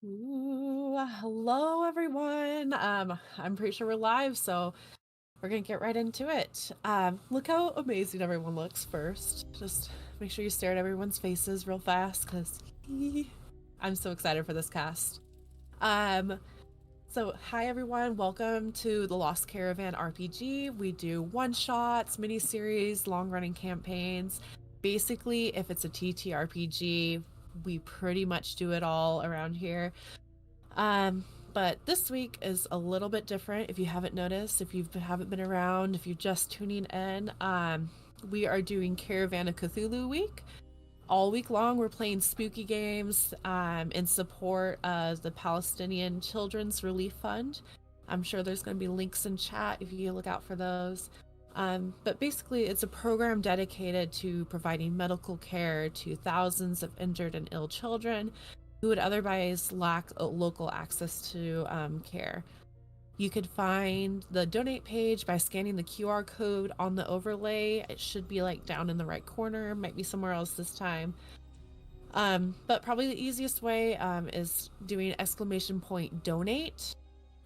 Ooh, hello everyone. I'm pretty sure we're live, so we're gonna get right into it. Look how amazing everyone looks first. Just make sure you stare at everyone's faces real fast, because I'm so excited for this cast. Um, so hi everyone, welcome to the Lost Caravan RPG. We do one-shots, mini-series, long-running campaigns. Basically, if it's a TTRPG, we pretty much do it all around here. Um, but this week is a little bit different. If you haven't noticed, if you haven't been around, if you're just tuning in, we are doing Caravan of Cthulhu week. All week long, we're playing spooky games in support of the Palestinian Children's Relief Fund. I'm sure there's going to be links in chat if you look out for those. But basically, it's a program dedicated to providing medical care to thousands of injured and ill children who would otherwise lack local access to care. You could find the donate page by scanning the QR code on the overlay. It should be like down in the right corner, might be somewhere else this time. But probably the easiest way is doing !donate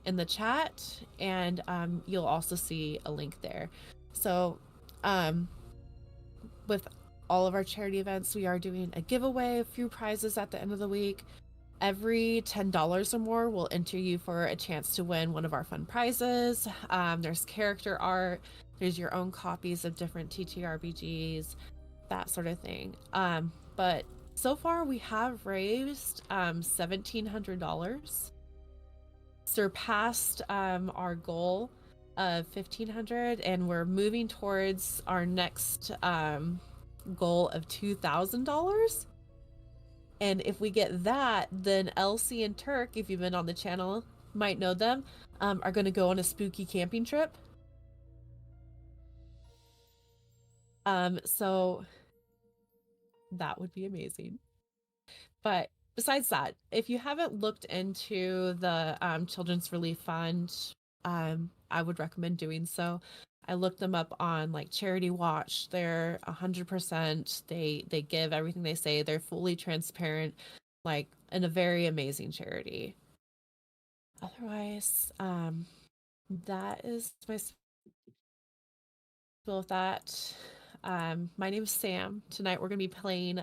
in the chat, and you'll also see a link there. So, um, with all of our charity events, we are doing a giveaway, a few prizes at the end of the week. Every $10 or more will enter you for a chance to win one of our fun prizes. There's character art, there's your own copies of different TTRPGs, that sort of thing. But so far we have raised $1,700, surpassed our goal of $1,500, and we're moving towards our next goal of $2,000. And if we get that, then Elsie and Turk, if you've been on the channel, might know them, are going to go on a spooky camping trip. So that would be amazing. But besides that, if you haven't looked into the Children's Relief Fund, I would recommend doing so. I looked them up on like Charity Watch. They're 100%. They give everything they say. They're fully transparent, like, and a very amazing charity. Otherwise, that is my spiel with that. My name's Sam. Tonight we're going to be playing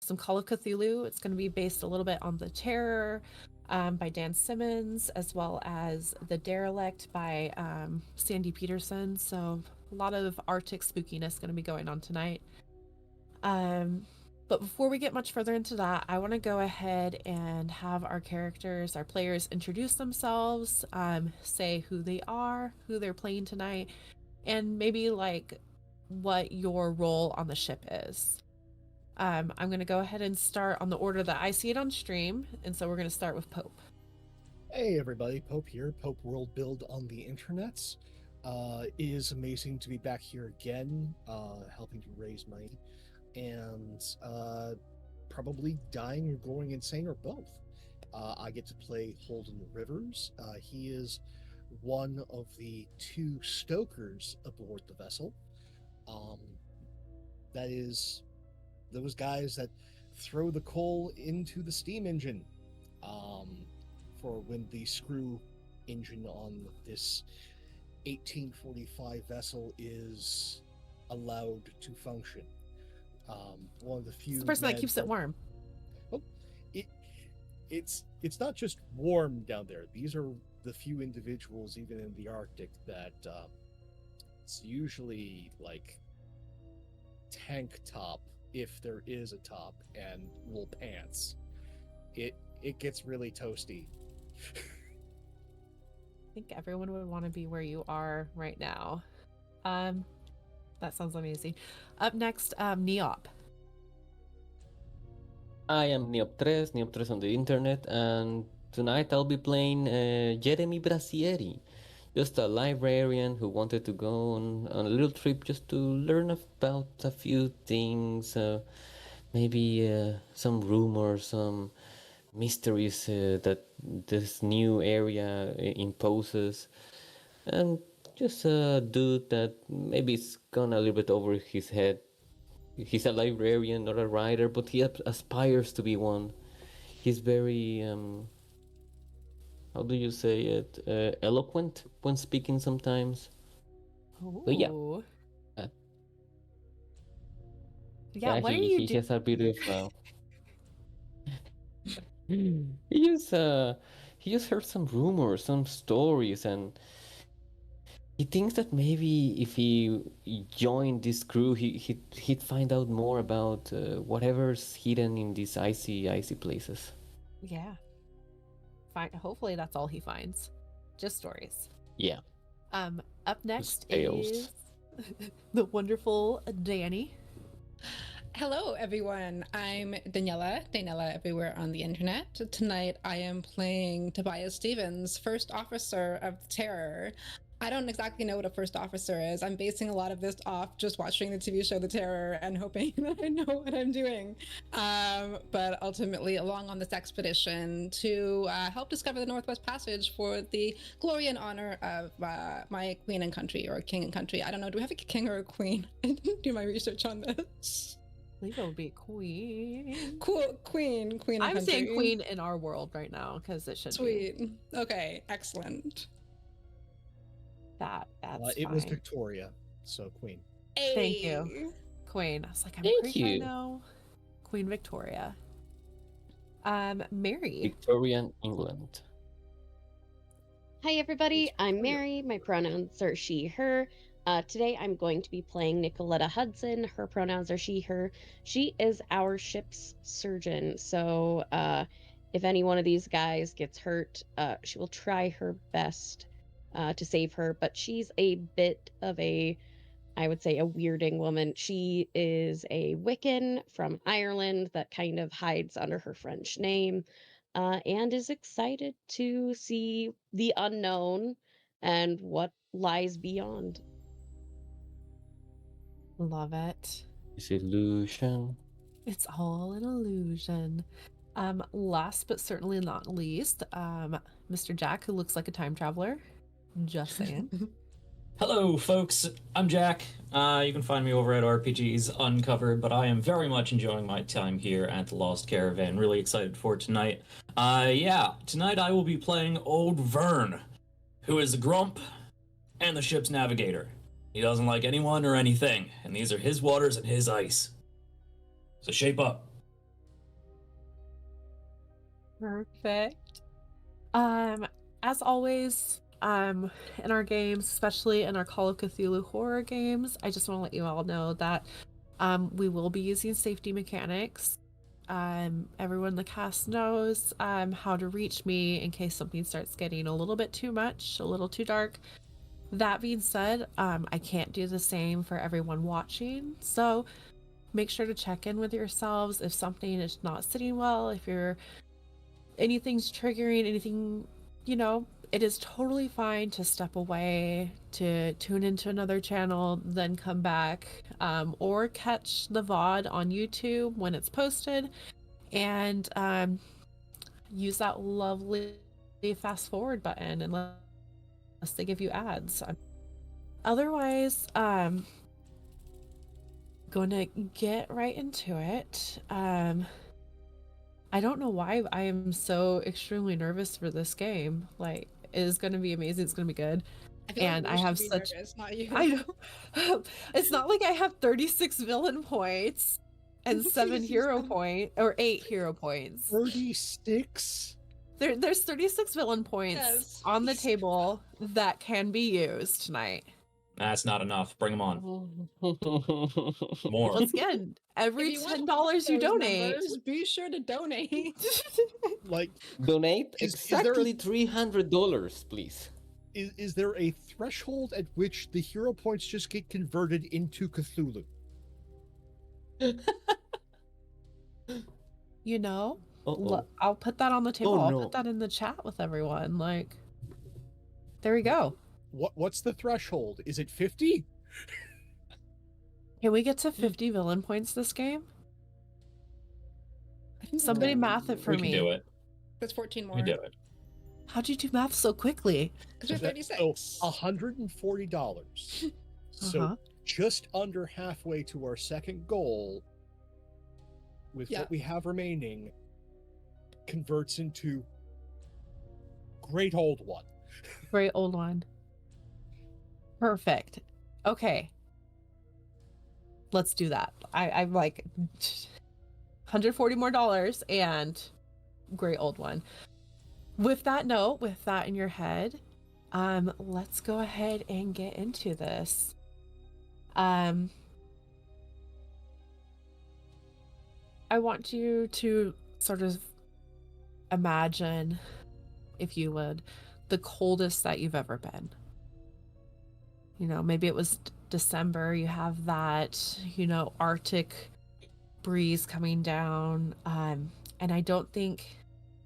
some Call of Cthulhu. It's going to be based a little bit on The Terror by Dan Simmons, as well as The Derelict by Sandy Peterson. So a lot of Arctic spookiness going to be going on tonight. But before we get much further into that, I want to go ahead and have our characters, our players, introduce themselves, say who they are, who they're playing tonight, and maybe like what your role on the ship is. I'm going to go ahead and start on the order that I see it on stream, and so we're going to start with Pope. Hey everybody, Pope here, Pope World Build on the internets. It is amazing to be back here again, helping to raise money, and probably dying or going insane or both. I get to play Holden Rivers. He is one of the two stokers aboard the vessel. That is those guys that throw the coal into the steam engine for when the screw engine on this 1845 vessel is allowed to function. One of the few. It's the person that keeps it warm. Oh, it's not just warm down there. These are the few individuals, even in the Arctic, that it's usually like tank top, if there is a top, and wool pants. It gets really toasty. I think everyone would want to be where you are right now. That sounds amazing. Up next, Neop. I am Neop3 on the internet, and tonight I'll be playing Jeremy Brasieri, just a librarian who wanted to go on a little trip just to learn about a few things, maybe some rumors, some mysteries that this new area imposes, and just a dude that maybe it's gone a little bit over his head. He's a librarian, not a writer, but he aspires to be one. He's very how do you say it? Eloquent when speaking sometimes. But yeah, Ooh. uh, Yeah, yeah, what are he you he doing? has a bit of he just he just heard some rumors, some stories, and he thinks that maybe if he joined this crew, he'd find out more about whatever's hidden in these icy places. Yeah. Fine. Hopefully that's all he finds. Just stories. Yeah, Up just next is tales. the wonderful Danny. Hello, everyone. I'm Daniela everywhere on the internet. Tonight, I am playing Tobias Stevens, First Officer of the Terror. I don't exactly know what a first officer is. I'm basing a lot of this off just watching the TV show The Terror and hoping that I know what I'm doing. But ultimately, along on this expedition to help discover the Northwest Passage for the glory and honor of my queen and country, or king and country. I don't know. Do we have a king or a queen? I didn't do my research on this. I believe it would be queen. Cool, queen and I'm country. saying queen in our world right now because it should be. Sweet. Okay, excellent. That's It fine. was Victoria, so Queen. Hey. Thank you. Queen. I was like, I'm Thank pretty sure I you. know Queen Victoria. Mary. Victorian England. Hi, everybody. I'm Victoria. Mary. My pronouns are she, her. Today, I'm going to be playing Nicoletta Hudson. Her pronouns are she, her. She is our ship's surgeon. So, if any one of these guys gets hurt, she will try her best to save her. But she's a bit of I would say, a weirding woman. She is a Wiccan from Ireland that kind of hides under her French name, and is excited to see the unknown and what lies beyond. Love it. Disillusion. It's all an illusion. Last but certainly not least, Mr. Jack, who looks like a time traveler. Just saying. Hello, folks. I'm Jack. You can find me over at RPGs Uncovered, but I am very much enjoying my time here at the Lost Caravan. Really excited for tonight. Tonight I will be playing Old Vern, who is the grump and the ship's navigator. He doesn't like anyone or anything, and these are his waters and his ice. So shape up. Perfect. As always, in our games, especially in our Call of Cthulhu horror games, I just want to let you all know that we will be using safety mechanics. Everyone in the cast knows how to reach me in case something starts getting a little bit too much, a little too dark. That being said, I can't do the same for everyone watching, so make sure to check in with yourselves if something is not sitting well, if anything's triggering, anything, it is totally fine to step away, to tune into another channel, then come back, or catch the VOD on YouTube when it's posted, and use that lovely fast forward button unless they give you ads. Otherwise, gonna get right into it. I don't know why I am so extremely nervous for this game. Like, it is going to be amazing. It's going to be good. I feel And like I we have should be such. nervous, not you. I know. It's not like I have 36 villain points and 7 hero points or 8 hero points. 36? There's 36 villain points Yes. on the table that can be used tonight. That's not enough. Bring them on. More. Once again, every If you want $10 you those donate. numbers, be sure to donate. Like, Donate Is there exactly $300, please. is there a threshold at which the hero points just get converted into Cthulhu? Uh-oh. I'll put that on the table. Oh, I'll no. put that in the chat with everyone. Like, there we go. What's the threshold? Is it 50? Can we get to 50 villain points this game? Somebody math it for We can me. do it. That's 14 We more. can do it. How'd you do math so quickly? Because we're 36. So $140. So Uh-huh. just under halfway to our second goal, with Yeah. what we have remaining, converts into great old one. Great old one. Perfect. Okay. Let's do that. I'm like $140 more and great old one. With that note, with that in your head, let's go ahead and get into this. I want you to sort of imagine, if you would, the coldest that you've ever been. You know, maybe it was December, you have that, you know, Arctic breeze coming down. And I don't think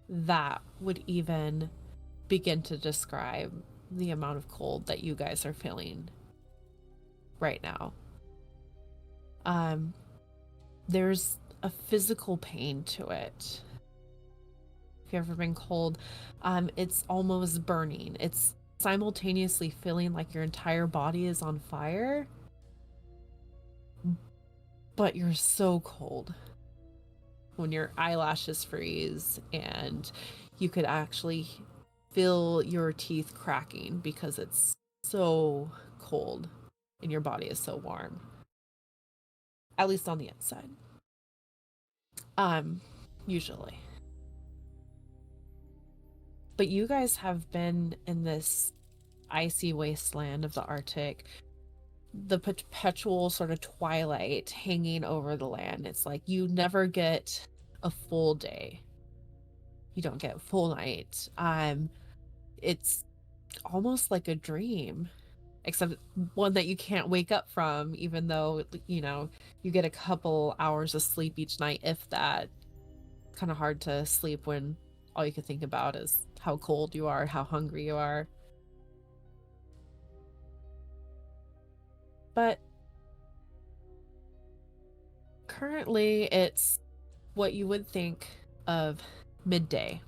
that would even begin to describe the amount of cold that you guys are feeling right now. There's a physical pain to it. If you've ever been cold, it's almost burning. It's simultaneously feeling like your entire body is on fire, but you're so cold when your eyelashes freeze and you could actually feel your teeth cracking because it's so cold and your body is so warm, at least on the inside. Usually. But you guys have been in this icy wasteland of the Arctic, the perpetual sort of twilight hanging over the land. It's like you never get a full day. You don't get full night. It's almost like a dream, except one that you can't wake up from, even though, you know, you get a couple hours of sleep each night, if that. Kind of hard to sleep when all you can think about is how cold you are, how hungry you are. But currently it's what you would think of midday.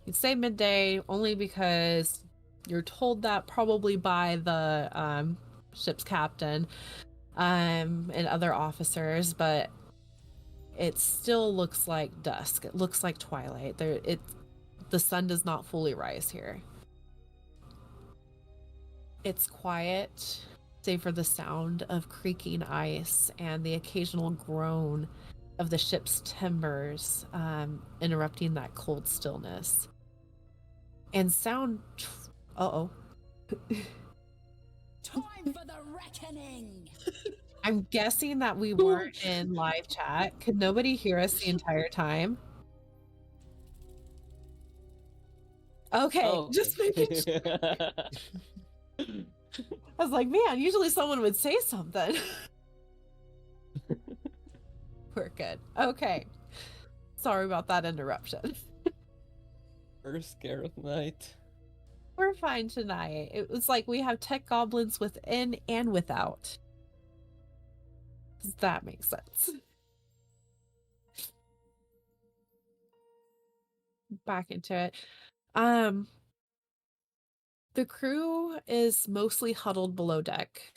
You'd say midday only because you're told that probably by the ship's captain and other officers, but it still looks like dusk. It looks like twilight. The sun does not fully rise here. It's quiet, save for the sound of creaking ice and the occasional groan of the ship's timbers interrupting that cold stillness. And sound... Uh-oh. Time for the reckoning! I'm guessing that we weren't in live chat. Could nobody hear us the entire time? Okay, Oh, just making sure. I was like, man, usually someone would say something. We're good. Okay. Sorry about that interruption. First scare of night. We're fine tonight. It was like we have tech goblins within and without. Does that make sense? Back into it. The crew is mostly huddled below deck.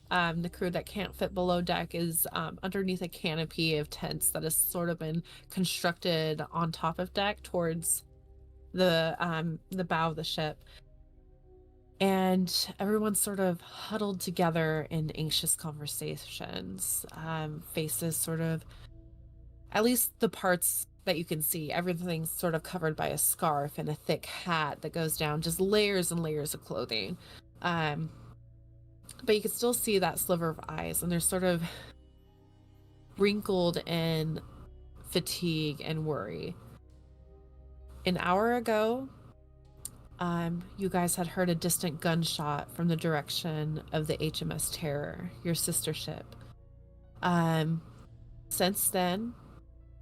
The crew that can't fit below deck is underneath a canopy of tents that has sort of been constructed on top of deck towards the bow of the ship. And everyone's sort of huddled together in anxious conversations. Faces sort of, at least the parts that you can see, everything's sort of covered by a scarf and a thick hat that goes down, just layers and layers of clothing. But you can still see that sliver of eyes, and they're sort of wrinkled in fatigue and worry. An hour ago, you guys had heard a distant gunshot from the direction of the HMS Terror, your sister ship. Since then,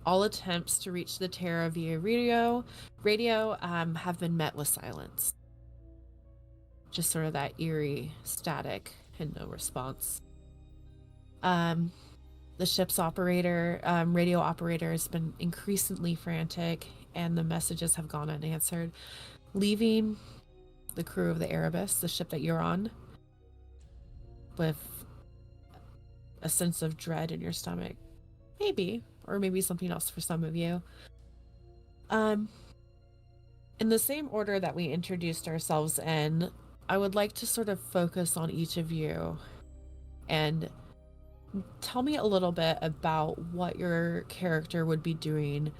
all attempts to reach the Terror via radio have been met with silence. Just sort of that eerie static and no response. The ship's radio operator has been increasingly frantic, and the messages have gone unanswered, leaving the crew of the Erebus, the ship that you're on, with a sense of dread in your stomach. Maybe, or maybe something else for some of you. In the same order that we introduced ourselves in, I would like to sort of focus on each of you and tell me a little bit about what your character would be doing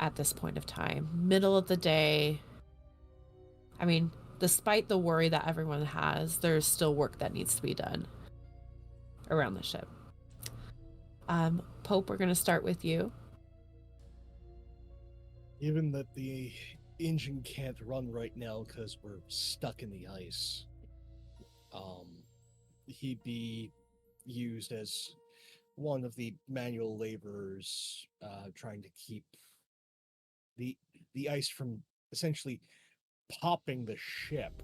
at this point of time. Middle of the day. I mean, despite the worry that everyone has, there's still work that needs to be done around the ship. Pope, we're going to start with you. Given that the engine can't run right now because we're stuck in the ice, he'd be used as one of the manual laborers trying to keep the ice from essentially popping the ship.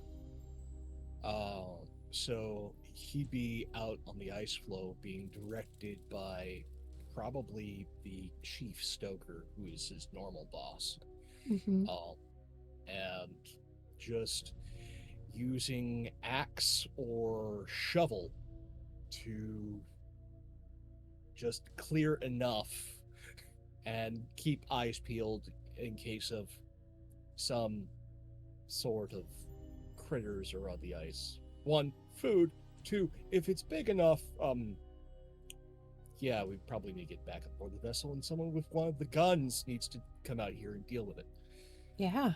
So he'd be out on the ice floe being directed by probably the chief stoker, who is his normal boss. And just using axe or shovel to just clear enough and keep eyes peeled in case of some sort of critters are on the ice. One, food. Two, if it's big enough, yeah, we probably need to get back aboard the vessel, and someone with one of the guns needs to come out here and deal with it. Yeah.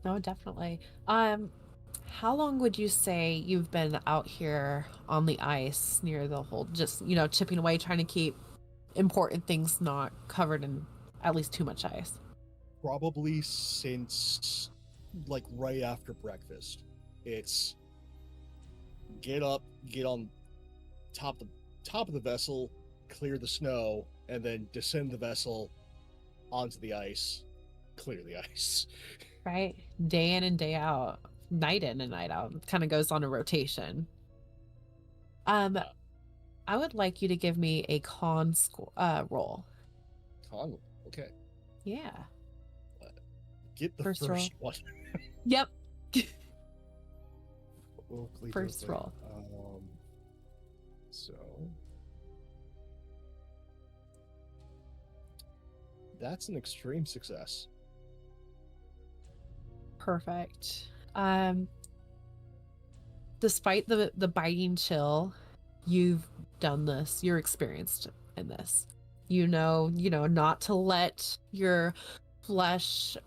No, definitely. How long would you say you've been out here on the ice near the hold, just, chipping away, trying to keep important things not covered in at least too much ice? Probably since like right after breakfast. It's get up, get on top of the vessel, clear the snow, and then descend the vessel onto the ice, clear the ice. Right? Day in and day out, night in and night out. It kind of goes on a rotation. I would like you to give me a con roll. Con, okay. Yeah. Get the First first roll. one. Yep. Oakley First Doakley. roll. So that's an extreme success. Perfect. Despite the biting chill, you've done this. You're experienced in this. You know not to let your flesh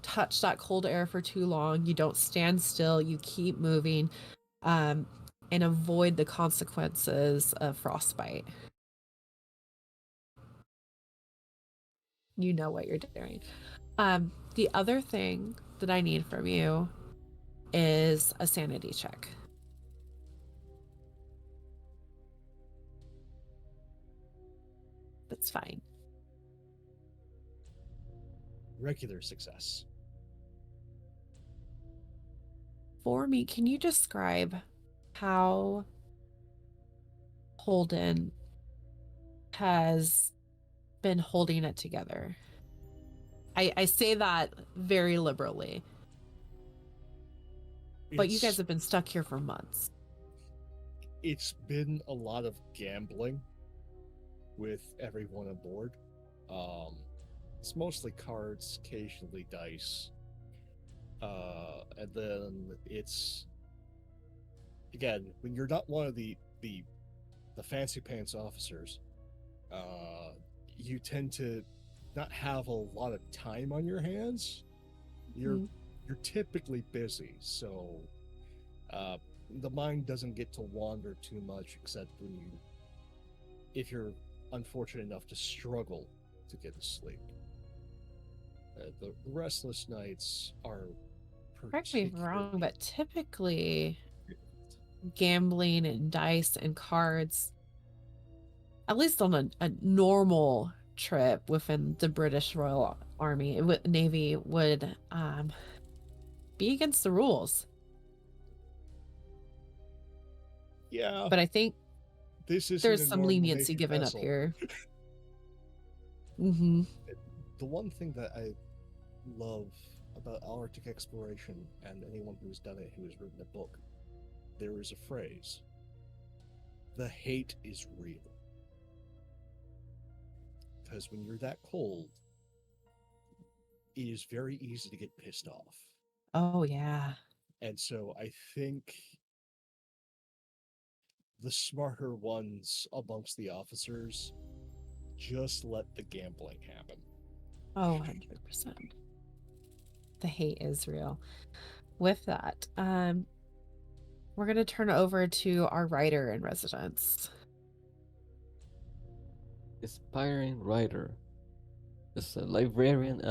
touch that cold air for too long. You don't stand still. You keep moving, and avoid the consequences of frostbite. You know what you're doing. The other thing that I need from you is a sanity check. That's fine. Regular success. For me, can you describe how Holden has been holding it together? I say that very liberally, but you guys have been stuck here for months. It's been a lot of gambling with everyone aboard. It's mostly cards, occasionally dice. And then it's again, when you're not one of the fancy pants officers, you tend to not have a lot of time on your hands. You're typically busy, so the mind doesn't get to wander too much, except if you're unfortunate enough to struggle to get to sleep. The restless nights are Correct me if I'm wrong, but typically gambling and dice and cards, at least on a normal trip within the British Royal Navy, would be against the rules. Yeah, but I think there's some leniency given up here. The one thing that I love about Arctic exploration, and anyone who's done it, who has written a book, there is a phrase: the hate is real. Because when you're that cold, it is very easy to get pissed off. Oh yeah. And so I think the smarter ones amongst the officers just let the gambling happen. Oh, 100%. The hate is real. With that, we're gonna turn over to our writer in residence. Aspiring writer. As a librarian,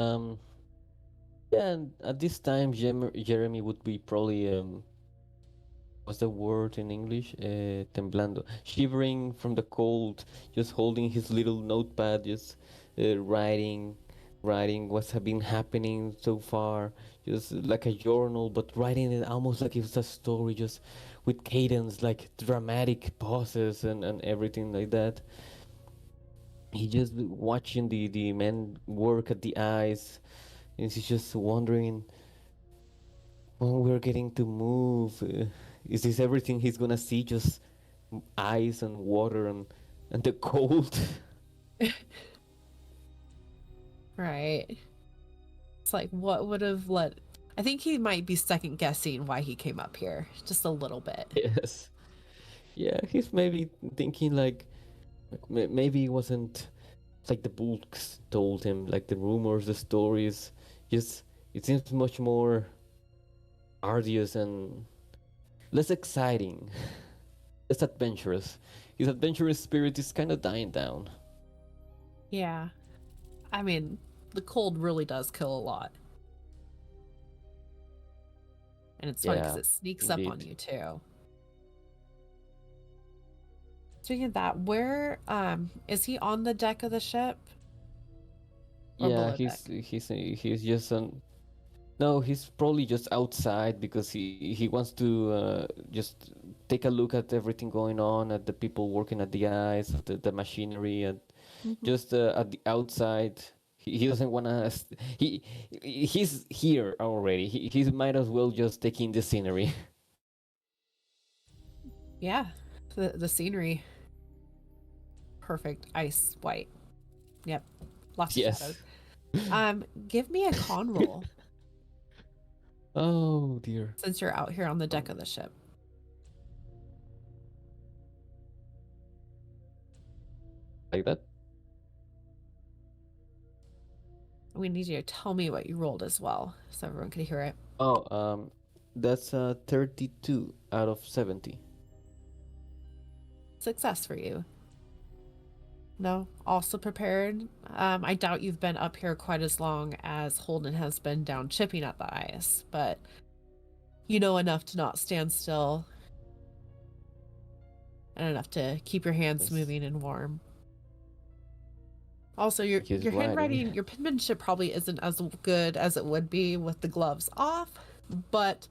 yeah, and at this time, Jeremy would be probably, what's the word in English? Temblando. Shivering from the cold, just holding his little notepad, just writing what's been happening so far, just like a journal, but writing it almost like it's a story, just with cadence, like dramatic pauses and everything like that. He just watching the men work at the ice, and he's just wondering when we're getting to move. Is this everything he's gonna see? Just ice and water and the cold. Right. It's like, what would have led. I think he might be second guessing why he came up here, just a little bit. Yes. Yeah, he's maybe thinking like maybe it wasn't like the books told him, like the rumors, the stories. Just it seems much more arduous and less exciting, less adventurous. His adventurous spirit is kind of dying down. Yeah. I mean, the cold really does kill a lot. And it's fun because Yeah, it sneaks up on indeed. you too. Speaking of that, where is he on the deck of the ship? Or Yeah, below deck? he's just no, he's probably just outside because he wants to just take a look at everything going on, at the people working at the ice, at the machinery, and Mhm. just at the outside. He doesn't want to. He's here already. He might as well just take in the scenery. Yeah. The scenery. Perfect. Ice white. Yep. Lots of shadows. Yes. Give me a con roll Oh dear. since you're out here on the deck of the ship. Like that. We need you to tell me what you rolled as well, so everyone can hear it. Oh, that's 32 out of 70. Success for you. No, also prepared. I doubt you've been up here quite as long as Holden has been down chipping at the ice, but you know enough to not stand still and enough to keep your hands Yes. moving and warm. Also, your He's handwriting, writing. your penmanship probably isn't as good as it would be with the gloves off, but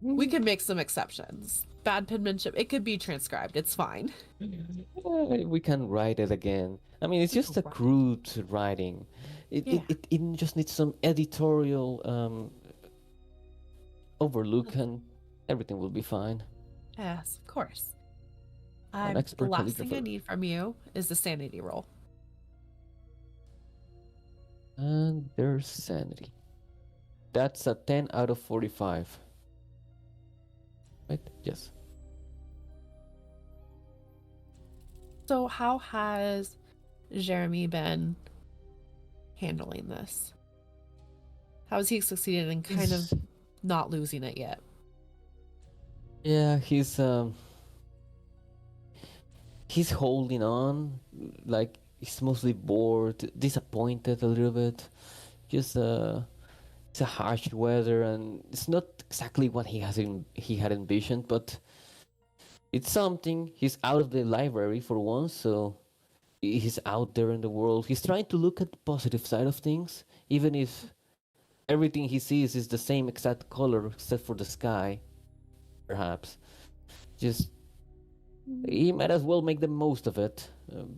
we can make some exceptions. Bad penmanship, it could be transcribed. It's fine. We can write it again. I mean, it's just a Right. crude writing. Yeah. It just needs some editorial overlook, and everything will be fine. Yes, of course. An The expert last thing I calligrapher. need from you is the sanity roll. And there's sanity. That's a 10 out of 45. Right? Yes. So, how has Jeremy been handling this? How has he succeeded in kind of not losing it yet? Yeah, he's holding on, like he's mostly bored, disappointed a little bit. Just it's a harsh weather, and it's not exactly what he had envisioned, but it's something. He's out of the library for once, so he's out there in the world. He's trying to look at the positive side of things, even if everything he sees is the same exact color except for the sky, perhaps. Just he might as well make the most of it.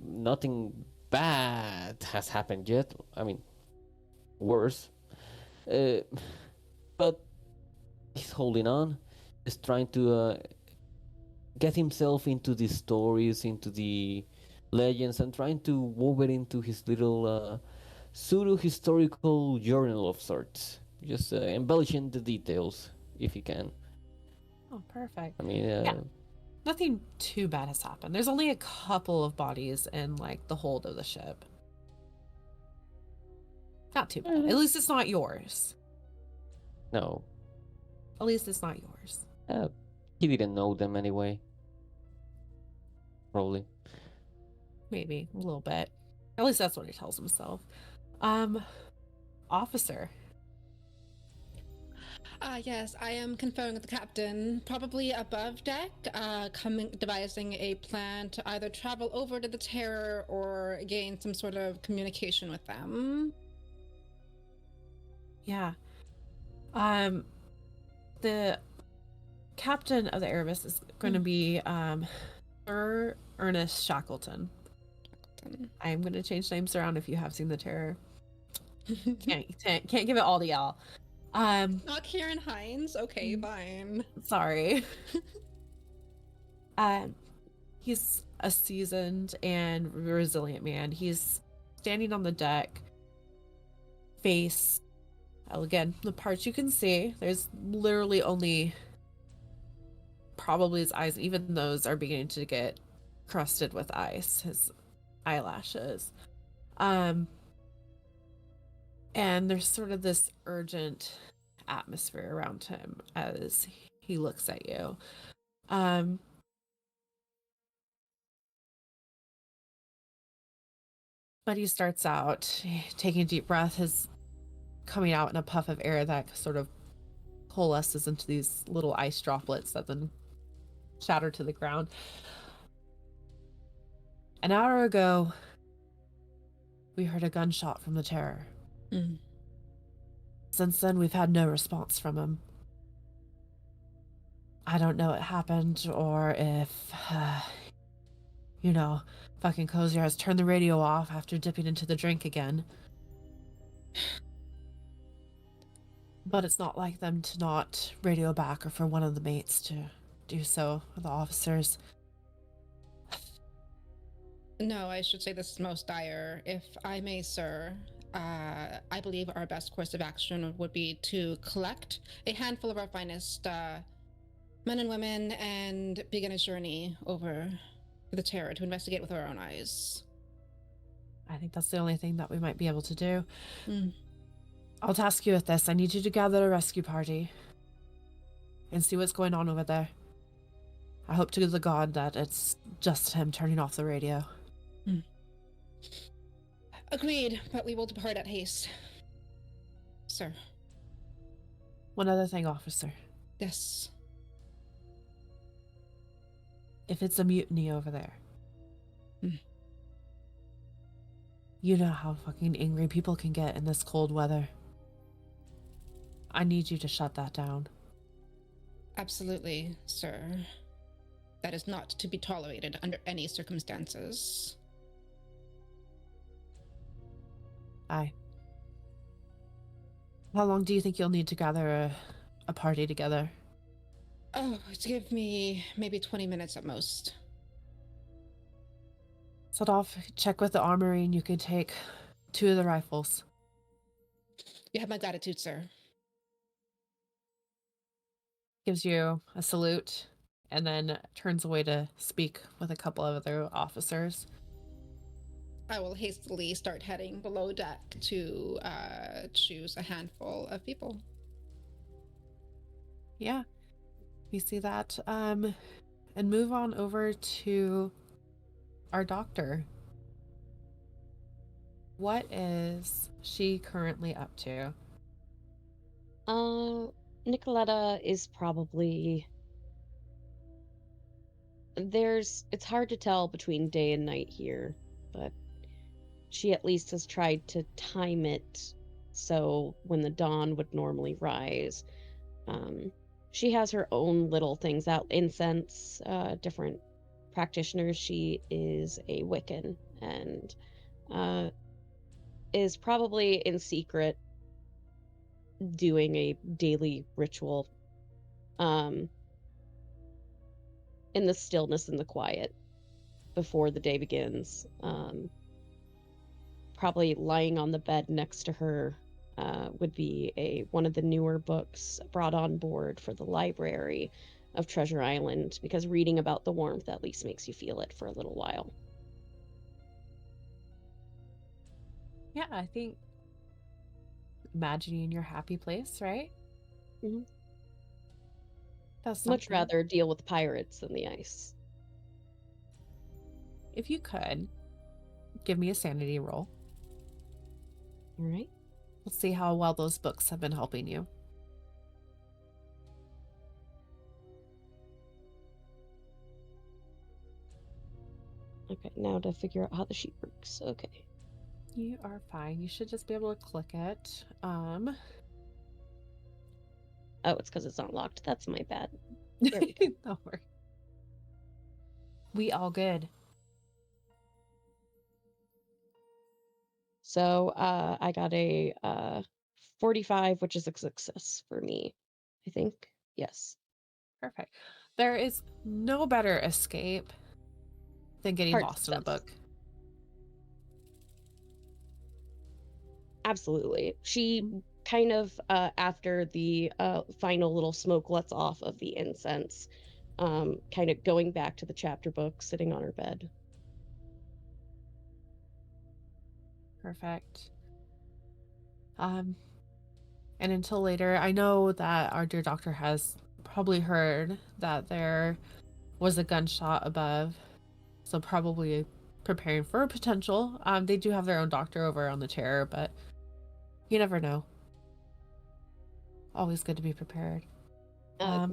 Nothing bad has happened yet. I mean, worse. Uh, but he's holding on. He's trying to get himself into the stories, into the legends, and trying to wove it into his little pseudo-historical journal of sorts. Just embellishing the details, if you can. Oh, perfect. I mean, Yeah. Nothing too bad has happened. There's only a couple of bodies in like the hold of the ship. Not too bad. At least it's not yours. no. At least it's not yours. He didn't know them anyway. Probably. Maybe a little bit. At least that's what he tells himself. Officer. Yes, I am conferring with the captain, probably above deck, devising a plan to either travel over to the Terror or gain some sort of communication with them. Yeah. The captain of the Erebus is going to be Sir Ernest Shackleton. I'm going to change names around if you have seen the Terror. Can't give it all to y'all. Not Kieran Hines. Okay, fine. Sorry. He's a seasoned and resilient man. He's standing on the deck, face, again, the parts you can see. There's literally only probably his eyes, even those are beginning to get crusted with ice, his eyelashes. And there's sort of this urgent atmosphere around him as he looks at you. But he starts out taking a deep breath, his coming out in a puff of air that sort of coalesces into these little ice droplets that then shatter to the ground. An hour ago, we heard a gunshot from the Terror. Since then, we've had no response from him. I don't know what happened or if, fucking Cozier has turned the radio off after dipping into the drink again. But it's not like them to not radio back or for one of the mates to do so, the officers. No, I should say this is most dire. If I may, sir, I believe our best course of action would be to collect a handful of our finest men and women and begin a journey over to the Terror to investigate with our own eyes. I think that's the only thing that we might be able to do. I'll task you with this. I need you to gather a rescue party and see what's going on over there. I hope to the God that it's just him turning off the radio. Agreed, but we will depart at haste. Sir. One other thing, officer. Yes. If it's a mutiny over there, you know how fucking angry people can get in this cold weather. I need you to shut that down. Absolutely, sir. That is not to be tolerated under any circumstances. Aye. How long do you think you'll need to gather a party together? Oh, to give me maybe 20 minutes at most. Set off, check with the armory, and you can take 2 of the rifles. You have my gratitude, sir. Gives you a salute, and then turns away to speak with a couple of other officers. I will hastily start heading below deck to choose a handful of people. Yeah, we see that. And move on over to our doctor. What is she currently up to? Nicoletta is probably it's hard to tell between day and night here, but she at least has tried to time it so when the dawn would normally rise. She has her own little things out, incense, different practitioners. She is a Wiccan and is probably in secret doing a daily ritual in the stillness and the quiet before the day begins. probably lying on the bed next to her would be one of the newer books brought on board for the library of Treasure Island, because reading about the warmth at least makes you feel it for a little while. Yeah, I think imagining your happy place, right? Mm-hmm. That's Much something. rather deal with pirates than the ice. If you could, give me a sanity roll. All right. Let's see how well those books have been helping you. Okay, now to figure out how the sheet works. Okay. You are fine. You should just be able to click it. Oh, it's because it's not locked. That's my bad. There we go. Don't worry. We all good. So I got a 45, which is a success for me, I think. Yes. Perfect. There is no better escape than getting Hard lost in a success. book. Absolutely. She kind of, after the final little smoke lets off of the incense, kind of going back to the chapter book, sitting on her bed. Perfect. And until later, I know that our dear doctor has probably heard that there was a gunshot above, so probably preparing for a potential. They do have their own doctor over on the terror, but you never know. Always good to be prepared.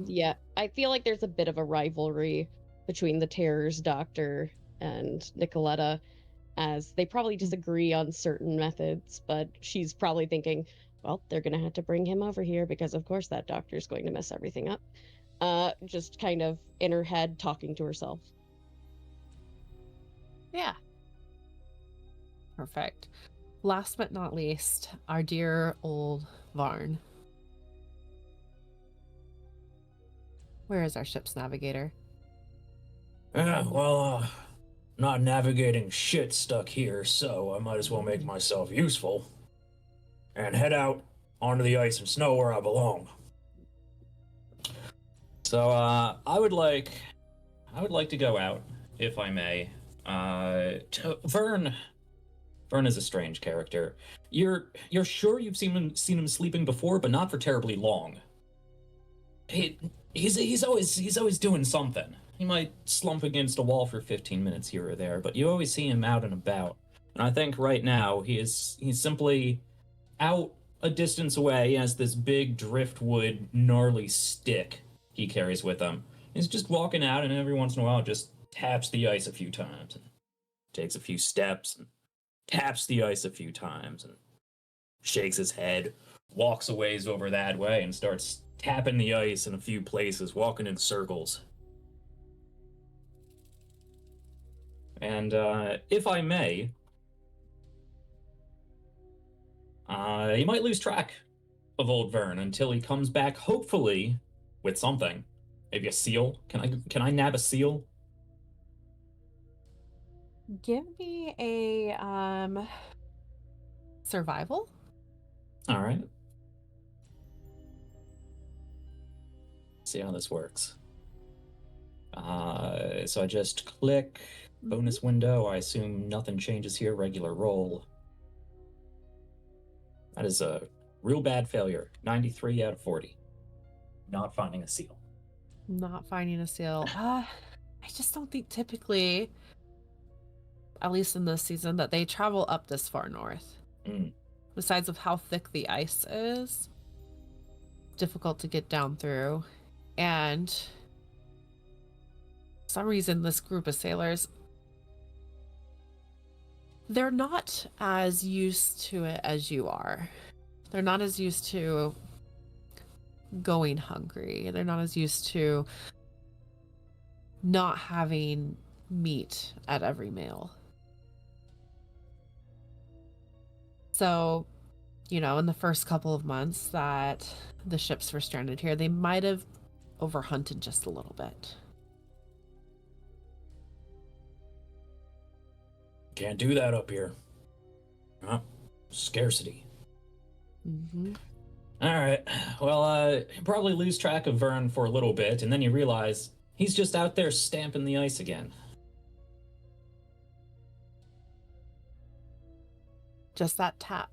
Yeah, I feel like there's a bit of a rivalry between the Terror's doctor and Nicoletta, as they probably disagree on certain methods, but she's probably thinking, well, they're gonna have to bring him over here because of course that doctor's going to mess everything up. Just kind of in her head talking to herself. Yeah. Perfect. Last but not least, our dear old Varn. Where is our ship's navigator? Yeah, well, not navigating shit stuck here, so I might as well make myself useful and head out onto the ice and snow where I belong. So, I would like to go out, if I may. Vern is a strange character. You're sure you've seen him sleeping before, but not for terribly long. He's always doing something. He might slump against a wall for 15 minutes here or there, but you always see him out and about. And I think right now he's simply out a distance away. He has this big driftwood gnarly stick he carries with him. He's just walking out, and every once in a while just taps the ice a few times and takes a few steps and taps the ice a few times and shakes his head, walks a ways over that way, and starts tapping the ice in a few places, walking in circles. And if I may, you might lose track of old Vern until he comes back, hopefully with something. Maybe a seal. Can I nab a seal? Give me a survival. All right. See how this works. So I just click bonus window. I assume nothing changes here. Regular roll. That is a real bad failure. 93 out of 40. Not finding a seal. Not finding a seal. I just don't think typically, at least in this season, that they travel up this far north. Besides of how thick the ice is, difficult to get down through. And for some reason, this group of sailors, they're not as used to it as you are. They're not as used to going hungry. They're not as used to not having meat at every meal. So, in the first couple of months that the ships were stranded here, they might have overhunted just a little bit. Can't do that up here. Scarcity. Mm-hmm. All right. Well, you probably lose track of Vern for a little bit, and then you realize he's just out there stamping the ice again. Just that tap.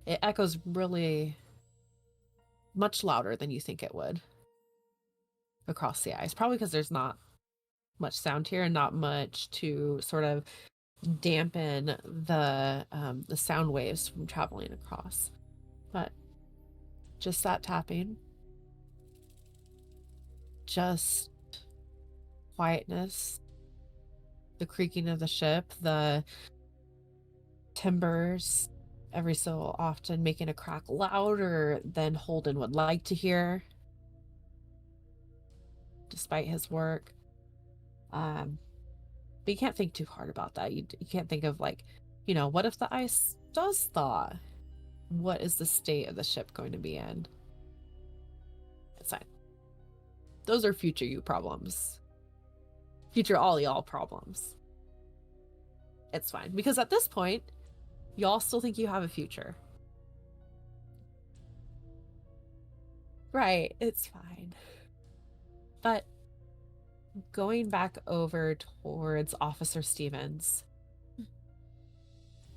It echoes really much louder than you think it would across the ice. Probably because there's not much sound here and not much to sort of dampen the sound waves from traveling across. But just that tapping, just quietness, the creaking of the ship, the timbers every so often making a crack louder than Holden would like to hear, despite his work. But you can't think too hard about that. You can't think of like, what if the ice does thaw? What is the state of the ship going to be in? It's fine. Those are future you problems. Future all y'all problems. It's fine. Because at this point, y'all still think you have a future. Right, it's fine. But going back over towards Officer Stevens,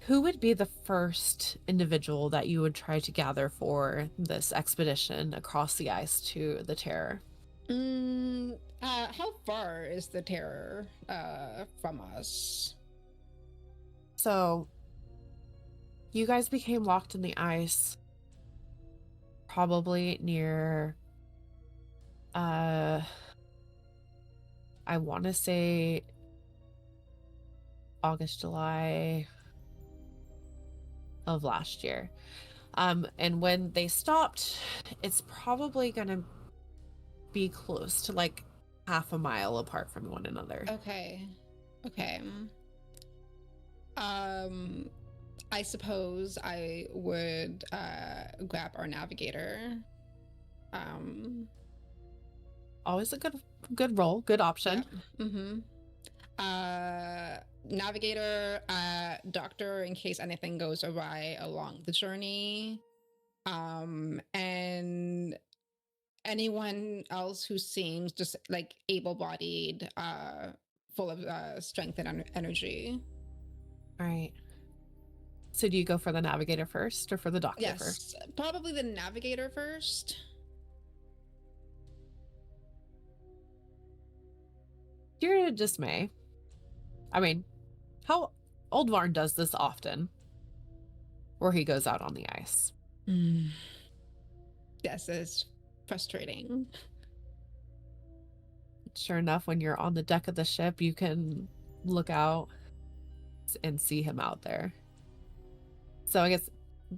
who would be the first individual that you would try to gather for this expedition across the ice to the Terror? How far is the Terror from us? So, you guys became locked in the ice probably near, I want to say August, July of last year. And when they stopped, it's probably gonna be close to like half a mile apart from one another. Okay. I suppose I would grab our navigator. Always a good roll, good option. Yeah. Mm-hmm. Navigator, doctor, in case anything goes awry along the journey. And anyone else who seems just like able-bodied, full of strength and energy. All right. So do you go for the navigator first or for the doctor first? Yes, probably the navigator first. Your dismay. I mean, how Old Varn does this often, where he goes out on the ice. Yes, it's frustrating. Sure enough, when you're on the deck of the ship, you can look out and see him out there. So I guess,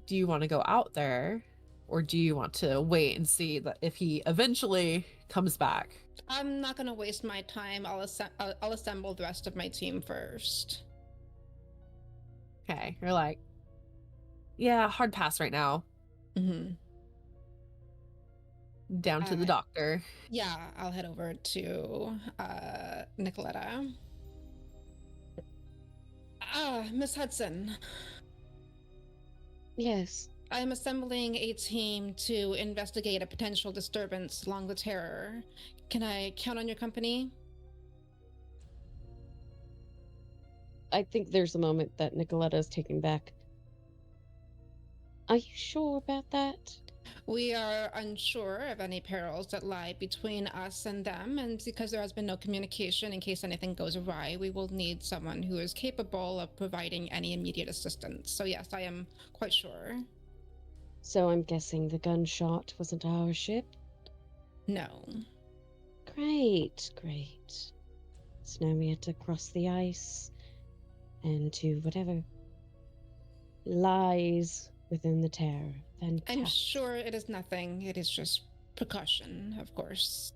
do you want to go out there, or do you want to wait and see that if he eventually comes back? I'm not gonna waste my time. I'll assemble the rest of my team first. Okay, you're like, yeah, hard pass right now. Mm-hmm. Down to the doctor. Yeah, I'll head over to Nicoletta. Miss Hudson. Yes. I am assembling a team to investigate a potential disturbance along the Terror. Can I count on your company? I think there's a moment that Nicoletta is taken back. Are you sure about that? We are unsure of any perils that lie between us and them, and because there has been no communication in case anything goes awry, we will need someone who is capable of providing any immediate assistance. So yes, I am quite sure. So I'm guessing the gunshot wasn't our ship? No. Great. So now we have to cross the ice and to whatever lies within the Terror. Then I'm sure it is nothing. It is just precaution, of course.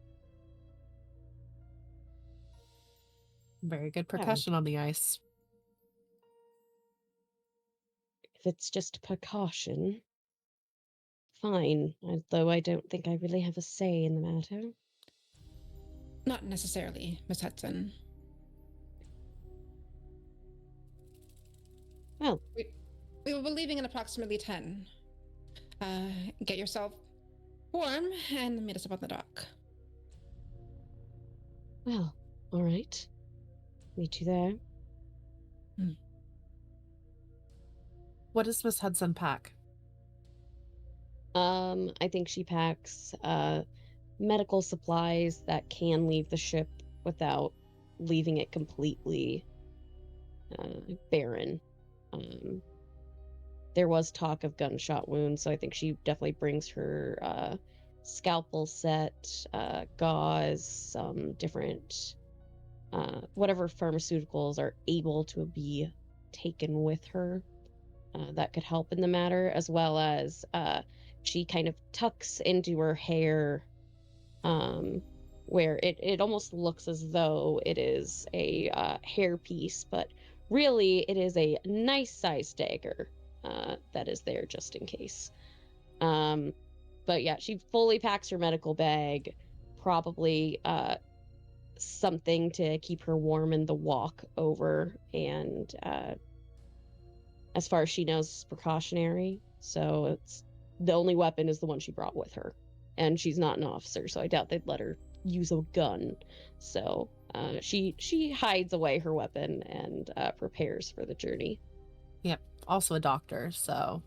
Very good percussion on the ice. If it's just precaution, fine. Although I don't think I really have a say in the matter. Not necessarily, Miss Hudson. Well, We will be leaving in approximately 10. Get yourself warm and meet us up on the dock. Well, all right. Meet you there. What does Miss Hudson pack? I think she packs medical supplies that can leave the ship without leaving it completely barren. There was talk of gunshot wounds, so I think she definitely brings her scalpel set, gauze, some different whatever pharmaceuticals are able to be taken with her that could help in the matter, as well as she kind of tucks into her hair where it almost looks as though it is a hair piece, but really it is a nice size dagger that is there just in case. But yeah, she fully packs her medical bag, probably something to keep her warm in the walk over, and as far as she knows, it's precautionary. So it's the only weapon is the one she brought with her, and she's not an officer, so I doubt they'd let her use a gun. So she hides away her weapon and prepares for the journey. Yep. Also a doctor, so.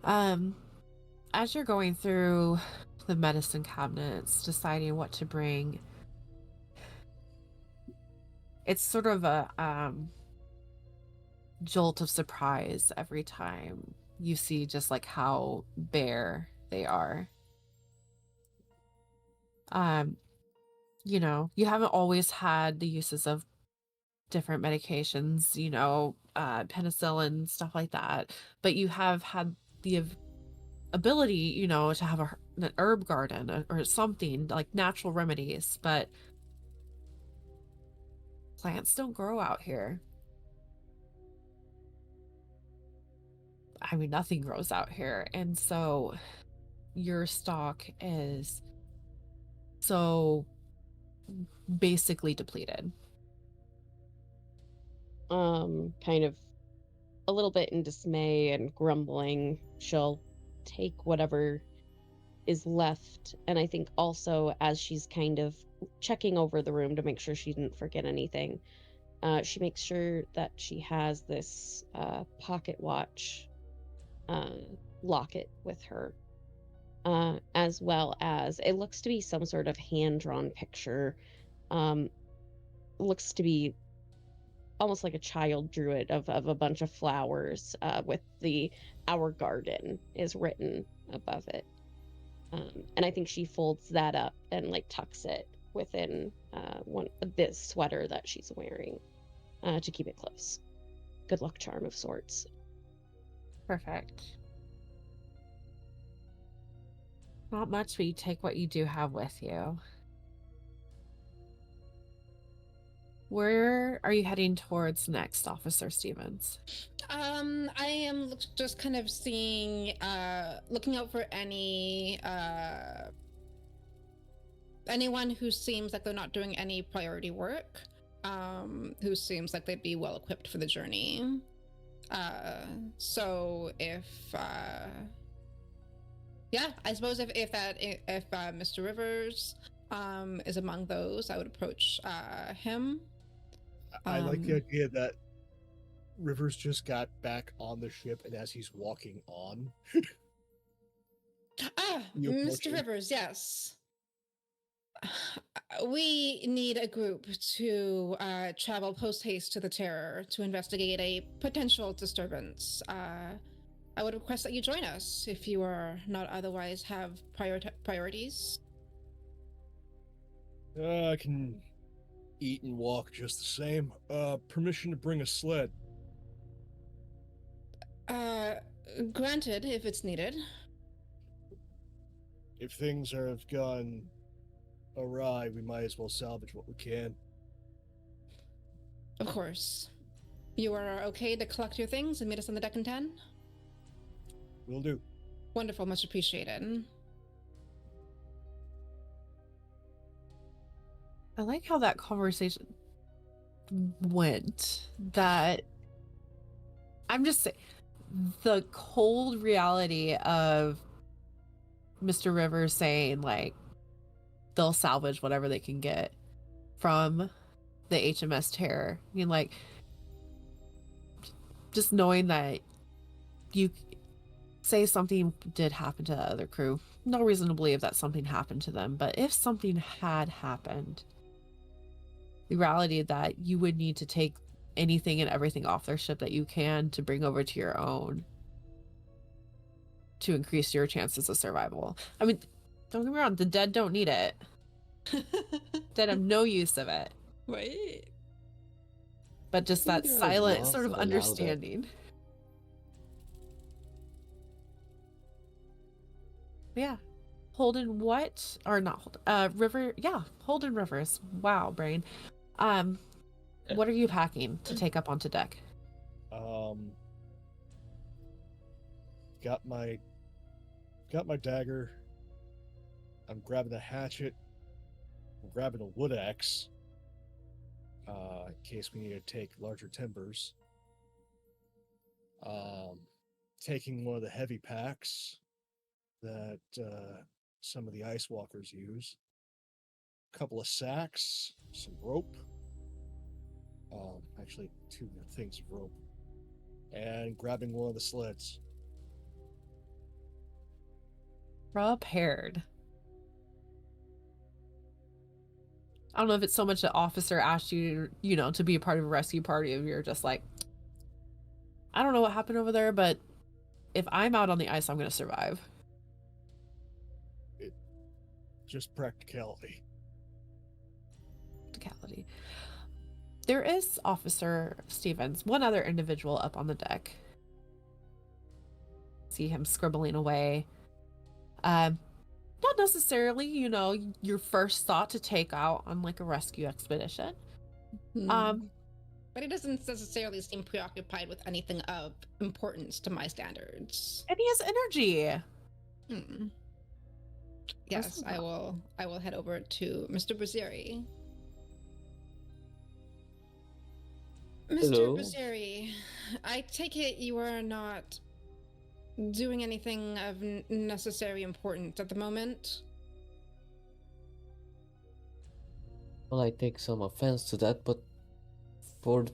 As you're going through the medicine cabinets, deciding what to bring, it's sort of a jolt of surprise every time you see just like how bare they are. You know, you haven't always had the uses of different medications, you know, penicillin, stuff like that, but you have had the ability, you know, to have an herb garden or something like natural remedies, but plants don't grow out here. I mean, nothing grows out here. And so your stock is so basically depleted. Kind of a little bit in dismay and grumbling, she'll take whatever is left. And I think also as she's kind of checking over the room to make sure she didn't forget anything, she makes sure that she has this pocket watch locket with her, as well as it looks to be some sort of hand-drawn picture. Looks to be almost like a child drew it of a bunch of flowers with the "Our Garden" is written above it. And I think she folds that up and like tucks it within this sweater that she's wearing to keep it close. Good luck charm of sorts. Perfect. Not much, but you take what you do have with you. Where are you heading towards next, Officer Stevens? I am just kind of seeing, looking out for anyone who seems like they're not doing any priority work, who seems like they'd be well equipped for the journey. So if, yeah, I suppose if Mr. Rivers is among those, I would approach him. I like the idea that Rivers just got back on the ship, and as he's walking on, Mr. Rivers, yes. We need a group to travel post-haste to the Terror to investigate a potential disturbance. I would request that you join us if you are not otherwise have priorities. I can eat and walk just the same. Permission to bring a sled. Granted, if it's needed. If things have gone awry, we might as well salvage what we can. Of course. You are okay to collect your things and meet us on the deck in 10? Will do. Wonderful, much appreciated. I like how that conversation went. That I'm just saying, the cold reality of Mr. Rivers saying, like, they'll salvage whatever they can get from the HMS Terror. I mean, like, just knowing that you say something did happen to the other crew, no reason to believe that something happened to them, but if something had happened, the reality that you would need to take anything and everything off their ship that you can to bring over to your own to increase your chances of survival. I mean, don't get me wrong, the dead don't need it. Dead have no use of it. Right. But just think that there are silent laws sort of that allow that. understanding. Yeah. Holden what? Or not Holden. River, yeah, Holden Rivers. Wow, brain. What are you packing to take up onto deck? Got my dagger. I'm grabbing a hatchet. I'm grabbing a wood axe. In case we need to take larger timbers. Taking one of the heavy packs that some of the ice walkers use. A couple of sacks, some rope. Actually, 2 things of rope. And grabbing one of the sleds. Prepared. I don't know if it's so much the officer asked you, you know, to be a part of a rescue party, if you're just like, I don't know what happened over there, but if I'm out on the ice, I'm going to survive. Just practicality. Practicality. There is Officer Stevens, one other individual up on the deck. See him scribbling away. Not necessarily, you know, your first thought to take out on like a rescue expedition. But he doesn't necessarily seem preoccupied with anything of importance to my standards. And he has energy. Yes, I will head over to Mr. Brazieri. Mr. Hello. Brazieri, I take it you are not doing anything of necessary importance at the moment? Well, I take some offense to that, but for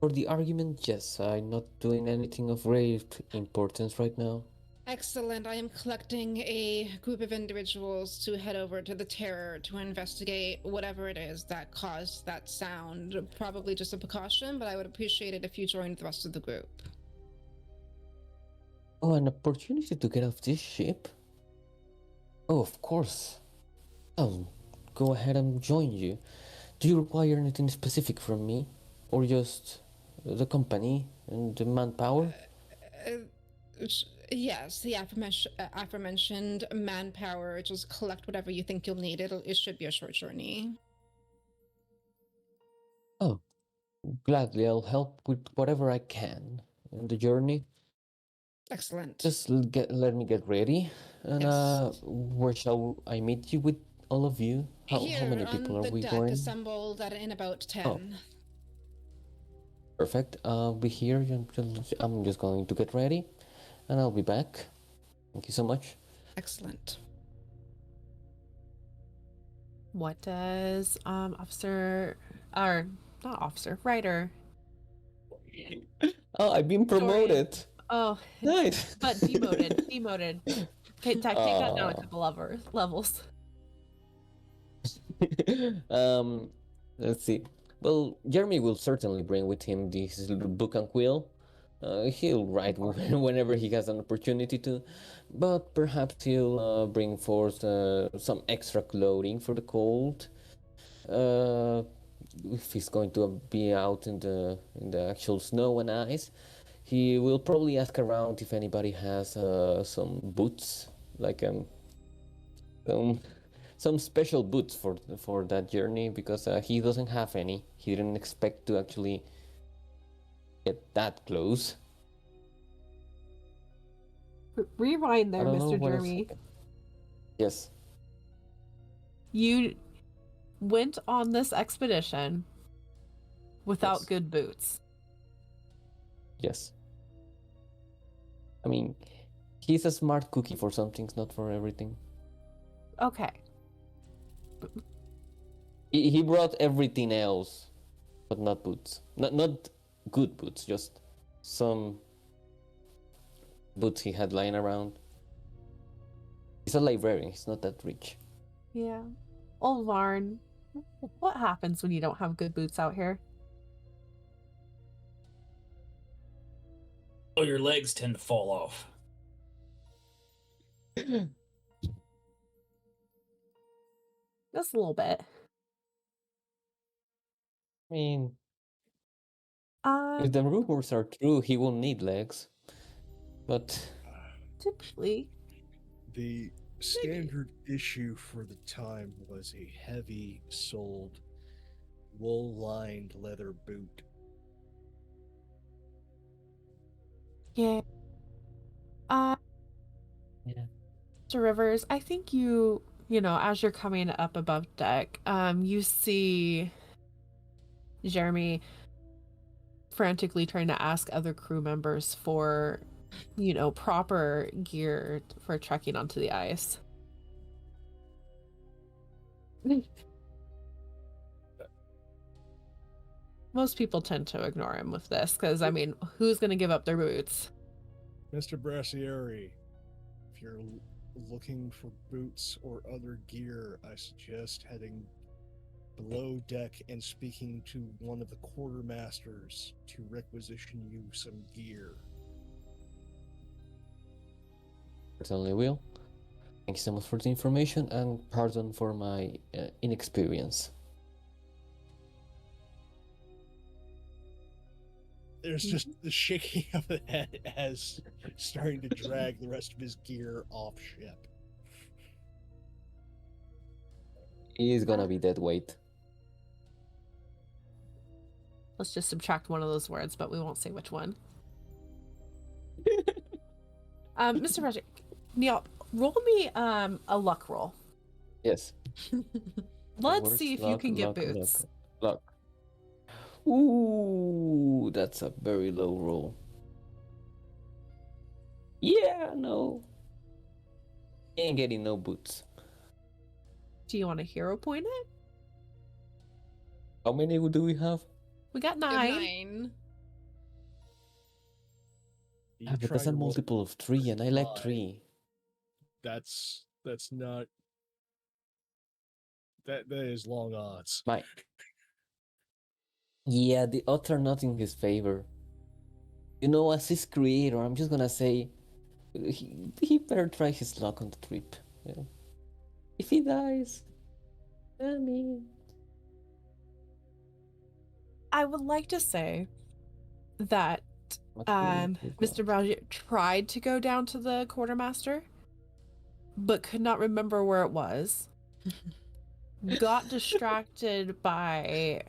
the argument, yes, I'm not doing anything of great importance right now. Excellent. I am collecting a group of individuals to head over to the Terror to investigate whatever it is that caused that sound. Probably just a precaution, but I would appreciate it if you joined the rest of the group. Oh, an opportunity to get off this ship? Oh, of course. I'll go ahead and join you. Do you require anything specific from me? Or just the company and the manpower? Yes, the aforementioned manpower. Just collect whatever you think you'll need. It should be a short journey. Oh, gladly, I'll help with whatever I can in the journey. Excellent. Just let me get ready. And Yes. where shall I meet you with all of you? How many people on are the we deck, going? assembled in about 10. Oh. Perfect. I'll be here. I'm just going to get ready, and I'll be back. Thank you so much. Excellent. What does Ryder? Oh, I've been promoted. Oh, Nice. but demoted. Okay, take that down a couple levels. Let's see. Well, Jeremy will certainly bring with him this little book and quill. He'll write whenever he has an opportunity to, but perhaps he'll bring forth some extra clothing for the cold. If he's going to be out in the actual snow and ice, he will probably ask around if anybody has some boots, like some special boots for that journey, because he doesn't have any. He didn't expect to actually get that close. Rewind I there, don't know Mr. what else. Jeremy. Yes. You went on this expedition without Yes. good boots. Yes. I mean, he's a smart cookie for some things, not for everything. Okay. He brought everything else, but not boots. Not good boots, just some boots he had lying around. He's a librarian, he's not that rich. Yeah. Old Varn, what happens when you don't have good boots out here? Oh, your legs tend to fall off. Just a little bit. I mean, Um, if the rumors are true, he will need legs. But typically. The standard issue for the time was a heavy-soled, wool-lined leather boot. Yeah. yeah. Mr. Rivers, I think you know, as you're coming up above deck, you see Jeremy frantically trying to ask other crew members for, you know, proper gear for trekking onto the ice. Most people tend to ignore him with this because, I mean, who's going to give up their boots? Mr. Brassieri, if you're looking for boots or other gear, I suggest heading below deck and speaking to one of the quartermasters to requisition you some gear. Certainly will. Thank you so much for the information and pardon for my inexperience. There's just the shaking of the head as starting to drag the rest of his gear off ship. He's gonna be dead weight. Let's just subtract one of those words, but we won't say which one. Mr. Project, Neil, roll me a luck roll. Yes. Let's see if you can get boots. Luck. Ooh, that's a very low roll. Yeah, no. Ain't getting no boots. Do you want a hero point it? How many do we have? We got You have 9. 9. You But try that's a to roll multiple of 3, and I like five. 3. That's not that is long odds. My. Yeah, the odds are not in his favor. You know, as his creator, I'm just gonna say he better try his luck on the trip. Yeah. If he dies, I mean, I would like to say that Mr. Brown tried to go down to the quartermaster, but could not remember where it was. Got distracted by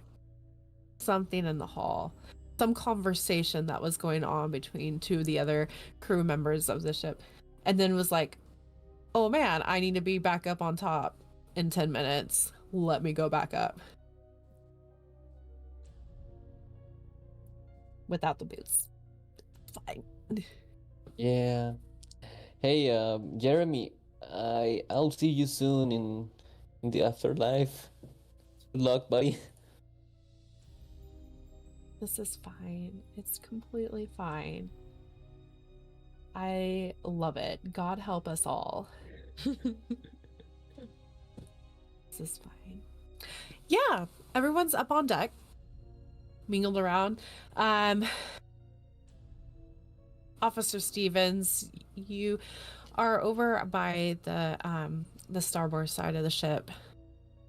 something in the hall. Some conversation that was going on between two of the other crew members of the ship. And then was like, oh man, I need to be back up on top in 10 minutes. Let me go back up. Without the boots. Fine. Yeah. Hey, Jeremy, I'll see you soon in the afterlife. Good luck, buddy. This is fine. It's completely fine. I love it. God help us all. This is fine. Yeah, everyone's up on deck, mingled around. Officer Stevens, you are over by the starboard side of the ship,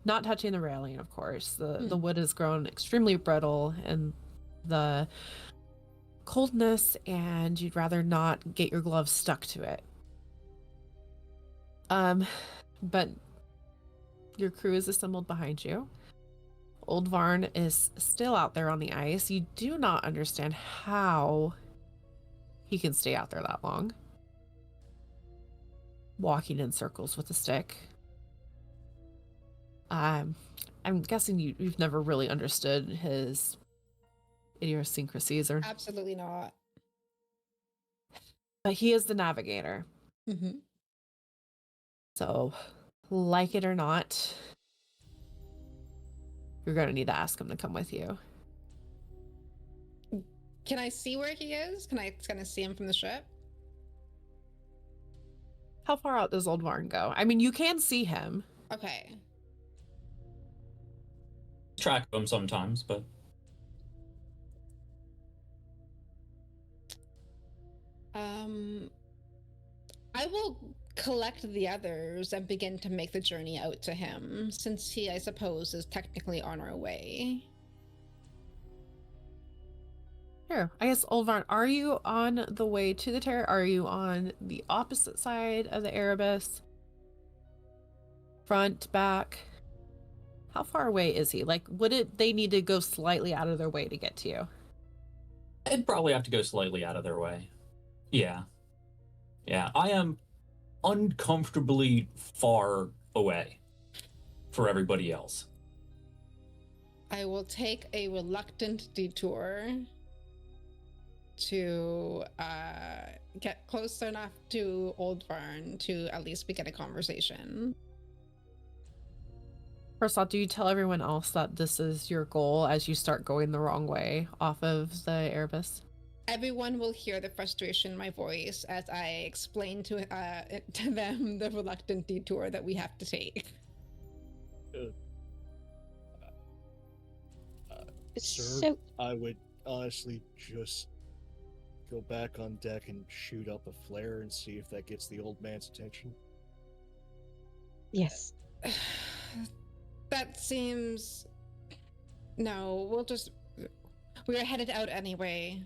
not touching the railing, of course. The wood has grown extremely brittle and the coldness, and you'd rather not get your gloves stuck to it. But your crew is assembled behind you. Old Varn is still out there on the ice. You do not understand how he can stay out there that long, walking in circles with a stick. I'm guessing you've never really understood his idiosyncrasies or... Absolutely not. But he is the navigator. Mm-hmm. So, like it or not, you're going to need to ask him to come with you. Can I see where he is? Can I kind of see him from the ship? How far out does Old Varn go? I mean, you can see him. Okay. Track of him sometimes, but I will collect the others and begin to make the journey out to him, since he, I suppose, is technically on our way. Sure. I guess, Old Varn, are you on the way to the Terror? Are you on the opposite side of the Erebus? Front, back? How far away is he? Like, they need to go slightly out of their way to get to you? I'd probably have to go slightly out of their way. Yeah. Yeah, I am uncomfortably far away for everybody else. I will take a reluctant detour to get close enough to Old Varn to at least begin a conversation. First off, do you tell everyone else that this is your goal as you start going the wrong way off of the Erebus? Everyone will hear the frustration in my voice as I explain to them the reluctant detour that we have to take. Sir, So, I would honestly just go back on deck and shoot up a flare and see if that gets the old man's attention. yes. That seems... No, we're headed out anyway.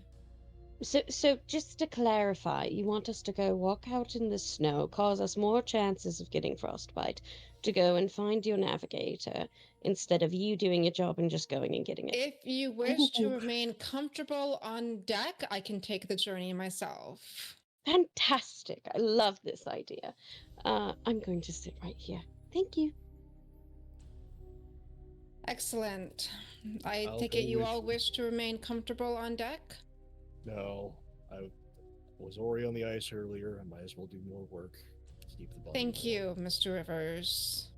So just to clarify, you want us to go walk out in the snow, cause us more chances of getting frostbite, to go and find your navigator, instead of you doing your job and just going and getting it. If you wish to remain comfortable on deck, I can take the journey myself. Fantastic. I love this idea. I'm going to sit right here. Thank you. Excellent. I I'll take go it you with all you. wish to remain comfortable on deck? No, I was already on the ice earlier. I might as well do more work. Keep the body Thank warm. you, Mr. Rivers.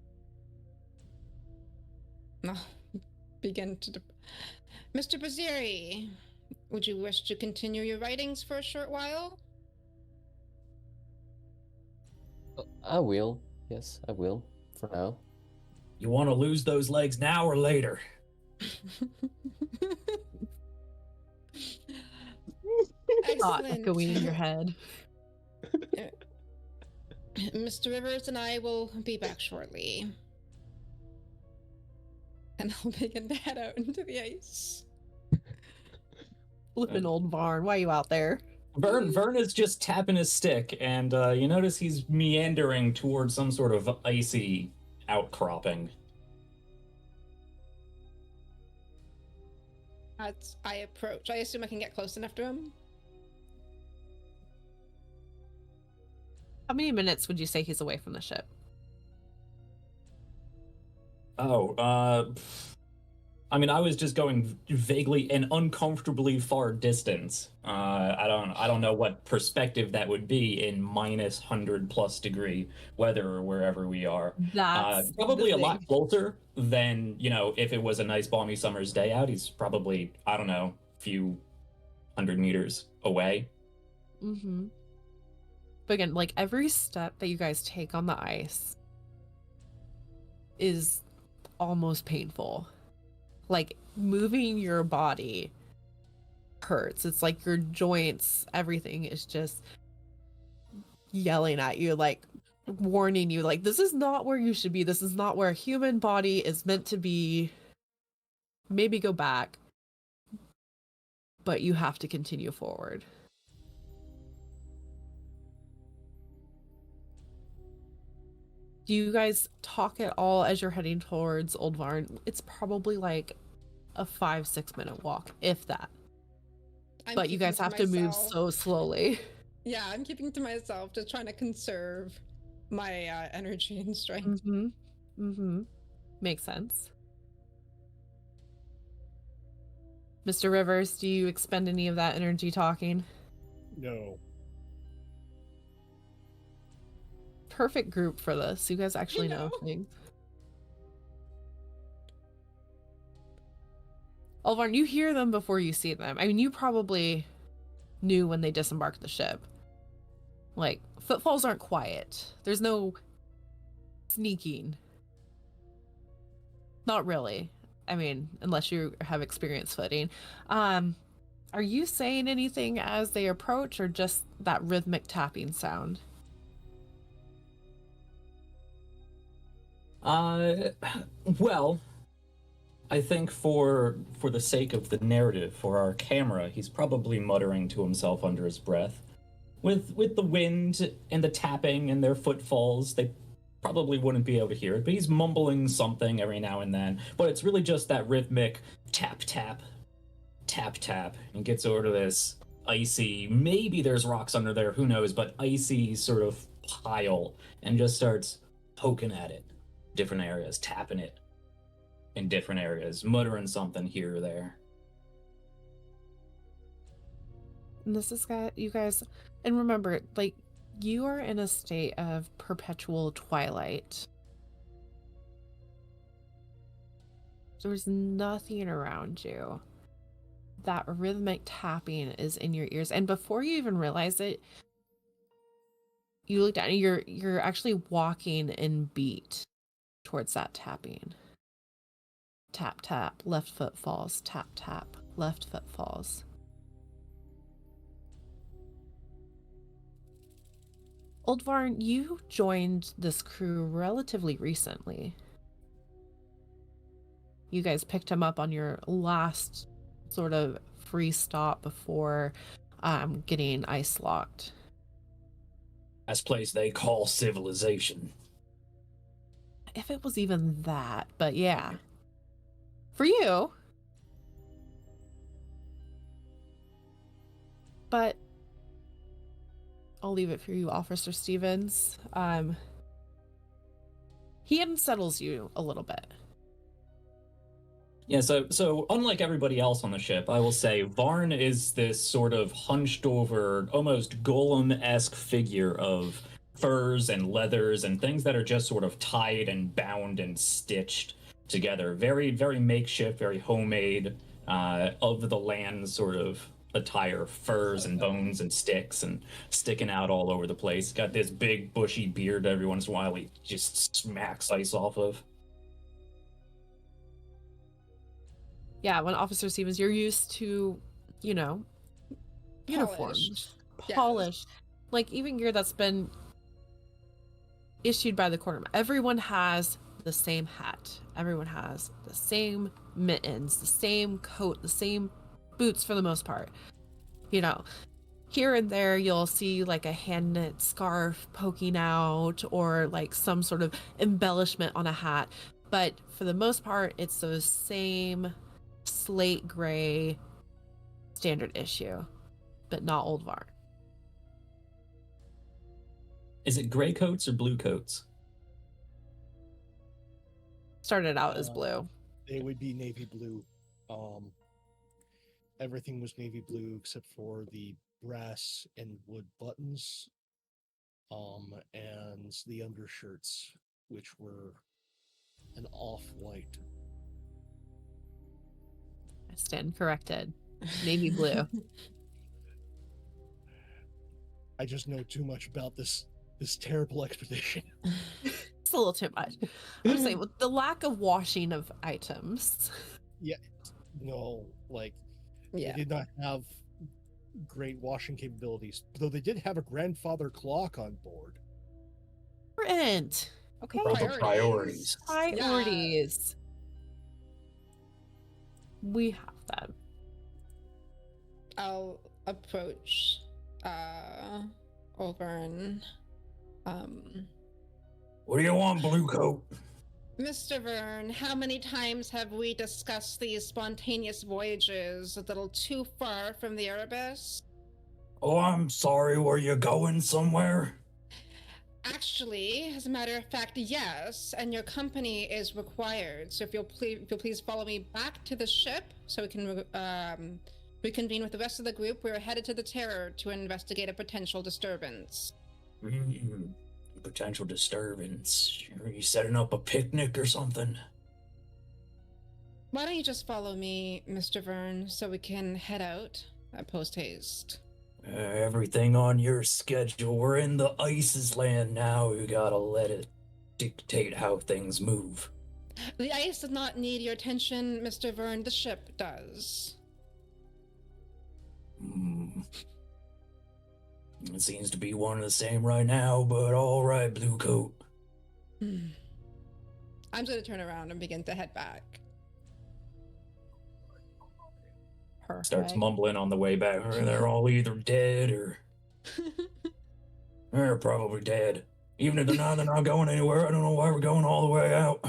Begin to... Mr. Baziri, would you wish to continue your writings for a short while? I will. Yes, I will. For now. You want to lose those legs now or later? Thought Excellent. echoing in your head. Mr. Rivers and I will be back shortly. And I'll begin to head out into the ice. Flippin' Old Varn, why are you out there? Vern is just tapping his stick, and you notice he's meandering towards some sort of icy outcropping. As I approach, I assume I can get close enough to him. How many minutes would you say he's away from the ship? I mean, I was just going vaguely and uncomfortably far distance. I don't know what perspective that would be in minus 100+ degree weather or wherever we are. That's Probably the a lot thing. closer than, if it was a nice balmy summer's day out. He's probably, I don't know, a few 100 meters away. Mm-hmm. But again, like every step that you guys take on the ice is almost painful. Like moving your body hurts. It's like your joints, everything is just yelling at you, like warning you, like this is not where you should be. This is not where a human body is meant to be. Maybe go back, but you have to continue forward. Do you guys talk at all as you're heading towards Old Varn? It's probably like a 5-6 minute walk, if that. But you guys have to move so slowly. Yeah, I'm keeping to myself, just trying to conserve my energy and strength. Mm-hmm. Mm-hmm. Makes sense. Mr. Rivers, do you expend any of that energy talking? No. perfect group for this. You guys actually know know. things. Olvarn, you hear them before you see them. I mean, you probably knew when they disembarked the ship. Like, footfalls aren't quiet. There's no sneaking. Not really. I mean, unless you have experience footing. Are you saying anything as they approach, or just that rhythmic tapping sound? Well, I think for the sake of the narrative, for our camera, he's probably muttering to himself under his breath. With the wind and the tapping and their footfalls, they probably wouldn't be able to hear it, but he's mumbling something every now and then. But it's really just that rhythmic tap tap tap tap, and gets over to this icy, maybe there's rocks under there, who knows, but icy sort of pile, and just starts poking at it, different areas, tapping it in different areas, muttering something here or there. And this is you guys, and remember, like, you are in a state of perpetual twilight. There's nothing around you. That rhythmic tapping is in your ears, and before you even realize it, you look down and you're actually walking in beat towards that tapping. Tap tap, left foot falls, tap tap, left foot falls. Oldvarn, you joined this crew relatively recently. You guys picked him up on your last sort of free stop before getting ice locked. That's place they call civilization. If it was even that, but yeah. For you. But I'll leave it for you, Officer Stevens. He unsettles you a little bit. Yeah, so unlike everybody else on the ship, I will say Varn is this sort of hunched over, almost golem-esque figure of furs and leathers and things that are just sort of tied and bound and stitched together. Very, very makeshift, very homemade, of the land sort of attire, furs and bones and sticks and sticking out all over the place. Got this big bushy beard every once in a while he just smacks ice off of. Yeah, when Officer Stevens, you're used to, you know, uniforms, polished. Like, even gear that's been issued by the corner. Everyone has the same hat. Everyone has the same mittens, the same coat, the same boots for the most part. You know, here and there you'll see like a hand knit scarf poking out, or like some sort of embellishment on a hat. But for the most part, it's those same slate gray standard issue, but not Old Varn. Is it gray coats or blue coats? Started out as blue. They would be navy blue. Everything was navy blue except for the brass and wood buttons, and the undershirts, which were an off-white. I stand corrected. Navy blue. I just know too much about this terrible expedition. It's a little too much. I'm saying with the lack of washing of items. No, like, Yeah. they did not have great washing capabilities, though they did have a grandfather clock on board. Important. Okay. Priorities. Priorities. We have them. I'll approach Olvern. What do you want, blue coat? Mr. Vern, how many times have we discussed these spontaneous voyages a little too far from the Erebus? Oh, I'm sorry, were you going somewhere? Actually, as a matter of fact, yes, and your company is required. So if you'll please follow me back to the ship so we can reconvene with the rest of the group. We're headed to the Terror to investigate a potential disturbance. Potential disturbance. Are you setting up a picnic or something? Why don't you just follow me, Mr. Vern, so we can head out post haste? Everything on your schedule. We're in the Ice's land now. We gotta let it dictate how things move. The ice does not need your attention, Mr. Vern. The ship does. It seems to be one and the same right now, but all right, Blue Coat. I'm just gonna turn around and begin to head back. Perfect. Starts mumbling on the way back. They're all either dead or they're probably dead. Even if they're not going anywhere. I don't know why we're going all the way out.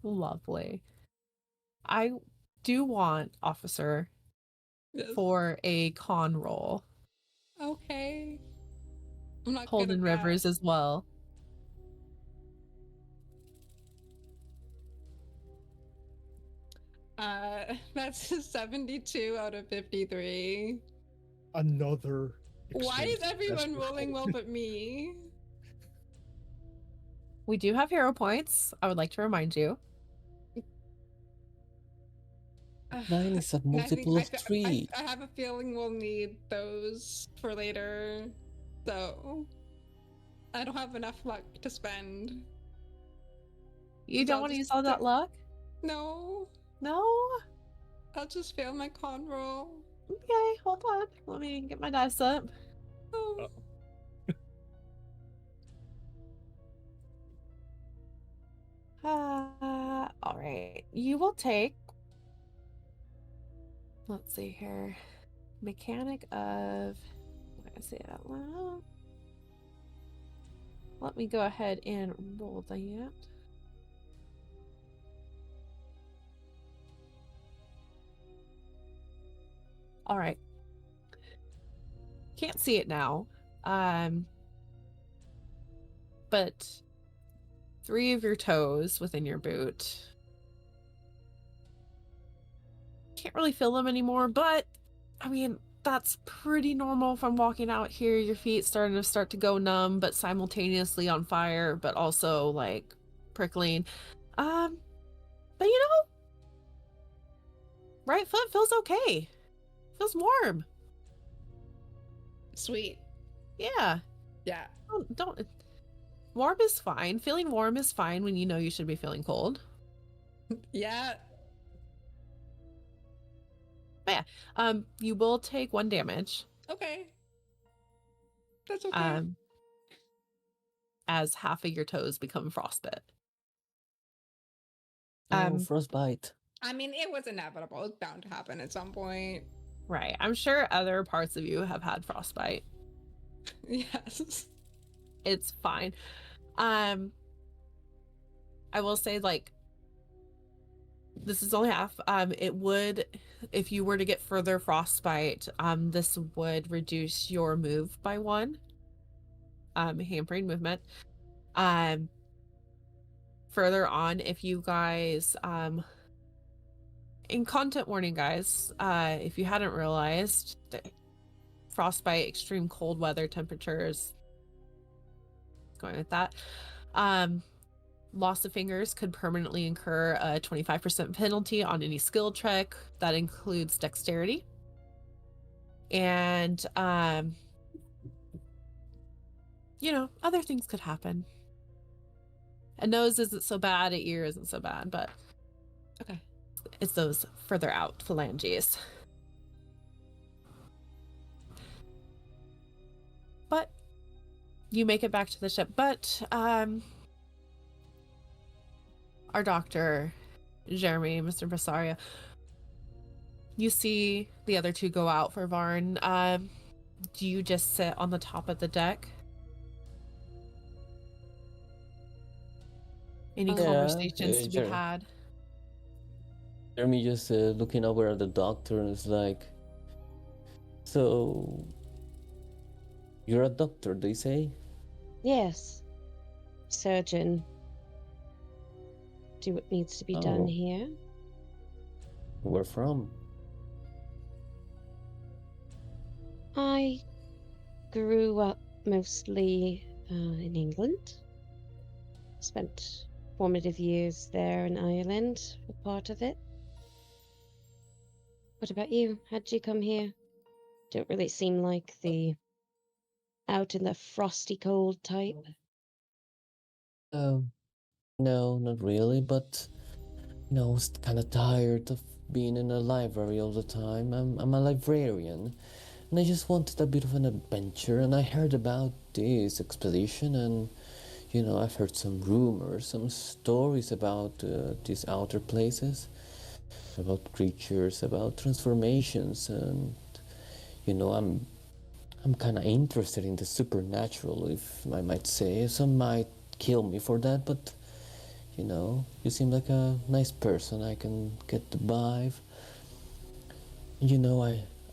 Lovely. I do want, officer, Yes. for a con roll. Okay. I'm not good Holden at that. Rivers as well. That's a 72 out of 53. Another. Why is extreme everyone success for rolling well Holden. but me? We do have hero points. I would like to remind you. 9 is a I think multiple of 3. I have a feeling we'll need those for later. So I don't have enough luck to spend. You So don't I'll want to just use all that luck? No, No? I'll just fail my con roll. Okay, hold on. Let me get my dice up. Oh. All right. You will take. Let's see here. Mechanic of. I'm gonna say it out loud. Let me go ahead and roll that. All right. Can't see it now. But 3 of your toes within your boot. Can't really feel them anymore, but I mean, that's pretty normal from walking out here. Your feet starting to start to go numb, but simultaneously on fire, but also like prickling. But you know, right foot feels okay. Feels warm. Sweet. Yeah. Yeah. Don't. Warm is fine. Feeling warm is fine when you know you should be feeling cold. Yeah. But yeah, you will take 1 damage. Okay. That's okay. As half of your toes become frostbite. Frostbite. I mean, it was inevitable. It's bound to happen at some point. Right. I'm sure other parts of you have had frostbite. Yes. It's fine. I will say, like, this is only half. It would, if you were to get further frostbite, this would reduce your move by 1. Hampering movement. Further on, if you guys, in content warning, guys, if you hadn't realized, frostbite, extreme cold weather temperatures, going with that, loss of fingers could permanently incur a 25% penalty on any skill check. That includes dexterity. And, you know, other things could happen. A nose isn't so bad, a ear isn't so bad, but Okay. it's those further out phalanges. But you make it back to the ship. But our doctor, Jeremy, Mr. Bessaria, you see the other 2 go out for Varn. Do you just sit on the top of the deck? Any conversations to be had? Jeremy just looking over at the doctor and is like, so you're a doctor, they say? Yes. Surgeon. Do what needs to be done here. Where from? I grew up mostly in England. Spent formative years there in Ireland, a part of it. What about you? How'd you come here? Don't really seem like the out in the frosty cold type. Um, no, not really, but I was kind of tired of being in a library all the time. I'm a librarian, and I just wanted a bit of an adventure. And I heard about this expedition, and I've heard some rumors, some stories about these outer places, about creatures, about transformations, and I'm kind of interested in the supernatural, if I might say. Some might kill me for that, but you seem like a nice person. I can get the vibe.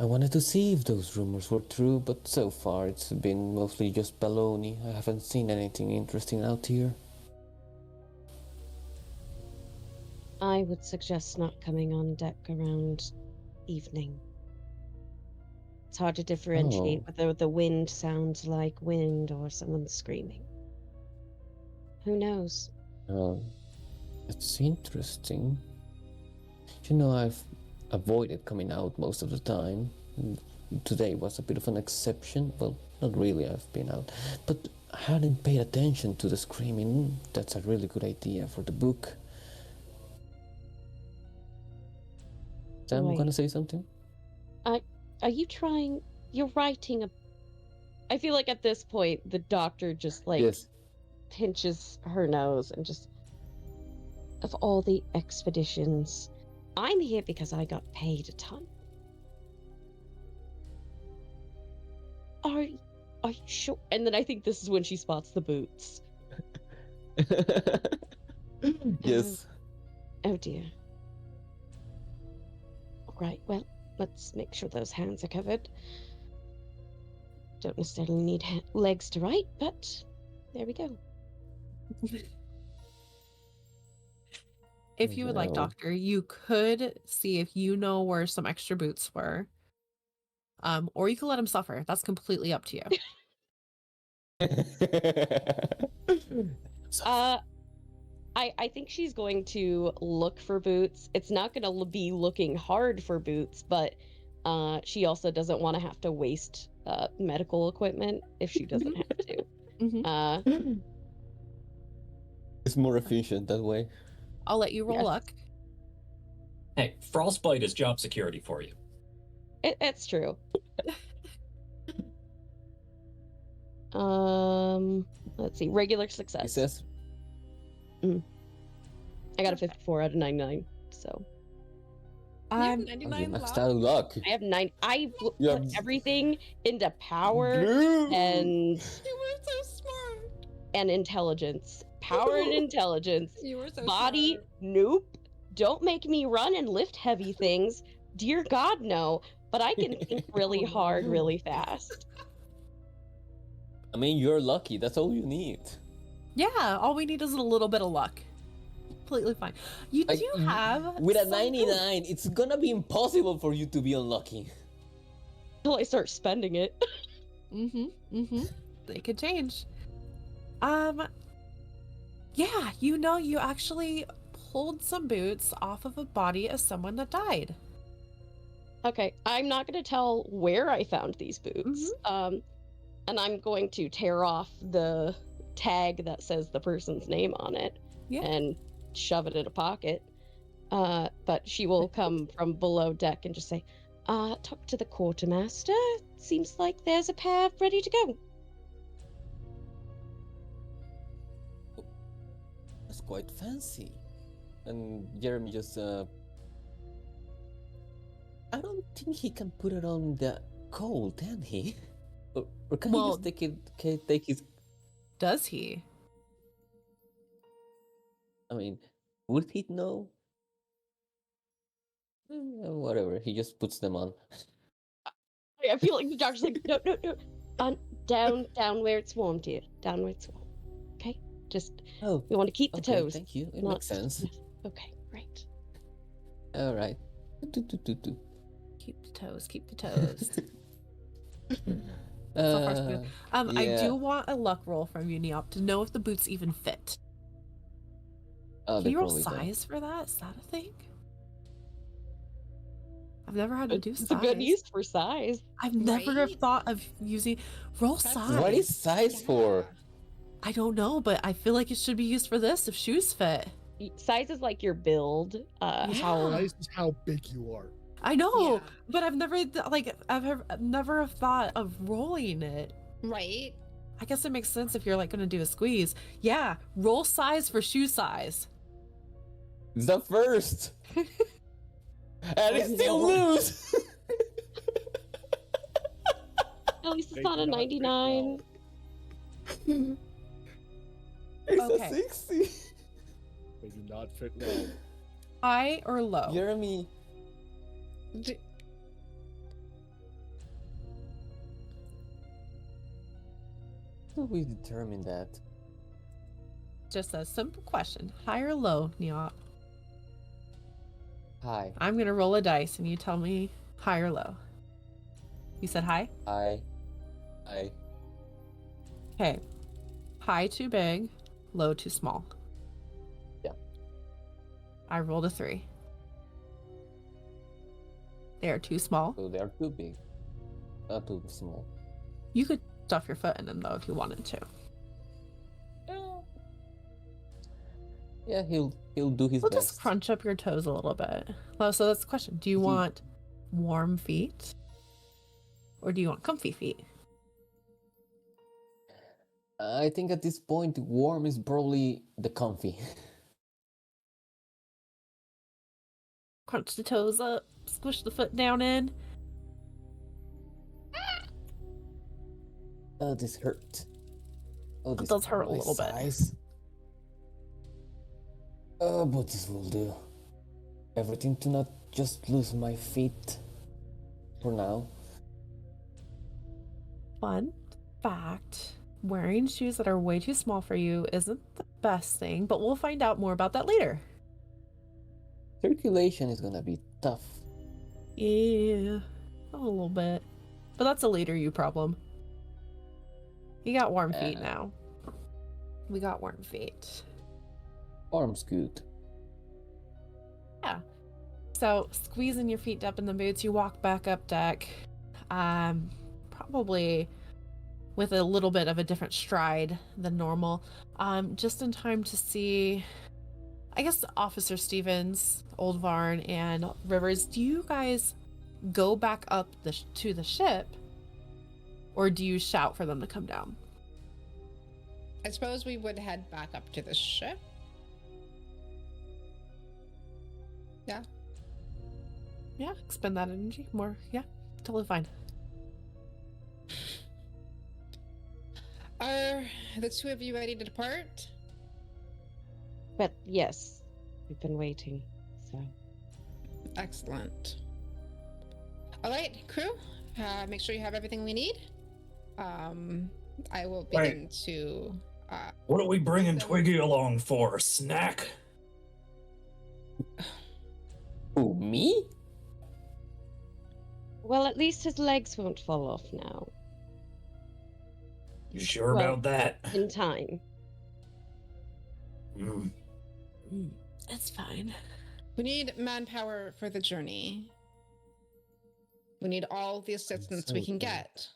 I wanted to see if those rumors were true, but so far it's been mostly just baloney. I haven't seen anything interesting out here. I would suggest not coming on deck around evening. It's hard to differentiate Oh. whether the wind sounds like wind or someone screaming. Who knows? Oh, it's interesting. I've avoided coming out most of the time. Today was a bit of an exception. Well, not really, I've been out. But I hadn't paid attention to the screaming. That's a really good idea for the book. Sam, Right. gonna say something? Are you trying? You're writing a. I feel like at this point, the doctor just Yes. pinches her nose and just. Of all the expeditions, I'm here because I got paid a ton. Are you sure? And then I think this is when she spots the boots. Yes. Oh dear. Right, well, let's make sure those hands are covered. Don't necessarily need legs to write, but there we go. If you would like, No. Doctor, you could see if you know where some extra boots were. Or you could let him suffer. That's completely up to you. I think she's going to look for boots. It's not going to be looking hard for boots, but she also doesn't want to have to waste medical equipment if she doesn't have to. Mhm. It's more efficient that way. I'll let you roll Yes. luck. Hey, frostbite is job security for you. It's true. Let's see. Regular He success. says, I got a 54 out of 99, so You have Um, you 99 maxed luck. out luck. I have 9. I put You're everything into power Blue. and You were so smart. intelligence. Power and intelligence. You were so Body, smart. nope. Don't make me run and lift heavy things. Dear God, no. But I can think really Oh, no. hard, really fast. I mean, you're lucky. That's all you need. Yeah, all we need is a little bit of luck. Completely fine. You Like, do have with a some 99, it's gonna be impossible for you to be unlucky. Until I start spending it. They could change. Yeah, you actually pulled some boots off of a body of someone that died. Okay, I'm not going to tell where I found these boots. And I'm going to tear off the tag that says the person's name on it Yeah. and shove it in a pocket. But she will come from below deck and just say, talk to the quartermaster. Seems like there's a pair ready to go. That's quite fancy. And Jeremy just, I don't think he can put it on the cold, can he? Or can he Well- just take his... Does he? I mean, would he know? Whatever, he just puts them on. I feel like the doctor's like, no. Down where it's warm, dear. Down where it's warm. Okay? Just, Oh, we want to keep the okay, toes. thank you. It not- makes sense. Okay, great. All right. Keep the toes, keep the toes. So far, so good. I Yeah. do want a luck roll from you, Neop, to know if the boots even fit. Oh, Can they you roll probably don't. size for that? Is that a thing? I've never had to do It's a good size. use for size. I've never have Right? thought of using roll That's- size. What is size for? I don't know, but I feel like it should be used for this if shoes fit. Size is like your build. Yeah. Size is how big you are. I know, Yeah. but I've never I've never have thought of rolling it. Right? I guess it makes sense if you're like gonna do a squeeze. Yeah, roll size for shoe size. It's the first. And I still no. lose. At least it's They not do a not fit 99. well. It's Okay. a 60. They do not fit well. High or low? Jeremy. D- How do we determine that? Just a simple question. High or low, Neop? Hi. I'm gonna roll a dice and you tell me high or low. You said high? Hi. Okay. High too big, low too small. Yeah. I rolled a 3. They are too small. So they are too big. Not too small. You could stuff your foot in them though if you wanted to. Yeah, he'll do his We'll best. just crunch up your toes a little bit. Well, so that's the question. Do you want warm feet? Or do you want comfy feet? I think at this point, warm is probably the comfy. Crunch the toes up, squish the foot down in. Oh, this hurt. Oh, It this does hurt a my little bit. size. Oh, but this will do. Everything to not just lose my feet. For now. Fun fact, wearing shoes that are way too small for you isn't the best thing, but we'll find out more about that later. Circulation is gonna be tough. Yeah, a little bit. But that's a later you problem. You got warm feet now. We got warm feet. Arms good. Yeah. So squeezing your feet up in the boots, you walk back up deck. Probably with a little bit of a different stride than normal. Just in time to see, I guess, Officer Stevens, Old Varn, and Rivers. Do you guys go back up to the ship, or do you shout for them to come down? I suppose we would head back up to the ship. Yeah. Yeah, expend that energy more. Yeah, totally fine. Are the two of you ready to depart? But yes, we've been waiting. So Excellent. All right, crew. Make sure you have everything we need. I will begin to. What are we bringing So- Twiggy along for? A snack? Who, me? well, at least his legs won't fall off now. You sure Well- about that? In time. Mm. It's fine. We need manpower for the journey. We need all the assistance we so can glad. get.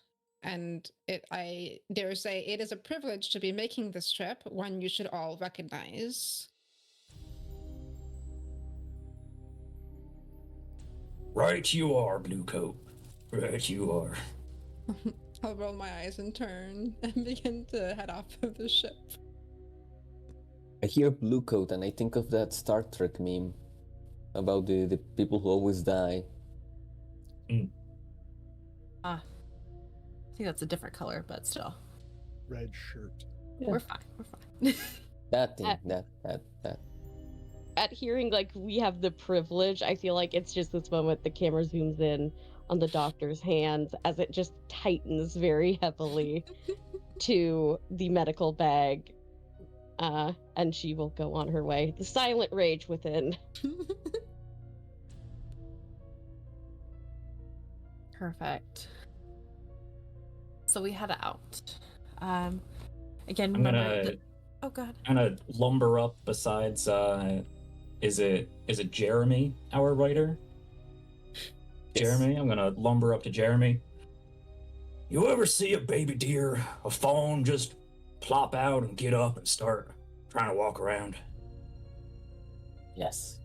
And I dare say, it is a privilege to be making this trip, one you should all recognize. Right you are, Blue Coat. Right you are. I'll roll my eyes in turn and begin to head off of the ship. I hear blue coat and I think of that Star Trek meme about the people who always die. I think that's a different color, but still. Red shirt. We're fine. We're fine. That thing, Uh, that. At hearing like we have the privilege, I feel like it's just this moment the camera zooms in on the doctor's hands as it just tightens very heavily to the medical bag. And she will go on her way. The silent rage within. Perfect. So we head out. Again, I'm remember. gonna Oh God. kind of lumber up. Besides, is it Jeremy, our writer? Yes. Jeremy, I'm gonna lumber up to Jeremy. You ever see a baby deer, a fawn just plop out and get up and start trying to walk around? Yes.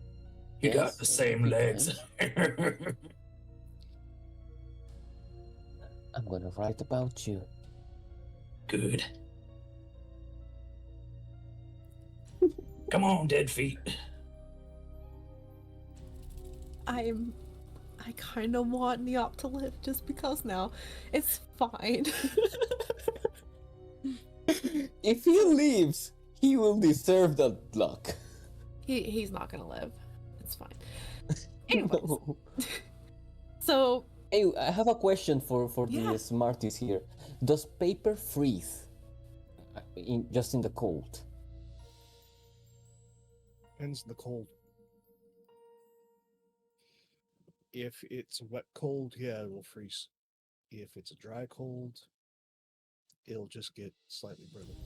You got Yes, the a same few legs. times. I'm gonna write about you. Good. Come on, dead feet. I kind of want Neop to live just because now. It's fine. If he leaves, he will deserve that luck. He's not gonna live. It's fine. Anyways, No. so Hey, I have a question for Yeah. the smarties here. Does paper freeze just in the cold? Depends on the cold. If it's a wet cold, yeah, it will freeze. If it's a dry cold, it'll just get slightly brittle.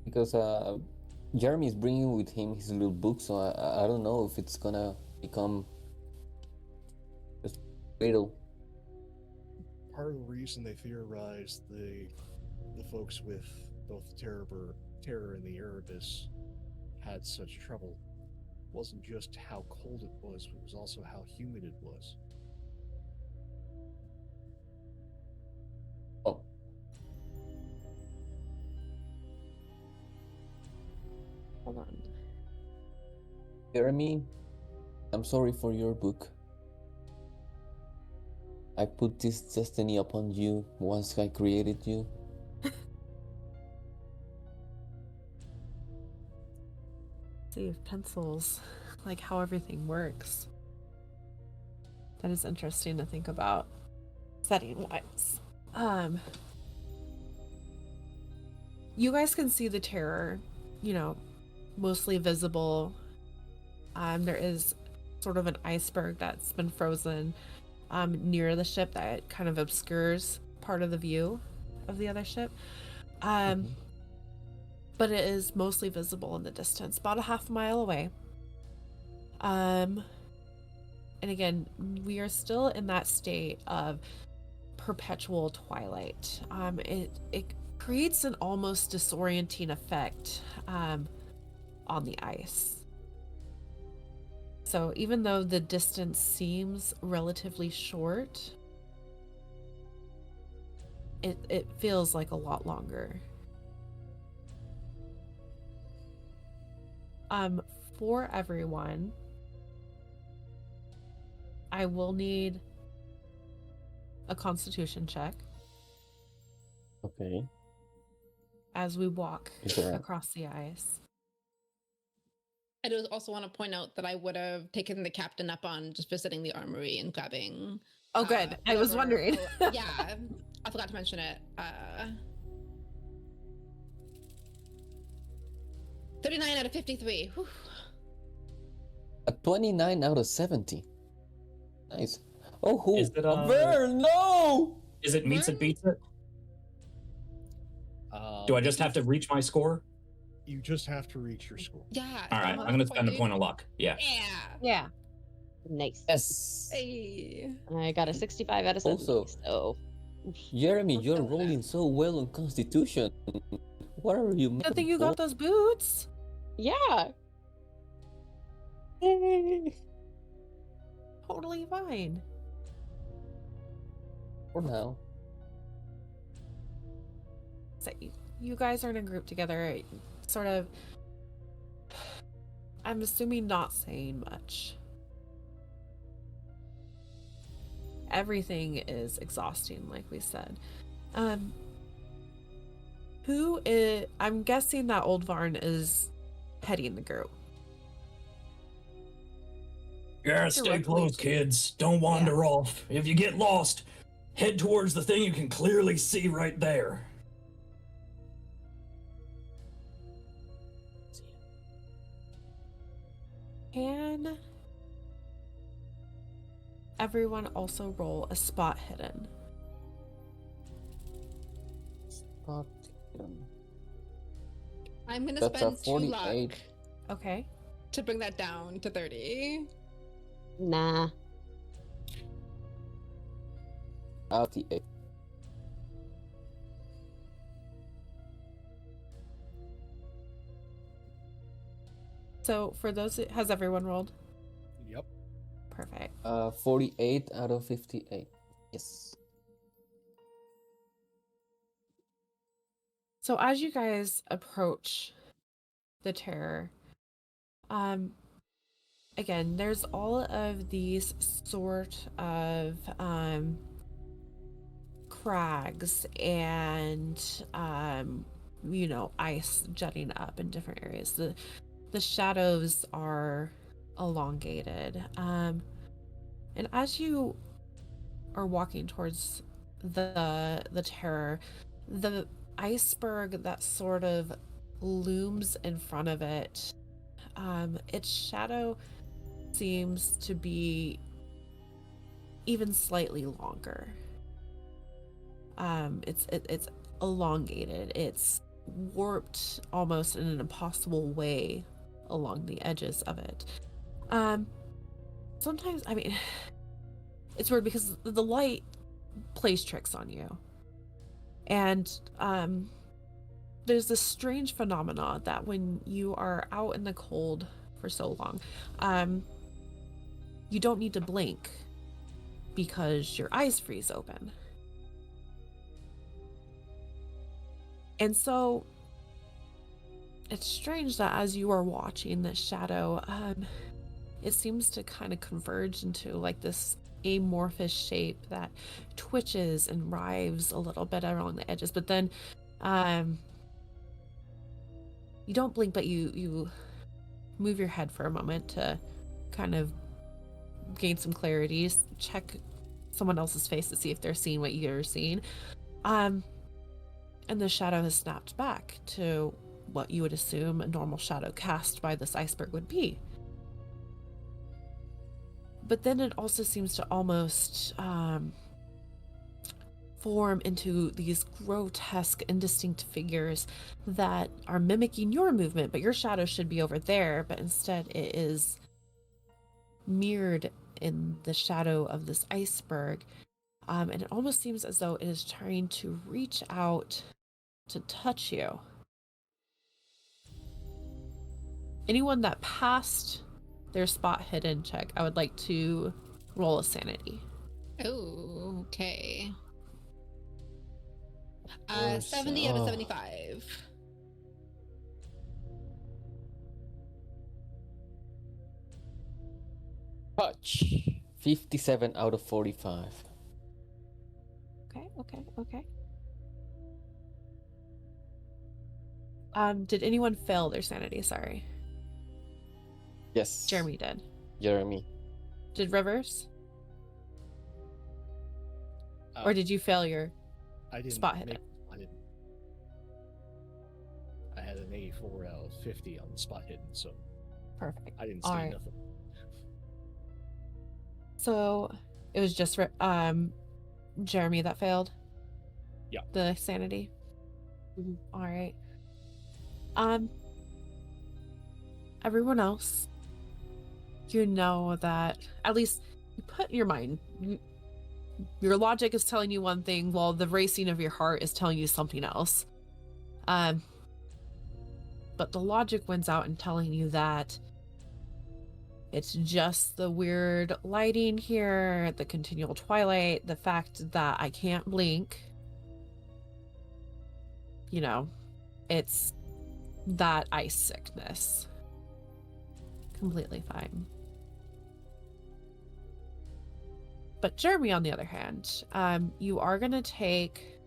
Because Jeremy is bringing with him his little book, so I don't know if it's gonna become just brittle. Part of the reason they theorized the folks with both the terror and the Erebus had such trouble wasn't just how cold it was, but it was also how humid it was. Oh, hold on. Jeremy, I'm sorry for your book. I put this destiny upon you once I created you. See if pencils, like how everything works. That is interesting to think about setting wise. You guys can see the terror, mostly visible. There is sort of an iceberg that's been frozen near the ship that kind of obscures part of the view of the other ship. But it is mostly visible in the distance, about a half mile away. And again, we are still in that state of perpetual twilight. It creates an almost disorienting effect on the ice. So even though the distance seems relatively short, it feels like a lot longer. For everyone, I will need a constitution check Okay. as we walk Is there across the ice. I do also want to point out that I would have taken the captain up on just visiting the armory and grabbing. Oh, good. I was whatever- wondering. oh, yeah, I forgot to mention it. 39 out of 53. Whew. a 29 out of 70? Nice. Oh, who? Is it, a bear? No! Is it meets it beats it? Do I just have to reach my score? You just have to reach your score. Yeah. All right, I'm gonna spend a point of luck. Yeah. Yeah. Yeah. Nice. Yes. Hey. I got a 65 out of 70. Also- So Jeremy, you're rolling so well on Constitution. What are you? Good thing you got those boots. yeah. Totally fine. For now. So you guys are in a group together, sort of, I'm assuming not saying much. Everything is exhausting, like we said. I'm guessing that Old Varn is heading the group. Yeah, stay Directly close, to- kids. Don't wander off. If you get lost, head towards the thing you can clearly see right there. Can everyone also roll a spot hidden? I'm gonna That's a spend 2 luck 48. Okay. to bring that down to 30. Nah. Out the 8. So for those, has everyone rolled? Yep. Perfect. 48 out of 58. Yes. So as you guys approach the terror, again, there's all of these sort of crags and ice jutting up in different areas. The shadows are elongated. And as you are walking towards the terror, the iceberg that sort of looms in front of it, its shadow seems to be even slightly longer. It's elongated. It's warped almost in an impossible way along the edges of it. Sometimes, I mean, it's weird because the light plays tricks on you. And there's this strange phenomena that when you are out in the cold for so long, you don't need to blink because your eyes freeze open. And so it's strange that as you are watching this shadow, it seems to kind of converge into like this amorphous shape that twitches and writhes a little bit along the edges. But then you don't blink, but you move your head for a moment to kind of gain some clarity, check someone else's face to see if they're seeing what you're seeing. And the shadow has snapped back to what you would assume a normal shadow cast by this iceberg would be. But then it also seems to almost form into these grotesque, indistinct figures that are mimicking your movement, but your shadow should be over there, but instead it is mirrored in the shadow of this iceberg. And it almost seems as though it is trying to reach out to touch you. Anyone that passed their spot hidden check, I would like to roll a sanity. Oh, okay. Or 70 out of so. 75. Touch. 57 out of 45. Okay. Did anyone fail their sanity? Sorry. Yes. Jeremy did. Jeremy. Did Rivers? Or did you fail your I didn't spot hidden? I had an 84 out of 50 on the spot hidden, so Perfect. I didn't see All right. nothing. So it was just Jeremy that failed? Yeah. The sanity? Mhm. All right. Everyone else, you know that, at least you put in your mind, your logic is telling you one thing while the racing of your heart is telling you something else. But the logic wins out in telling you that it's just the weird lighting here, the continual twilight, the fact that I can't blink. You know, it's that ice sickness. Completely fine. But Jeremy, on the other hand, you are going to take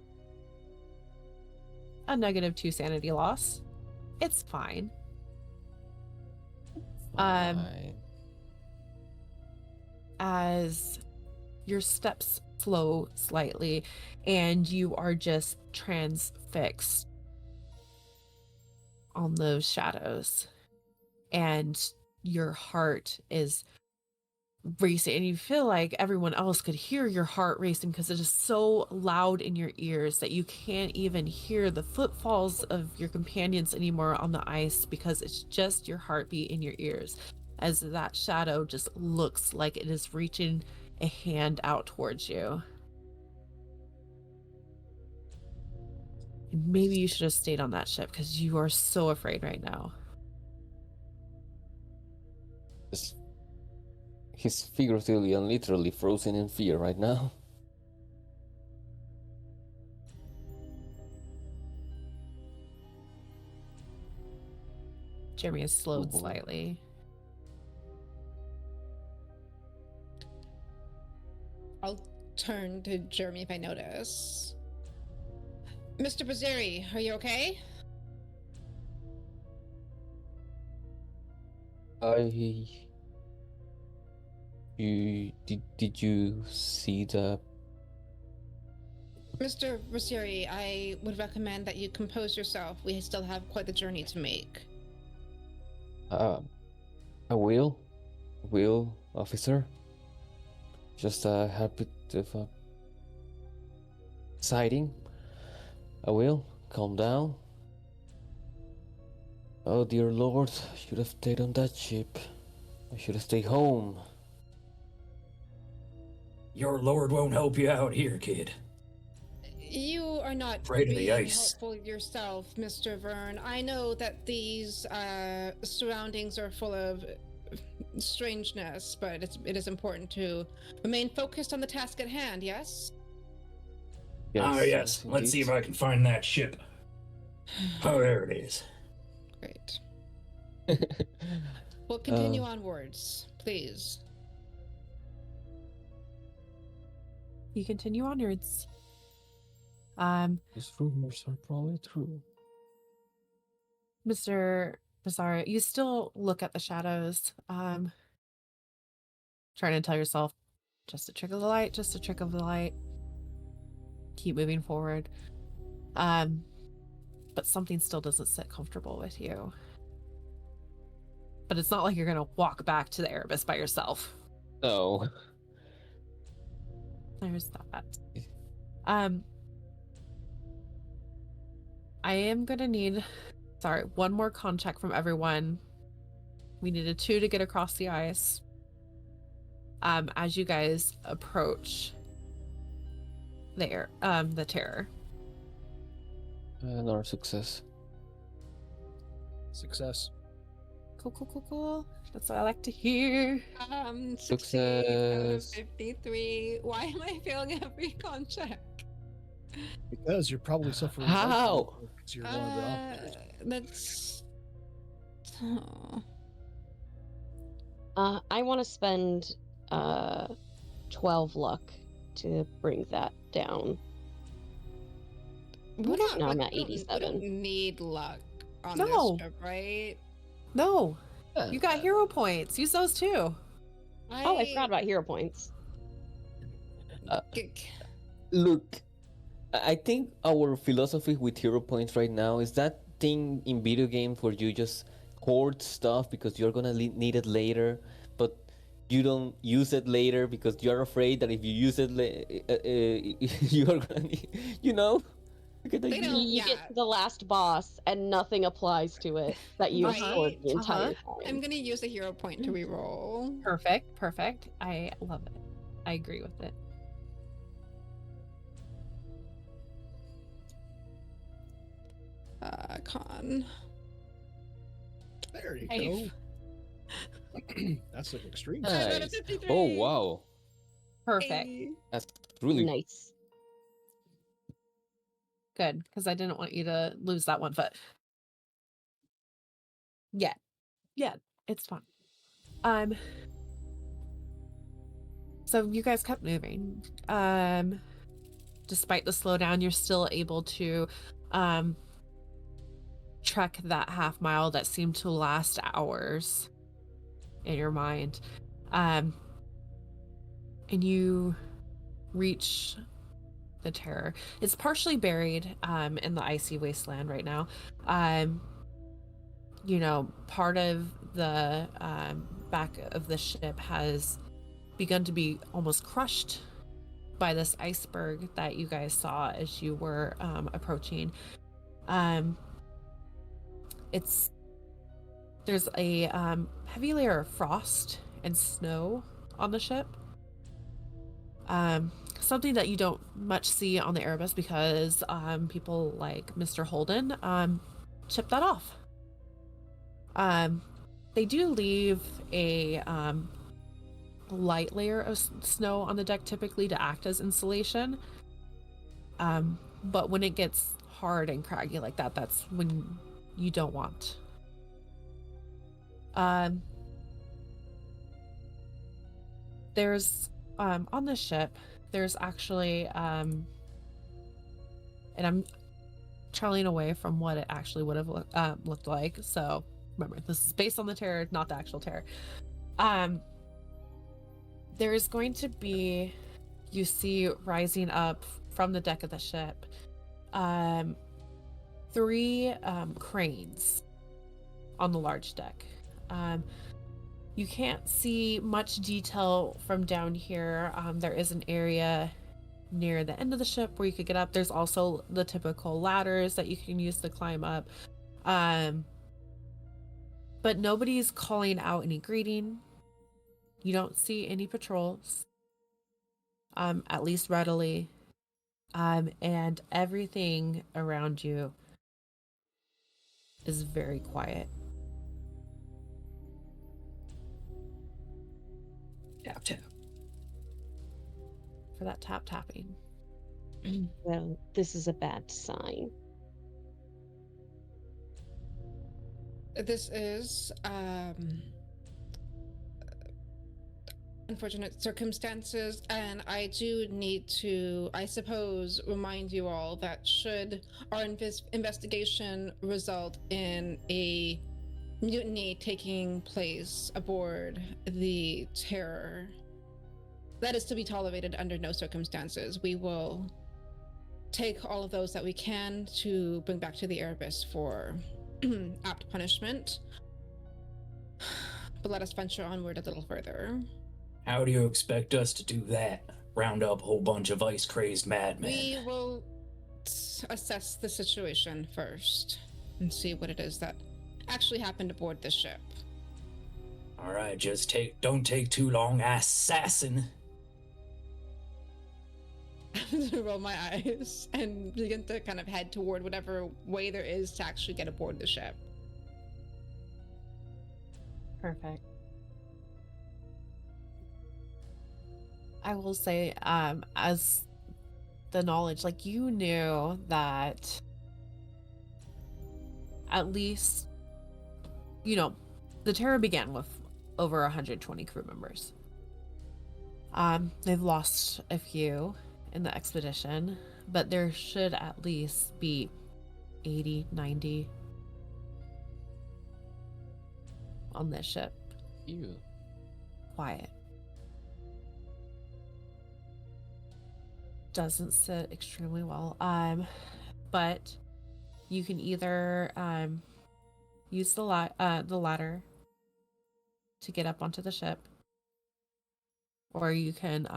a -2 sanity loss. It's fine. Fine. As your steps slow slightly and you are just transfixed on those shadows, and your heart is racing, and you feel like everyone else could hear your heart racing because it is so loud in your ears that you can't even hear the footfalls of your companions anymore on the ice, because it's just your heartbeat in your ears as that shadow just looks like it is reaching a hand out towards you. And maybe you should have stayed on that ship because you are so afraid right now. He's figuratively and literally frozen in fear right now. Jeremy has slowed Oh boy. slightly. I'll turn to Jeremy if I notice. Mr. Brazieri, are you okay? Did you see the... Mr. Brazieri, I would recommend that you compose yourself. We still have quite the journey to make. I will, officer. Just a bit of a sighting. I will. Calm down. Oh dear Lord, I should have stayed on that ship. I should have stayed home. Your lord won't help you out here, kid. You are not Afraid of the being ice. helpful yourself, Mr. Verne. I know that these surroundings are full of strangeness, but it is important to remain focused on the task at hand, yes? Yes. Let's see if I can find that ship. Oh, there it is. Great. We'll continue onwards, please. You continue onwards. These rumors are probably true. Mr. Bizarro, you still look at the shadows, trying to tell yourself, just a trick of the light, just a trick of the light. Keep moving forward. But something still doesn't sit comfortable with you. But it's not like you're gonna walk back to the Erebus by yourself. No. There's that. I am gonna need, one more con check from everyone. We needed 2 to get across the ice. As you guys approach the terror. Another success. Success. Cool. That's what I like to hear. 68 out of Success. 53. Why am I failing every con check? Because you're probably suffering. How? Because you're one of the officers. That's... I want to spend 12 luck to bring that down. We're not, No, I'm like, at we don't 87. need luck on No. this trip, right? No, you got hero points. Use those too. Oh, I forgot about hero points. Look, I think our philosophy with hero points right now is that thing in video games where you just hoard stuff because you're gonna need it later, but you don't use it later because you're afraid that if you use it, you're gonna need, you know? They don't- You yeah. get to the last boss and nothing applies to it that you Right. scored the entire I'm time. gonna use a hero point to reroll. Perfect. I love it. I agree with it. Con. There you Hey. go. That's an extreme. Five out of Nice. 53. Oh wow, Perfect. Hey. that's really Nice. Good, because I didn't want you to lose that one foot. Yeah, it's fun. So you guys kept moving. Despite the slowdown, you're still able to trek that half mile that seemed to last hours in your mind. And you reach the terror. It's partially buried in the icy wasteland right now. Part of the back of the ship has begun to be almost crushed by this iceberg that you guys saw as you were approaching. There's a heavy layer of frost and snow on the ship. Something that you don't much see on the Erebus because people like Mr. Holden chip that off. They do leave a light layer of snow on the deck typically to act as insulation. But when it gets hard and craggy like that, that's when you don't want. There's on the ship, there's actually and I'm traveling away from what it actually would have looked like. So remember, this is based on the terror, not the actual terror. There is going to be, you see rising up from the deck of the ship, 3 cranes on the large deck. You can't see much detail from down here. There is an area near the end of the ship where you could get up. There's also the typical ladders that you can use to climb up. But nobody's calling out any greeting. You don't see any patrols, at least readily. And everything around you is very quiet. Tap, tap. For that tapping. Well, this is a bad sign. This is unfortunate circumstances, and I do need to, I suppose, remind you all that should our investigation result in a mutiny taking place aboard the Terror, that is to be tolerated under no circumstances. We will take all of those that we can to bring back to the Erebus for apt punishment. But let us venture onward a little further. How do you expect us to do that? Round up a whole bunch of ice-crazed madmen. We will assess the situation first and see what it is that actually happened aboard the ship. All right, just don't take too long, assassin. Roll my eyes and begin to kind of head toward whatever way there is to actually get aboard the ship. Perfect. I will say, as the knowledge, like, you knew that at least, you know, the Terror began with over 120 crew members. They've lost a few in the expedition, but there should at least be 80, 90 on this ship. Ew. Quiet. Doesn't sit extremely well. But you can either use the ladder to get up onto the ship, or you can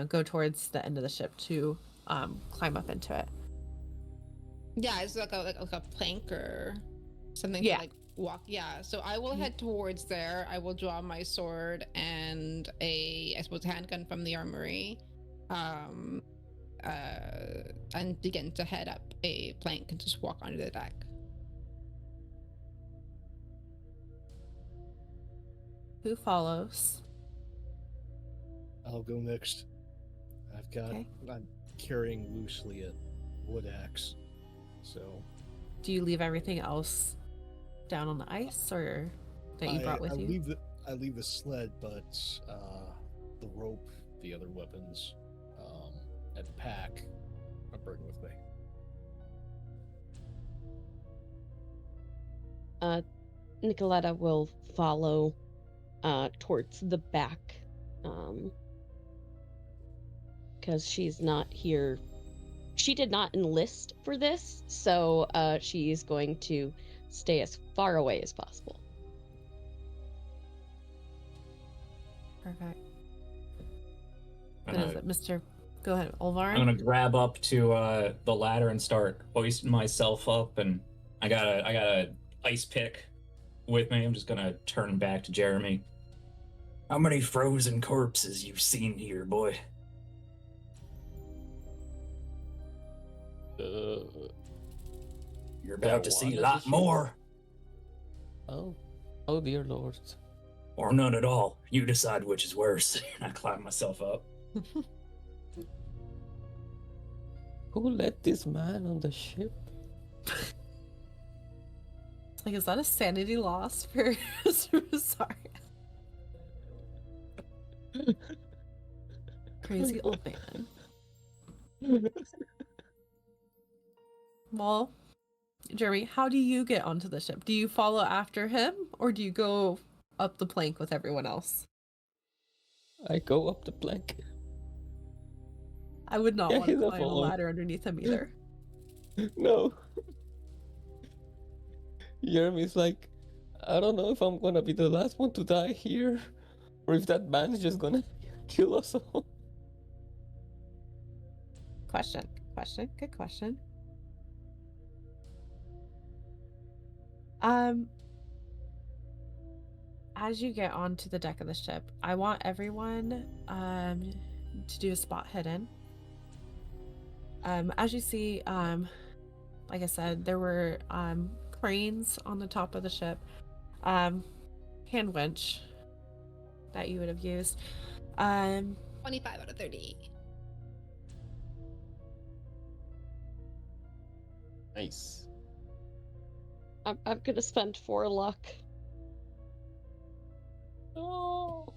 go towards the end of the ship to climb up into it. Yeah, it's like a plank or something Yeah. to like walk. Yeah, so I will head towards there. I will draw my sword and I suppose, handgun from the armory, and begin to head up a plank and just walk onto the deck. Who follows? I'll go next. Okay. I'm carrying loosely a wood axe, so. Do you leave everything else down on the ice, or that you brought with you? I leave the sled, but the rope, the other weapons, and the pack, I bring with me. Nicoletta will follow towards the back, because she's not here. She did not enlist for this, so she's going to stay as far away as possible. Perfect. I'm What is it, Mr. Go ahead, Olvar? gonna grab up to the ladder and start hoisting myself up, and I got a ice pick with me. I'm just gonna turn back to Jeremy. How many frozen corpses you've seen here, boy? You're about to see a lot more, Oh, oh dear lord. or none at all. You decide which is worse. I climb myself up. Who let this man on the ship? It's like, is that a sanity loss for sorry. Crazy old man. Well, Jeremy, how do you get onto the ship? Do you follow after him, or do you go up the plank with everyone else? I go up the plank. I would not Yeah, want to he's a climb a follower. ladder underneath him either. No. Jeremy's like, I don't know if I'm gonna be the last one to die here, or if that man's just gonna kill us all. Question, good question. As you get onto the deck of the ship, I want everyone to do a spot hidden. As you see, like I said, there were cranes on the top of the ship, hand winch that you would have used. 25 out of 30. Nice. I'm gonna spend 4 luck. Oh.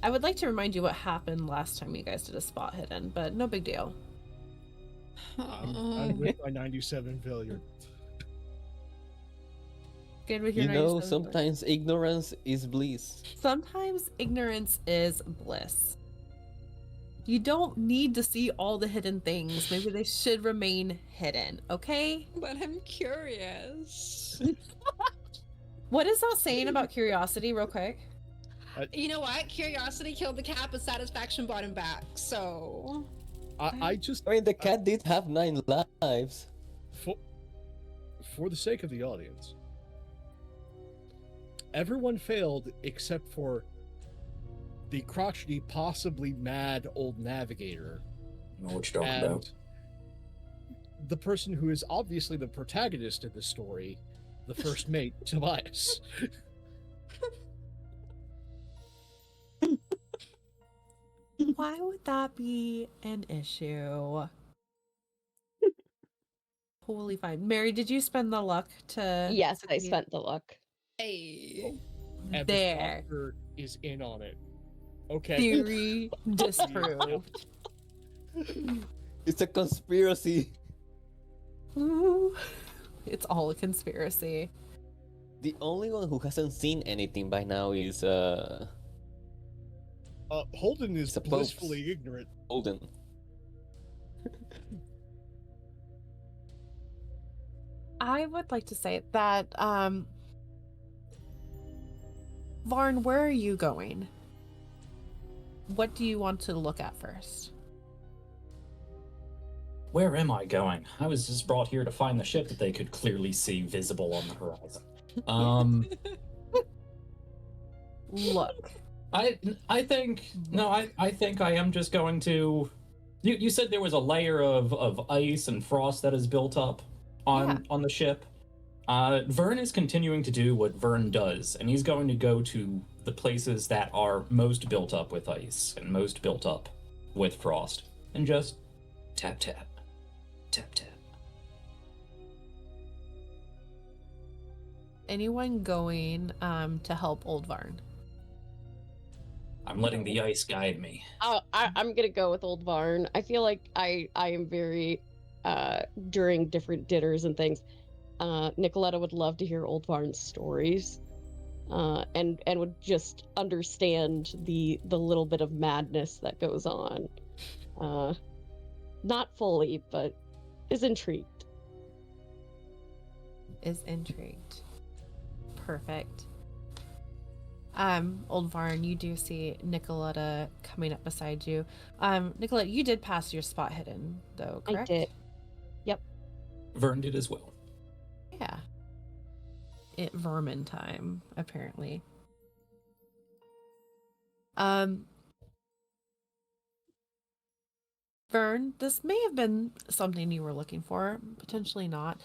I would like to remind you what happened last time you guys did a spot hidden, but no big deal. I'm with my 97 failure. Good with your You know, 97. sometimes ignorance is bliss. Sometimes ignorance is bliss. You don't need to see all the hidden things. Maybe they should remain hidden, okay? But I'm curious. What is that saying about curiosity, real quick? You know what? Curiosity killed the cat, but satisfaction brought him back. So I just, I mean, the cat did have 9 lives. for the sake of the audience, everyone failed except for the crotchety, possibly mad old navigator, I know what you're talking and about. the person who is obviously the protagonist of the story, the first mate, Tobias. Why would that be an issue? Totally fine. Mary, did you spend the luck to... Yes, I succeed? spent the luck. hey. And the There. doctor is in on it. Okay. Theory disproved. It's a conspiracy. Ooh. It's all a conspiracy. The only one who hasn't seen anything by now is Holden is It's a blissfully popes. ignorant. Holden. I would like to say that, Varn, where are you going? What do you want to look at first? Where am I going? I was just brought here to find the ship that they could clearly see visible on the horizon. Look. I think I am just going to. You said there was a layer of ice and frost that is built up on the ship. Vern is continuing to do what Vern does, and he's going to go to the places that are most built up with ice and most built up with frost, and just tap tap, tap tap. Anyone going to help Old Varn? I'm letting the ice guide me. I'm gonna go with Old Varn. I feel like I am very during different dinners and things. Nicoletta would love to hear Old Varn's stories, and would just understand the little bit of madness that goes on. Not fully, but is intrigued. Is intrigued. Perfect. Old Varn, you do see Nicoletta coming up beside you. Nicoletta, you did pass your spot hidden, though, correct? I did. Yep. Vern did as well. Yeah. Vermin time, apparently. Vern, this may have been something you were looking for, potentially not.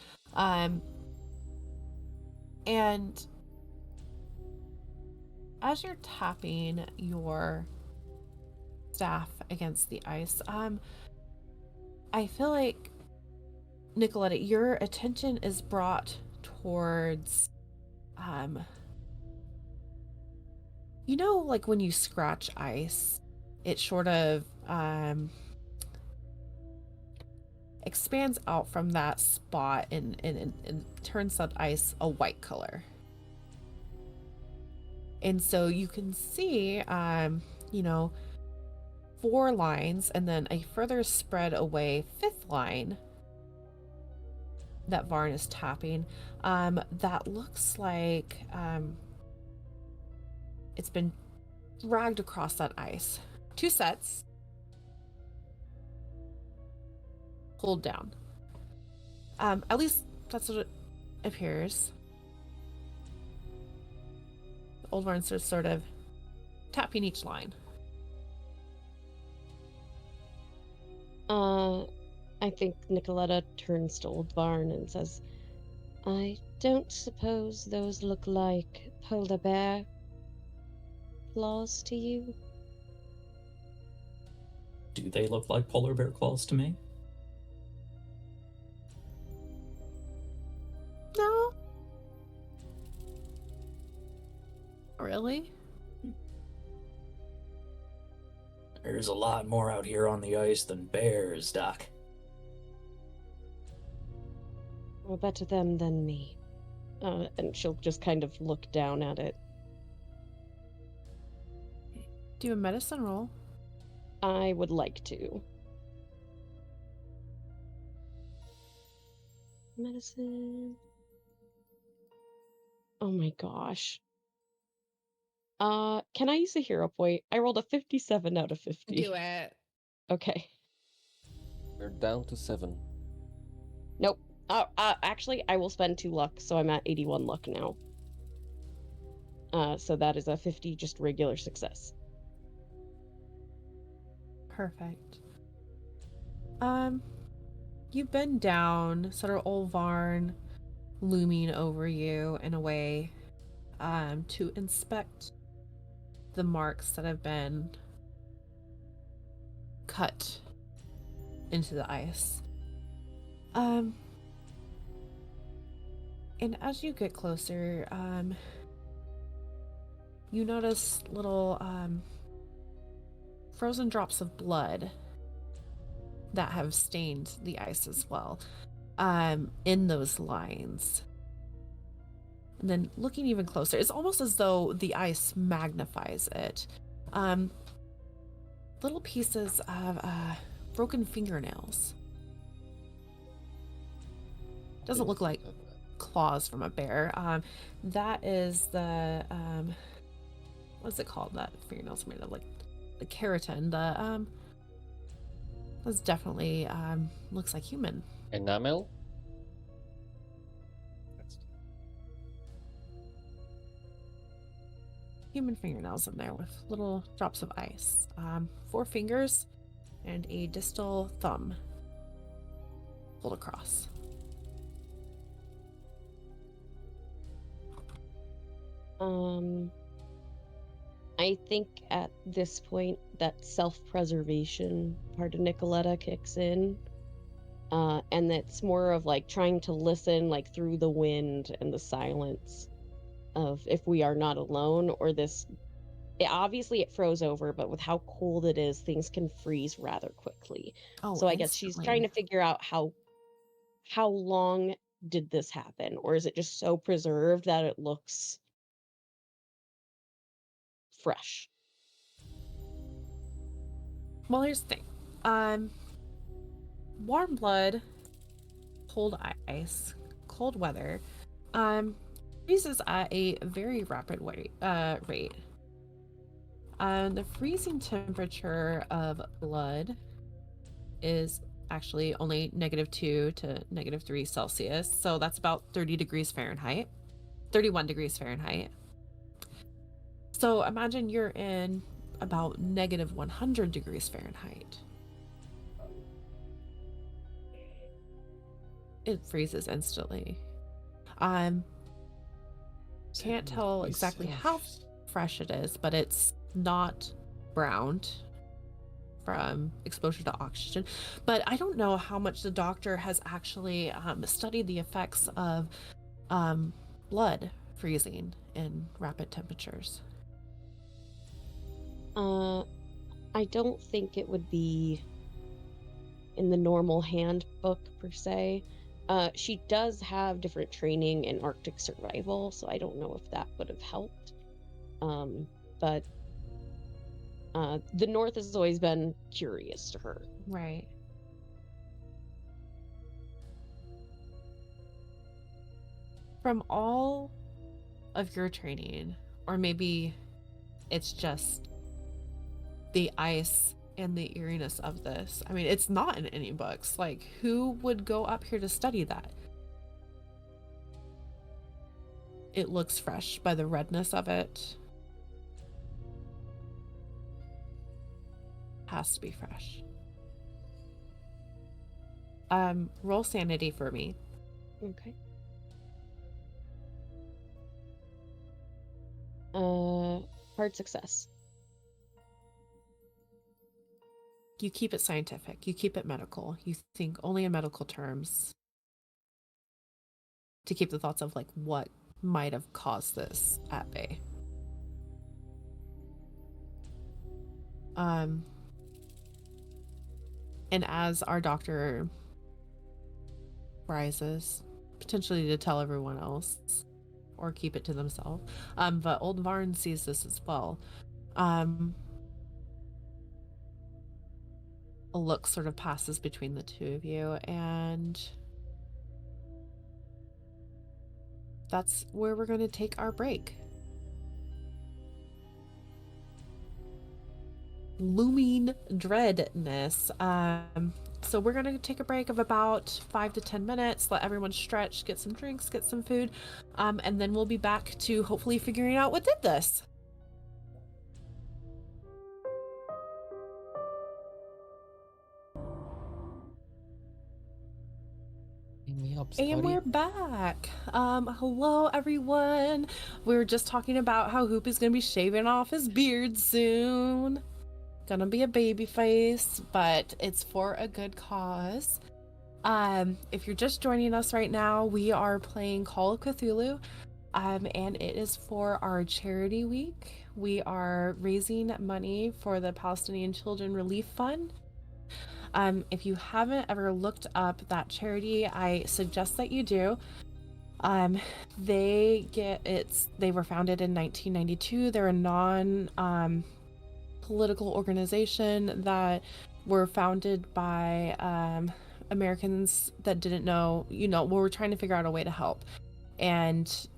And as you're tapping your staff against the ice, I feel like, Nicoletta, your attention is brought towards, you know, like when you scratch ice, it sort of, expands out from that spot and turns that ice a white color. And so you can see, you know, 4 lines and then a further spread away 5th line that Varn is tapping. That looks like it's been dragged across that ice. 2 sets. Pulled down. At least that's what it appears. Old Varn's just sort of tapping each line. I think Nicoletta turns to Old Varn and says, I don't suppose those look like polar bear claws to you? Do they look like polar bear claws to me? No. Really? There's a lot more out here on the ice than bears, Doc. Well, better them than me. And she'll just kind of look down at it. Do a medicine roll. I would like to. Medicine. Oh my gosh. Can I use a hero point? I rolled a 57 out of 50. Do it. Okay. We're down to 7. Nope. Actually, I will spend 2 luck, so I'm at 81 luck now. So that is a 50 just regular success. Perfect. You bend down, sort of Old Varn looming over you in a way, to inspect the marks that have been cut into the ice. And as you get closer, you notice little, frozen drops of blood that have stained the ice as well, in those lines. And then looking even closer, it's almost as though the ice magnifies it. Little pieces of broken fingernails. Doesn't look like claws from a bear. That is the what's it called? That fingernails made of, like the keratin. The that's definitely looks like human. Enamel? Human fingernails in there with little drops of ice. 4 fingers and a distal thumb pulled across. I think at this point that self-preservation part of Nicoletta kicks in. And that's more of like trying to listen like through the wind and the silence of if we are not alone or this. Obviously it froze over, but with how cold it is, things can freeze rather quickly. Oh, so I guess she's trying to figure out how long did this happen, or is it just so preserved that it looks fresh? Well, here's the thing. Warm blood, cold ice, cold weather. freezes at a very rapid rate. The freezing temperature of blood is actually only -2 to -3 Celsius, so that's about 30 degrees Fahrenheit, 31 degrees Fahrenheit. So imagine you're in about -100 degrees Fahrenheit. It freezes instantly. Can't tell exactly how fresh it is, but it's not browned from exposure to oxygen. But I don't know how much the doctor has actually studied the effects of blood freezing in rapid temperatures. I don't think it would be in the normal handbook per se. She does have different training in Arctic survival, so I don't know if that would have helped. But the North has always been curious to her. Right. From all of your training, or maybe it's just the ice and the eeriness of this. I mean, it's not in any books. Like, who would go up here to study that? It looks fresh by the redness of it. Has to be fresh. Roll sanity for me. Okay. Hard success. You keep it scientific. You keep it medical. You think only in medical terms to keep the thoughts of like what might have caused this at bay. And as our doctor rises, potentially to tell everyone else or keep it to themselves, but old Varn sees this as well. A look sort of passes between the two of you, and that's where we're going to take our break. Looming dreadness. So we're going to take a break of about 5 to 10 minutes, let everyone stretch, get some drinks, get some food, and then we'll be back to hopefully figuring out what did this. And we're back. Hello everyone. We were just talking about how Hoop is gonna be shaving off his beard soon. Gonna be a baby face, but it's for a good cause. If you're just joining us right now, we are playing Call of Cthulhu, and it is for our charity week. We are raising money for the Palestinian Children Relief Fund. If you haven't ever looked up that charity, I suggest that you do. They were founded in 1992. They're a non political organization that were founded by Americans that didn't know, we're trying to figure out a way to help. And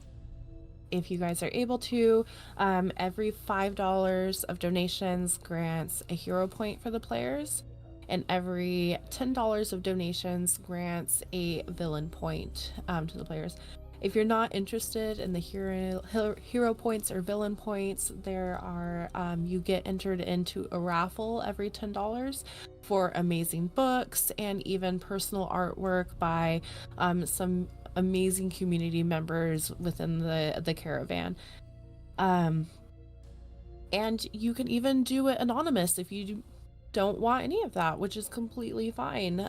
if you guys are able to, every $5 of donations grants a hero point for the players, and every $10 of donations grants a villain point to the players. If you're not interested in the hero points or villain points, there are you get entered into a raffle every $10 for amazing books and even personal artwork by some amazing community members within the Caravan. And you can even do it anonymous if you don't want any of that, which is completely fine.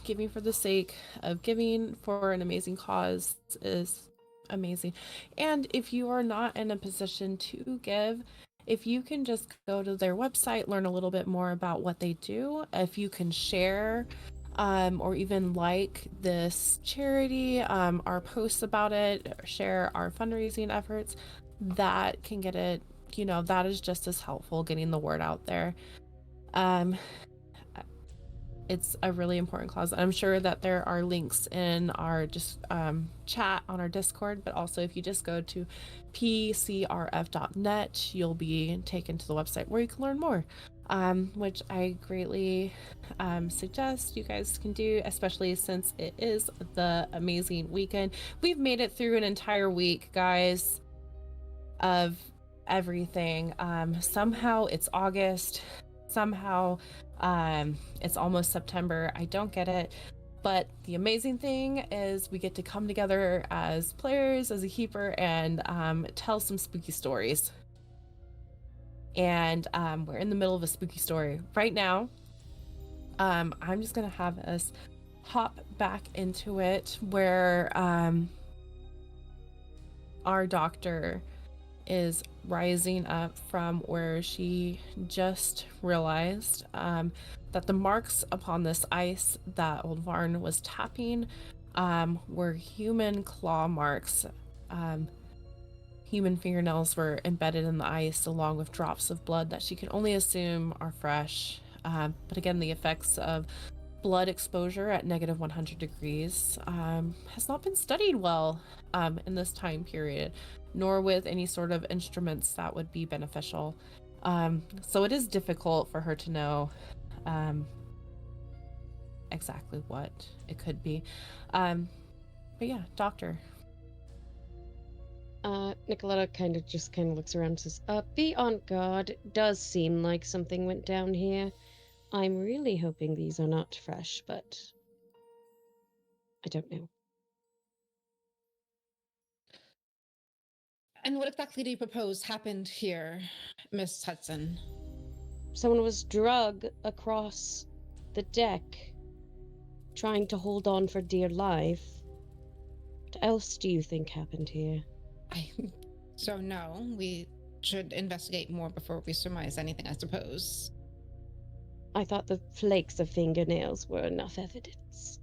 Giving for the sake of giving for an amazing cause is amazing. And if you are not in a position to give, if you can just go to their website, learn a little bit more about what they do, if you can share or even like this charity, our posts about it, or share our fundraising efforts, that can get it, that is just as helpful getting the word out there. it's a really important clause. I'm sure that there are links in our just chat on our Discord, but also if you just go to pcrf.net, you'll be taken to the website where you can learn more, which I greatly suggest you guys can do, especially since it is the amazing weekend. We've made it through an entire week, guys, of everything. Somehow it's August, somehow it's almost September. I don't get it, but the amazing thing is we get to come together as players, as a keeper, and tell some spooky stories. And we're in the middle of a spooky story right now. I'm just gonna have us hop back into it where our doctor is rising up from where she just realized that the marks upon this ice that old Varn was tapping were human claw marks. Human fingernails were embedded in the ice along with drops of blood that she can only assume are fresh. But again, the effects of blood exposure at negative 100 degrees has not been studied well in this time period, nor with any sort of instruments that would be beneficial. So it is difficult for her to know exactly what it could be. But yeah, doctor. Nicoletta kind of looks around and says, be on guard. Does seem like something went down here. I'm really hoping these are not fresh, but I don't know. And what exactly do you propose happened here, Miss Hudson? Someone was drug across the deck, trying to hold on for dear life. What else do you think happened here? So no, we should investigate more before we surmise anything, I suppose. I thought the flakes of fingernails were enough evidence.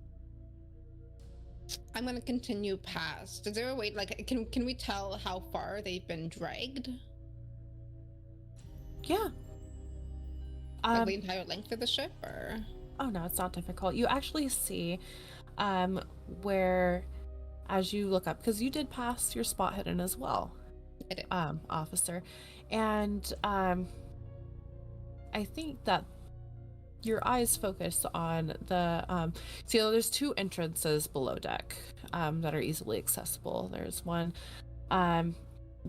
I'm gonna continue past. Is there a way, like, can we tell how far they've been dragged? Yeah. Like the entire length of the ship, or? Oh no, it's not difficult. You actually see where, as you look up, because you did pass your spot hidden as well, I did. officer, and I think that your eyes focus on the see, there's two entrances below deck that are easily accessible. There's one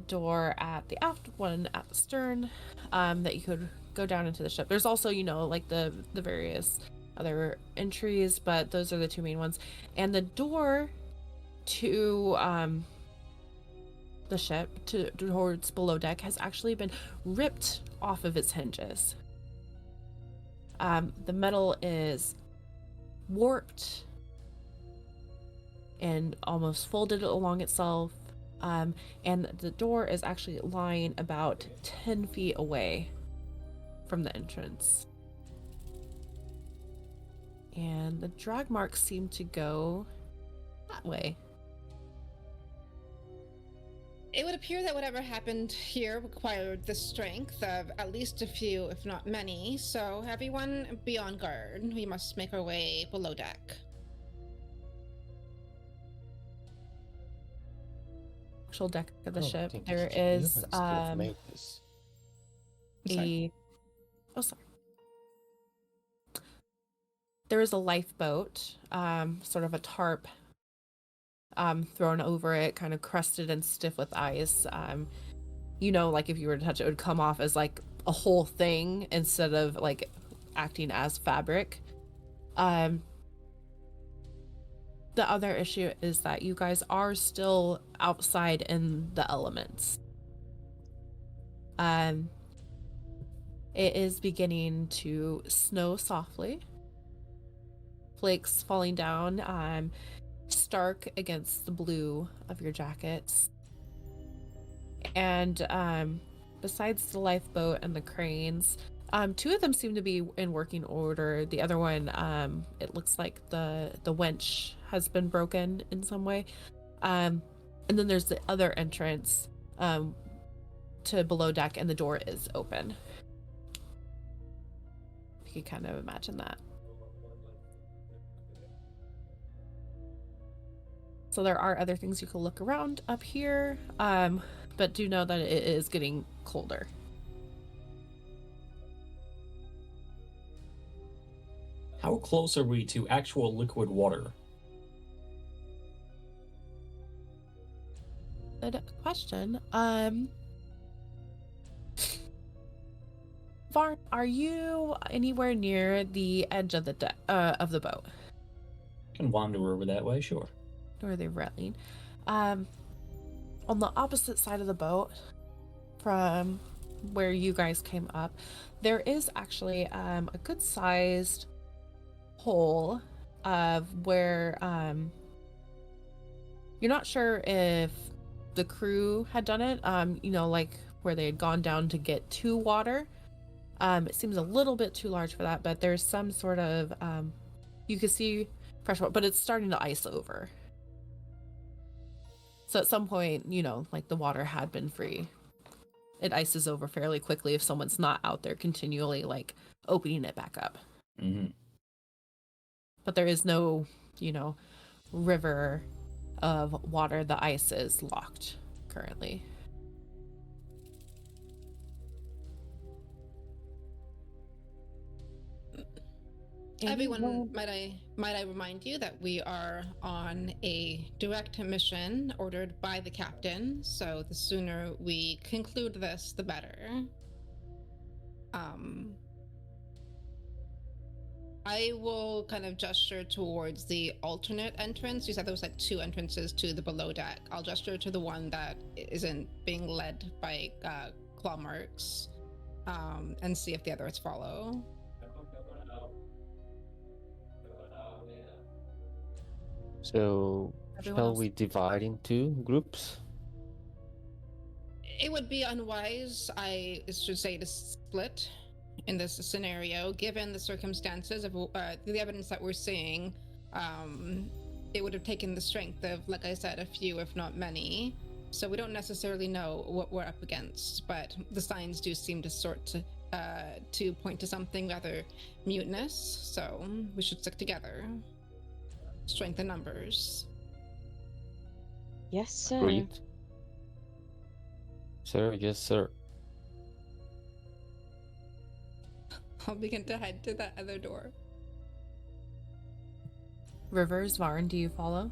door at the aft, one at the stern, that you could go down into the ship. There's also, you know, like the various other entries, but those are the two main ones. And the door to the ship towards below deck has actually been ripped off of its hinges. The metal is warped and almost folded along itself. And the door is actually lying about 10 feet away from the entrance. And the drag marks seem to go that way. It would appear that whatever happened here required the strength of at least a few, if not many. So everyone be on guard. We must make our way below deck. Actual deck of the ship, think there humans is could have made this. there is a lifeboat, sort of a tarp thrown over it, kind of crusted and stiff with ice. You know, like if you were to touch it, it would come off as like a whole thing instead of like acting as fabric. The other issue is that you guys are still outside in the elements. It is beginning to snow softly. Flakes falling down, stark against the blue of your jackets. And besides the lifeboat and the cranes, two of them seem to be in working order. The other one, it looks like the winch has been broken in some way. And then there's the other entrance to below deck, and the door is open. If you can kind of imagine that. So there are other things you can look around up here, but do know that it is getting colder. How close are we to actual liquid water? Good question. Varn, are you anywhere near the edge of the boat? Can wander over that way, sure. Or are they railing? On the opposite side of the boat from where you guys came up, there is actually a good sized hole of where you're not sure if the crew had done it, like where they had gone down to get to water. It seems a little bit too large for that, but there's some sort of you can see fresh water, but it's starting to ice over. So at some point, like the water had been free. It ices over fairly quickly if someone's not out there continually like opening it back up. Mm-hmm. But there is no, river of water. The ice is locked currently. Everyone, might I remind you that we are on a direct mission ordered by the captain, so the sooner we conclude this, the better. I will kind of gesture towards the alternate entrance. You said there was like 2 entrances to the below deck. I'll gesture to the one that isn't being led by claw marks, and see if the others follow. So, Everyone shall else? we divide into groups? It would be unwise, I should say, to split in this scenario, given the circumstances of the evidence that we're seeing. It would have taken the strength of, like I said, a few, if not many. So we don't necessarily know what we're up against, but the signs do seem to point to something rather mutinous. So we should stick together. Strength in numbers. Yes, sir. Agreed. Sir, yes, sir. I'll begin to head to that other door. Rivers, Varn, do you follow?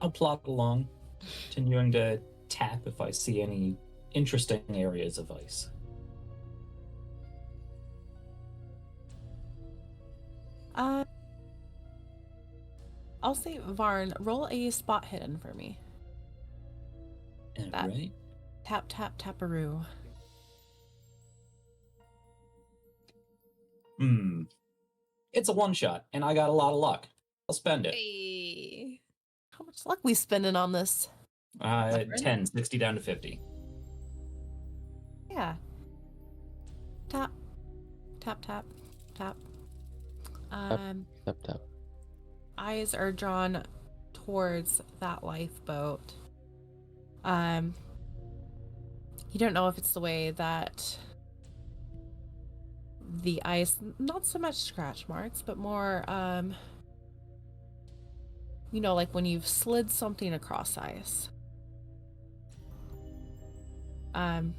I'll plod along, continuing to tap if I see any interesting areas of ice. I'll say Varn, roll a spot hidden for me. That- Right. Tap, tap, taparoo. It's a one shot, and I got a lot of luck. I'll spend it. Hey. How much luck we spending on this? 10, 60 down to 50. Yeah. Tap, tap, tap, tap. Tap, tap. Eyes are drawn towards that lifeboat. You don't know if it's the way that the ice, not so much scratch marks, but more, like when you've slid something across ice. You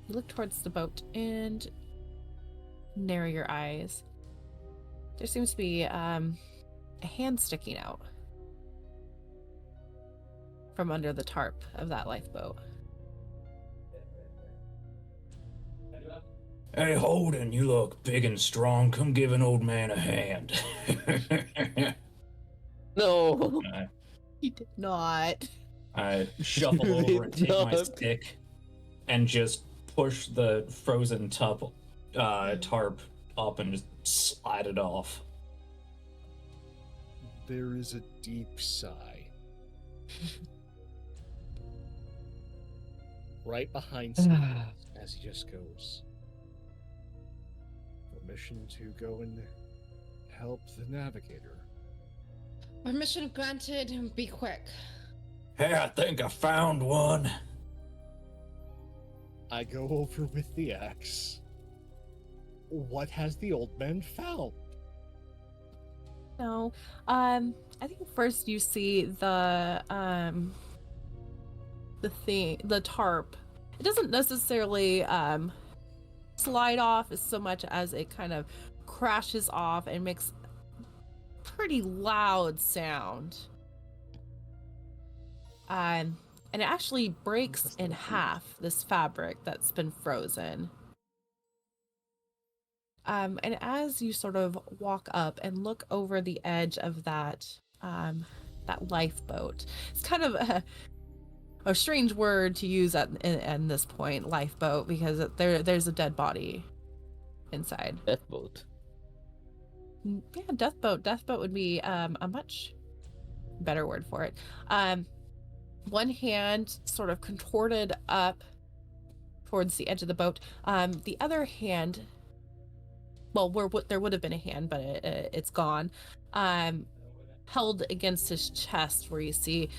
look towards the boat and narrow your eyes. There seems to be a hand sticking out from under the tarp of that lifeboat. Hey, Holden, you look big and strong. Come give an old man a hand. No! He did not. I shuffle over and take my stick and just push the frozen tarp up and just slide it off. There is a deep sigh. Right behind Steve as he just goes. Permission to go and help the navigator. Permission granted. Be quick. Hey, I think I found one. I go over with the axe. what has the old man found? No, I think first you see the tarp. It doesn't necessarily slide off as so much as it kind of crashes off and makes pretty loud sound. And it actually breaks in half, this fabric that's been frozen. And as you sort of walk up and look over the edge of that lifeboat, it's kind of a strange word to use at this point, lifeboat, because there's a dead body inside. Death boat. Yeah, death boat. Death boat would be a much better word for it. One hand sort of contorted up towards the edge of the boat. The other hand, well, there would have been a hand, but it's gone. Held against his chest, where you see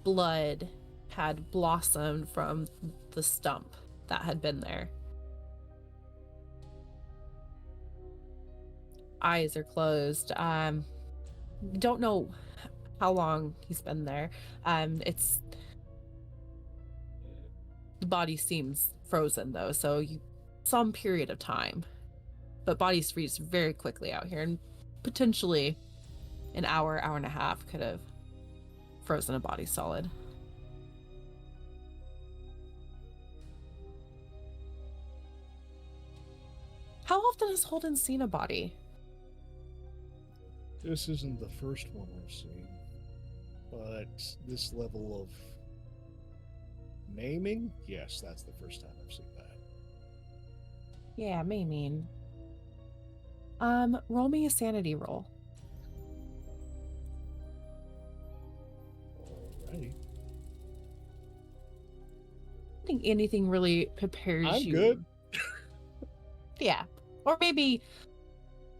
blood had blossomed from the stump that had been there. Eyes are closed. Don't know how long he's been there. The body seems frozen though, so some period of time. But bodies freeze very quickly out here, and potentially an hour and a half could have frozen a body solid. How often has Holden seen a body? This isn't the first one I've seen, but this level of maiming, yes, that's the first time I've seen that. Yeah, maiming. Roll me a sanity roll. Alrighty. I think anything really prepares I'm you. good. Yeah. Or maybe,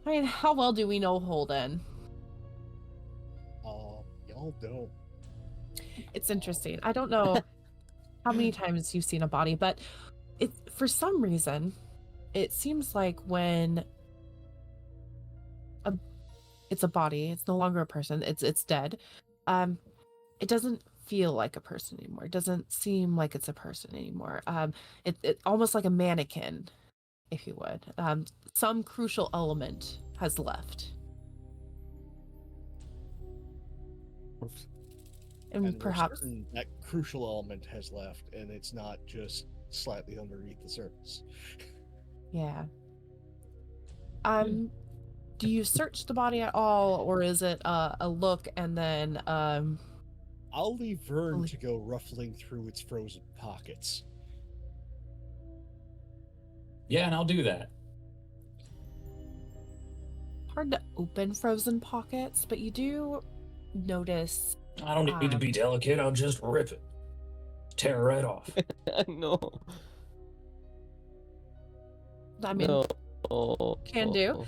I mean, how well do we know Holden? Y'all don't. It's interesting. I don't know how many times you've seen a body, but for some reason, it seems like when it's a body, it's no longer a person, it's dead, it doesn't feel like a person anymore. It doesn't seem like it's a person anymore. It almost like a mannequin, if you would. Some crucial element has left. And we're perhaps certain that crucial element has left, and it's not just slightly underneath the surface. yeah. Do you search the body at all, or is it a look and then I'll leave Vern to go ruffling through its frozen pockets. Yeah, and I'll do that. hard to open frozen pockets, but you do notice. I don't need to be delicate. I'll just rip it. Tear it right off. No. I mean, No. can do.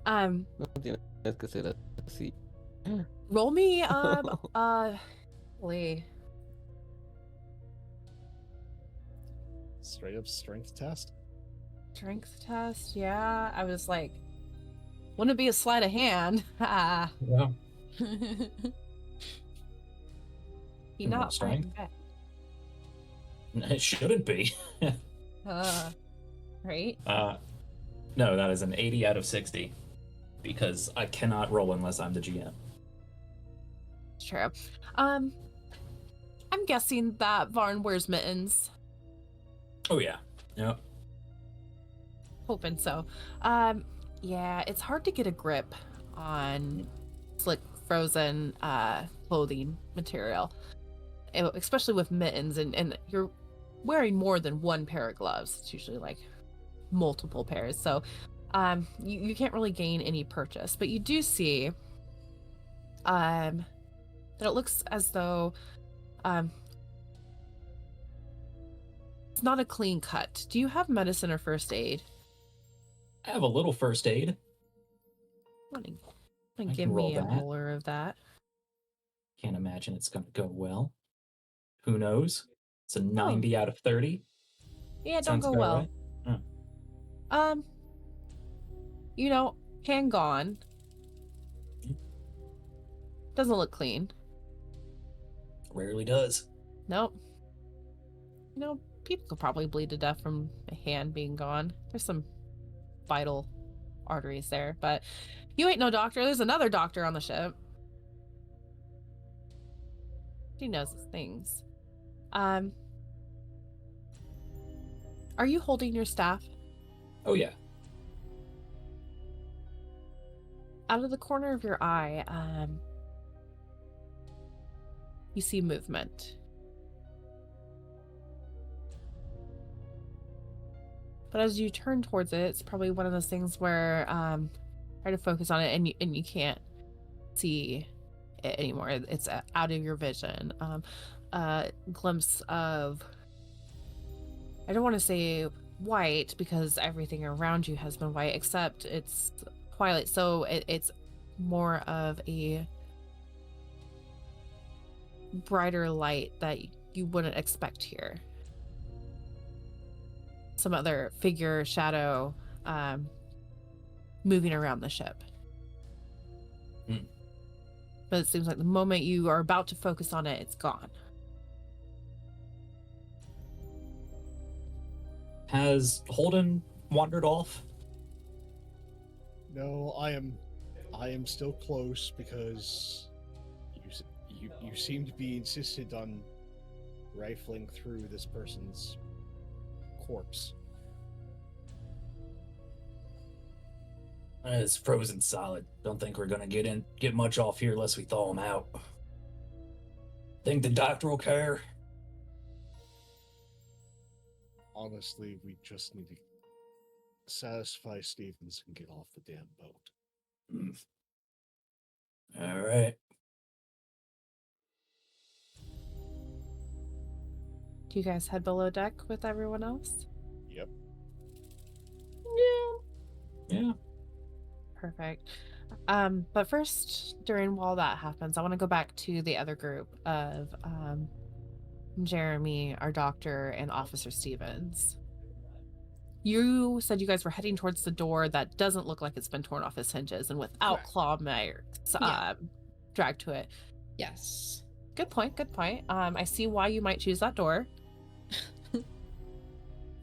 No tienes que ser así. Roll me Lee. Straight up strength test. Strength test, yeah. I was like, wouldn't it be a sleight of hand? Yeah. He not strength? back. It shouldn't be. Right? No, that is an 80 out of 60. Because I cannot roll unless I'm the GM. True. I'm guessing that Varn wears mittens. Oh yeah. Yep. Hoping so. Yeah, it's hard to get a grip on slick frozen clothing material, especially with mittens, and you're wearing more than one pair of gloves. It's usually like multiple pairs, so you can't really gain any purchase, but you do see that it looks as though it's not a clean cut. Do you have medicine or first aid? I have a little first aid. Give me a roller of that. Can't imagine it's going to go well. Who knows? It's a 90 out of 30. Yeah, Sounds don't go well. Right? Oh. Um, you know, hand gone. Doesn't look clean. Rarely does. Nope. You know, people could probably bleed to death from a hand being gone. There's some vital arteries there, but you ain't no doctor. There's another doctor on the ship. He knows his things. Are you holding your staff? Oh yeah. Out of the corner of your eye, you see movement. But as you turn towards it, it's probably one of those things where try to focus on it and you can't see it anymore. It's out of your vision. Glimpse of, I don't want to say white because everything around you has been white except it's twilight, so it's more of a brighter light that you wouldn't expect here. Some other figure, shadow, moving around the ship. But it seems like the moment you are about to focus on it, it's gone. Has Holden wandered off? No, I am still close because you seem to be insistent on rifling through this person's corpse. It's frozen solid. Don't think we're gonna get much off here unless we thaw him out. Think the doctor will care? Honestly, we just need to satisfy Stevens and get off the damn boat. All right. Do you guys head below deck with everyone else? Yep. Yeah. Perfect. But first, while that happens, I want to go back to the other group of Jeremy, our doctor, and Officer Stevens. You said you guys were heading towards the door that doesn't look like it's been torn off its hinges and without Correct. claw marks Yeah. dragged to it. Yes. Good point. Good point. I see why you might choose that door.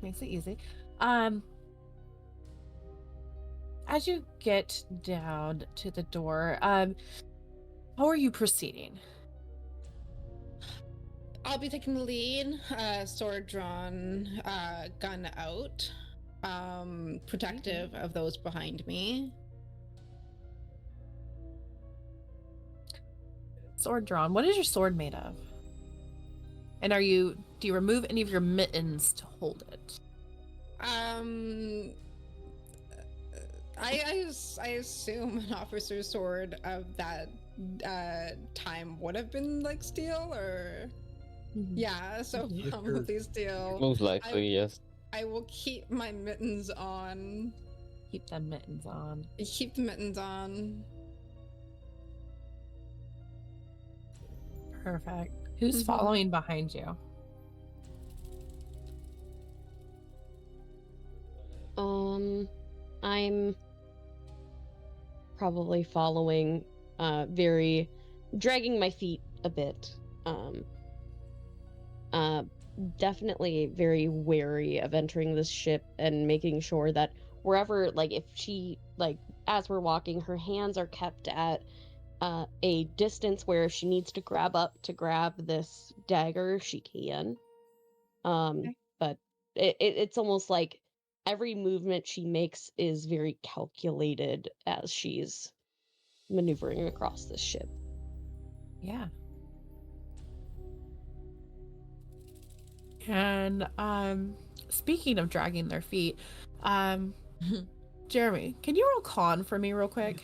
Makes it easy. As you get down to the door, how are you proceeding? I'll be taking the lead, sword drawn, gun out, protective of those behind me. Sword drawn. What is your sword made of? And do you remove any of your mittens to hold it? I assume an officer's sword of that time would have been like steel or yeah, so Yeah. probably steel. Most likely, yes. I will keep my mittens on. Keep them mittens on. Keep the mittens on. Perfect. Who's following behind you? I'm probably following, very dragging my feet a bit. Definitely very wary of entering this ship and making sure that wherever, like, if she, like, as we're walking, her hands are kept at a distance where if she needs to grab up to grab this dagger, she can. Okay. But it's almost like every movement she makes is very calculated as she's maneuvering across this ship. Yeah. And speaking of dragging their feet, Jeremy, can you roll con for me real quick?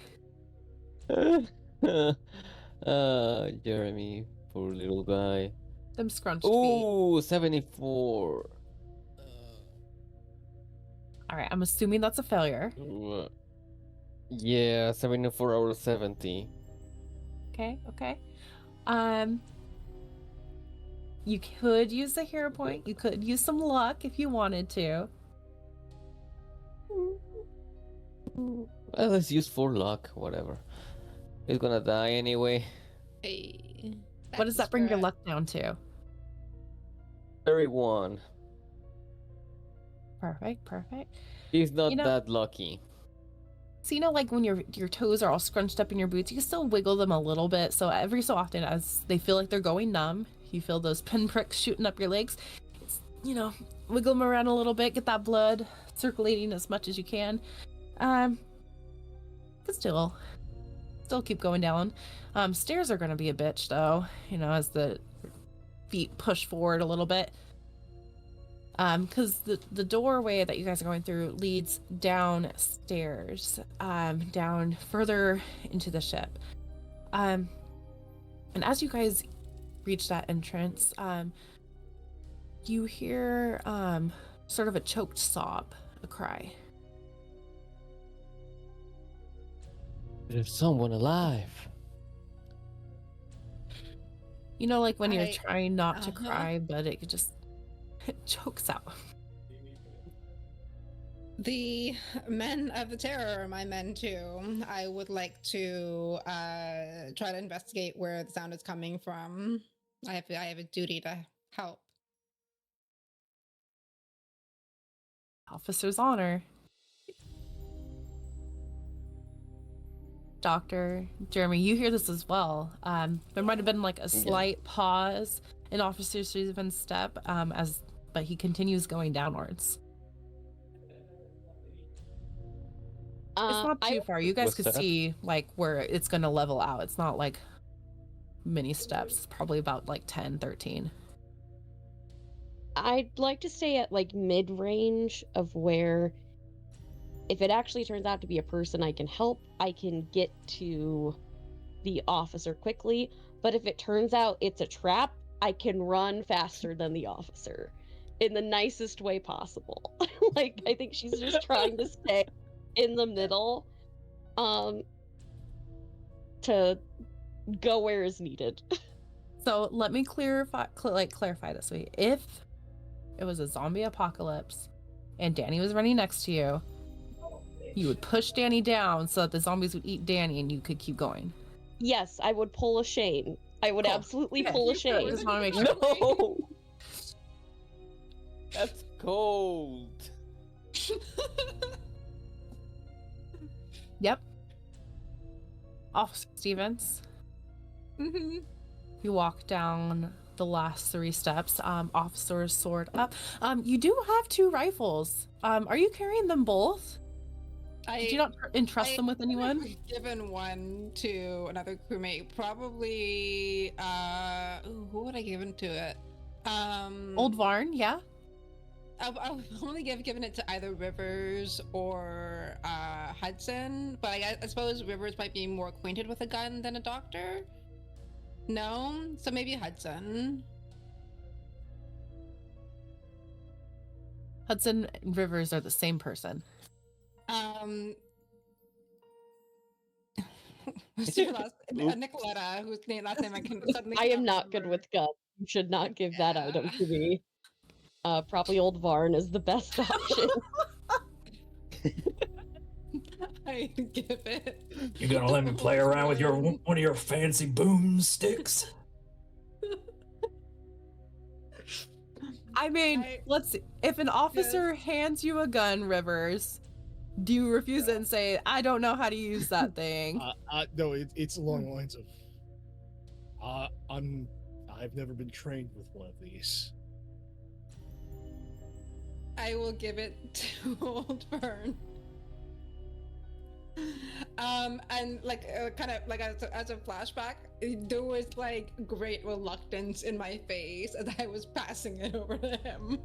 Jeremy, poor little guy. Them scrunched feet. Ooh, 74. All right, I'm assuming that's a failure. Yeah, 74 out of 70. Okay. You could use the hero point. You could use some luck if you wanted to. Well, let's use 4 luck, whatever. He's gonna die anyway. Hey, What does that's that bring your right. luck down to? 31. Perfect, perfect. He's not You know- that lucky. So like when your toes are all scrunched up in your boots, you can still wiggle them a little bit. So every so often, as they feel like they're going numb, you feel those pinpricks shooting up your legs. It's, wiggle them around a little bit, get that blood circulating as much as you can. But still keep going down. Stairs are gonna be a bitch though. As the feet push forward a little bit. Because the doorway that you guys are going through leads downstairs, down further into the ship. And as you guys reach that entrance, you hear sort of a choked sob, a cry. There's someone alive. Like when you're I- trying not to uh-huh. cry, but it just chokes out. The men of the terror are my men too. I would like to try to investigate where the sound is coming from. I have a duty to help. Officer's honor. Dr. Jeremy, you hear this as well. There might have been like a slight pause in Officer Stephen's step, but he continues going downwards. It's not too far. You guys What's could that? see like where it's going to level out. It's not like many steps. It's probably about like 10, 13. I'd like to stay at like mid-range of where if it actually turns out to be a person I can help, I can get to the officer quickly. But if it turns out it's a trap, I can run faster than the officer in the nicest way possible. Like, I think she's just trying to stay in the middle to go where is needed. So let me clarify this way. If it was a zombie apocalypse and Danny was running next to you, you would push Danny down so that the zombies would eat Danny and you could keep going. Yes, I would pull a Shane. I would Cool. absolutely Okay. pull a I Shane. just want to make sure. No! That's cold. Yep. Officer Stevens, you walk down the last 3 steps. Officer's sword up. You do have 2 rifles. Are you carrying them both? Did you not entrust them with anyone? I've given one to another crewmate. Probably. Who would I given to it? Old Varn, yeah. I've only given it to either Rivers or Hudson, but I suppose Rivers might be more acquainted with a gun than a doctor. No, so maybe Hudson. Hudson and Rivers are the same person. What's your last? Nicoletta, whose last name I can suddenly. I am cannot not good remember. with guns. You should not give that Yeah. item to me. Probably old Varn is the best option. I give it. You gonna let me play around with one of your fancy boomsticks? I mean, let's see. If an officer hands you a gun, Rivers, do you refuse it and say, I don't know how to use that thing? No, it's along the lines of, I've never been trained with one of these. I will give it to Old Fern. And like kind of like as a flashback, there was like great reluctance in my face as I was passing it over to him.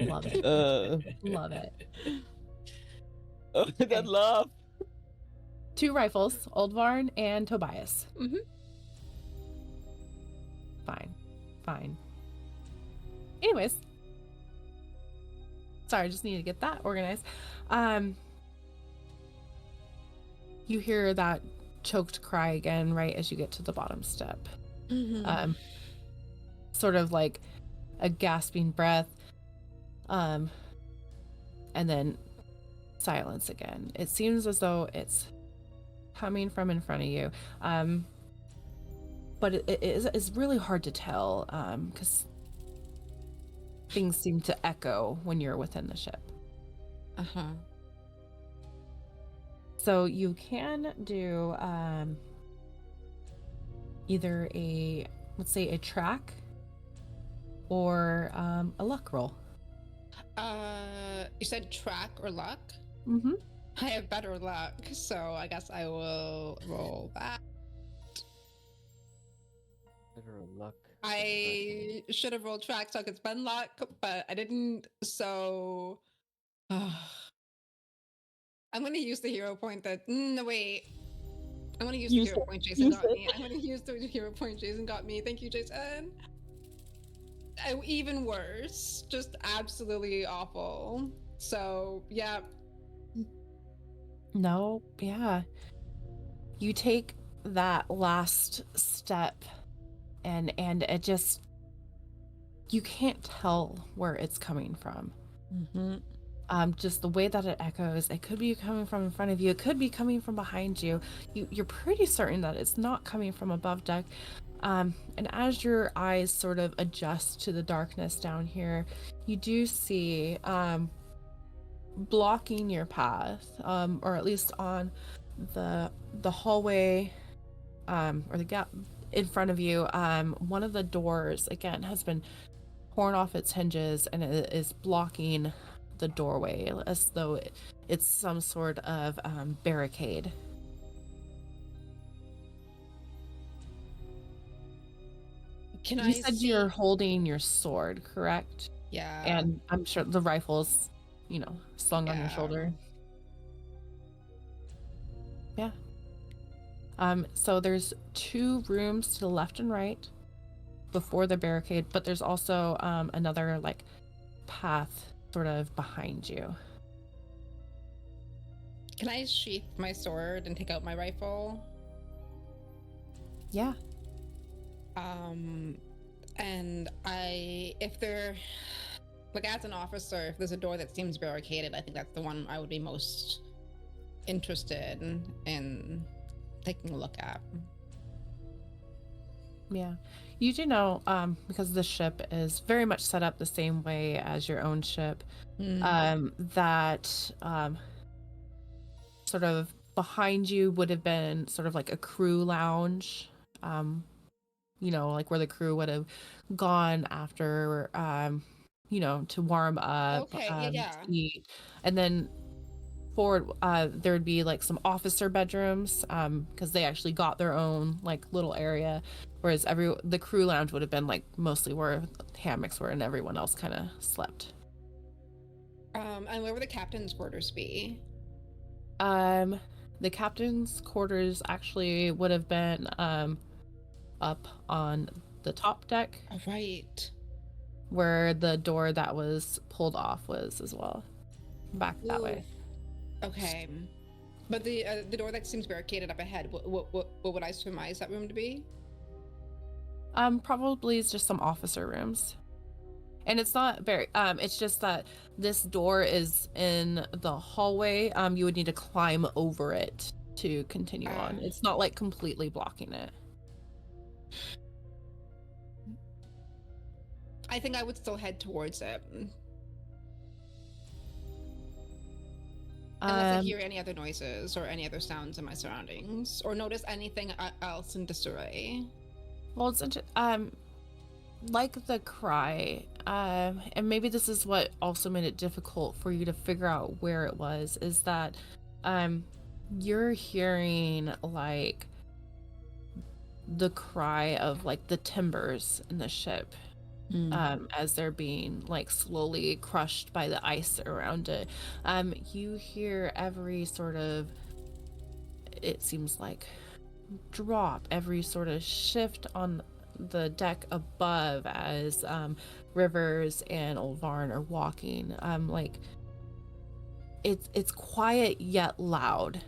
Love it. Love it. Oh, that laugh. 2 rifles, Old Varn and Tobias. Mhm. Fine. Anyways. Sorry, I just need to get that organized. You hear that choked cry again right as you get to the bottom step. Mm-hmm. Sort of like a gasping breath, and then silence again. It seems as though it's coming from in front of you, but it's really hard to tell because things seem to echo when you're within the ship. So you can do either let's say a track or a luck roll. You said track or luck? Mm-hmm. I have better luck, so I guess I will roll that. Better luck. I should have rolled track so I could spend luck, but I didn't, so I'm gonna use the hero point that no wait. I'm gonna use the hero point Jason got me. I'm gonna use the hero point Jason got me. Thank you, Jason. Even worse. Just absolutely awful. So yeah. No, yeah. You take that last step and it just, you can't tell where it's coming from. Just the way that it echoes, it could be coming from in front of you, it could be coming from behind you. You're pretty certain that it's not coming from above deck. And as your eyes sort of adjust to the darkness down here, you do see blocking your path, or at least on the hallway, or the gap in front of you, one of the doors again has been torn off its hinges and it is blocking the doorway as though it's some sort of barricade. You said you're holding your sword, correct? Yeah. And I'm sure the rifle's, slung on your shoulder. Yeah. So there's 2 rooms to the left and right before the barricade, but there's also another like path sort of behind you. Can I sheath my sword and take out my rifle? Yeah. And if they're like, as an officer, if there's a door that seems barricaded, I think that's the one I would be most interested in taking a look at. Yeah. You do know, because the ship is very much set up the same way as your own ship, that sort of behind you would have been sort of like a crew lounge, like where the crew would have gone after, to warm up, Okay, yeah. eat. And then forward, there would be like some officer bedrooms, because they actually got their own like little area, whereas the crew lounge would have been like mostly where hammocks were and everyone else kind of slept. And where would the captain's quarters be? The captain's quarters actually would have been up on the top deck. Oh, right. Where the door that was pulled off was as well. Back that way. Okay. But the door that seems barricaded up ahead, what would I surmise that room to be? Probably it's just some officer rooms. And it's not very, it's just that this door is in the hallway. You would need to climb over it to continue on. It's not like completely blocking it. I think I would still head towards it. Unless I hear any other noises or any other sounds in my surroundings, or notice anything else in disarray. Well, it's like the cry, and maybe this is what also made it difficult for you to figure out where it was, is that you're hearing like the cry of like the timbers in the ship, as they're being like slowly crushed by the ice around it. You hear every sort of, it seems like, drop, every sort of shift on the deck above as Rivers and Old Varn are walking. Like it's quiet yet loud,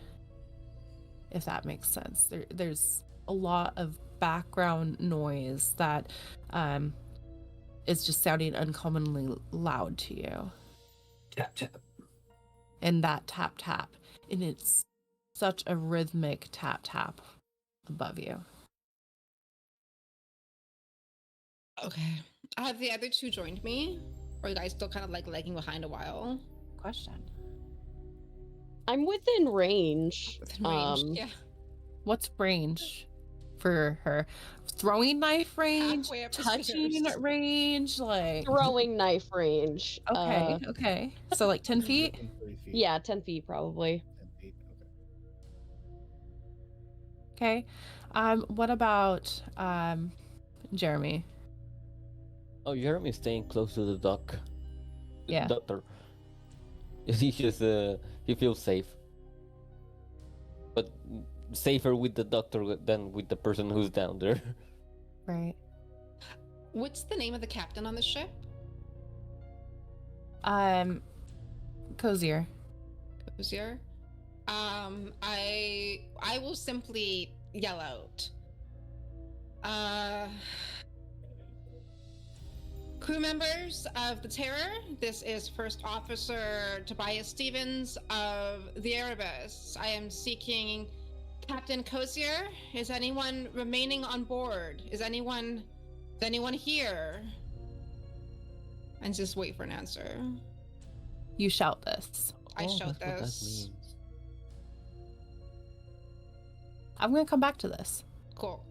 if that makes sense. There's a lot of background noise that is just sounding uncommonly loud to you. Tap tap. And that tap tap, and it's such a rhythmic tap tap above you. Okay. Have the other two joined me? Or are you guys still kind of like lagging behind a while? Question. I'm within range. Within range, yeah. What's range for her? Throwing knife range? Halfway up the Touching stairs. range? Like, Throwing knife range. okay, okay. So like 10 feet? Within 30 feet. Yeah, 10 feet probably. 10 feet. Okay. Okay. What about Jeremy? Oh, Jeremy's staying close to the dock. Yeah. Doctor. He just he feels safe. But safer with the doctor than with the person who's down there. Right. What's the name of the captain on the ship? Cozier. Cozier? I will simply yell out. Crew members of the Terror, this is First Officer Tobias Stevens of the Erebus. I am seeking Captain Cozier. Is anyone remaining on board? Is anyone here? And just wait for an answer. You shout this. I shout That's what that this. means. I'm going to come back to this. Cool.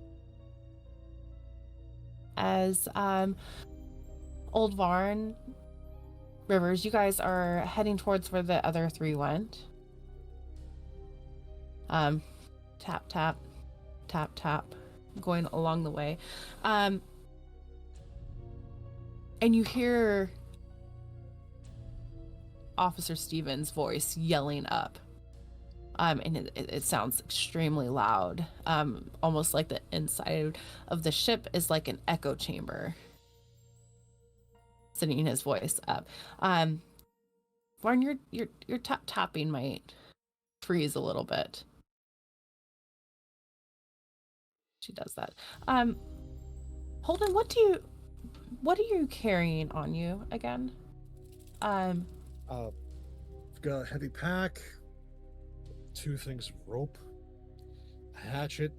As Old Varn, Rivers, you guys are heading towards where the other three went. Tap, tap, tap, tap, going along the way. And you hear Officer Stevens' voice yelling up. And it sounds extremely loud. Almost like the inside of the ship is like an echo chamber. Sending his voice up. Varn, your tapping might freeze a little bit. She does that. Holden, what are you carrying on you again? I've got a heavy pack, 2 things of rope, a hatchet,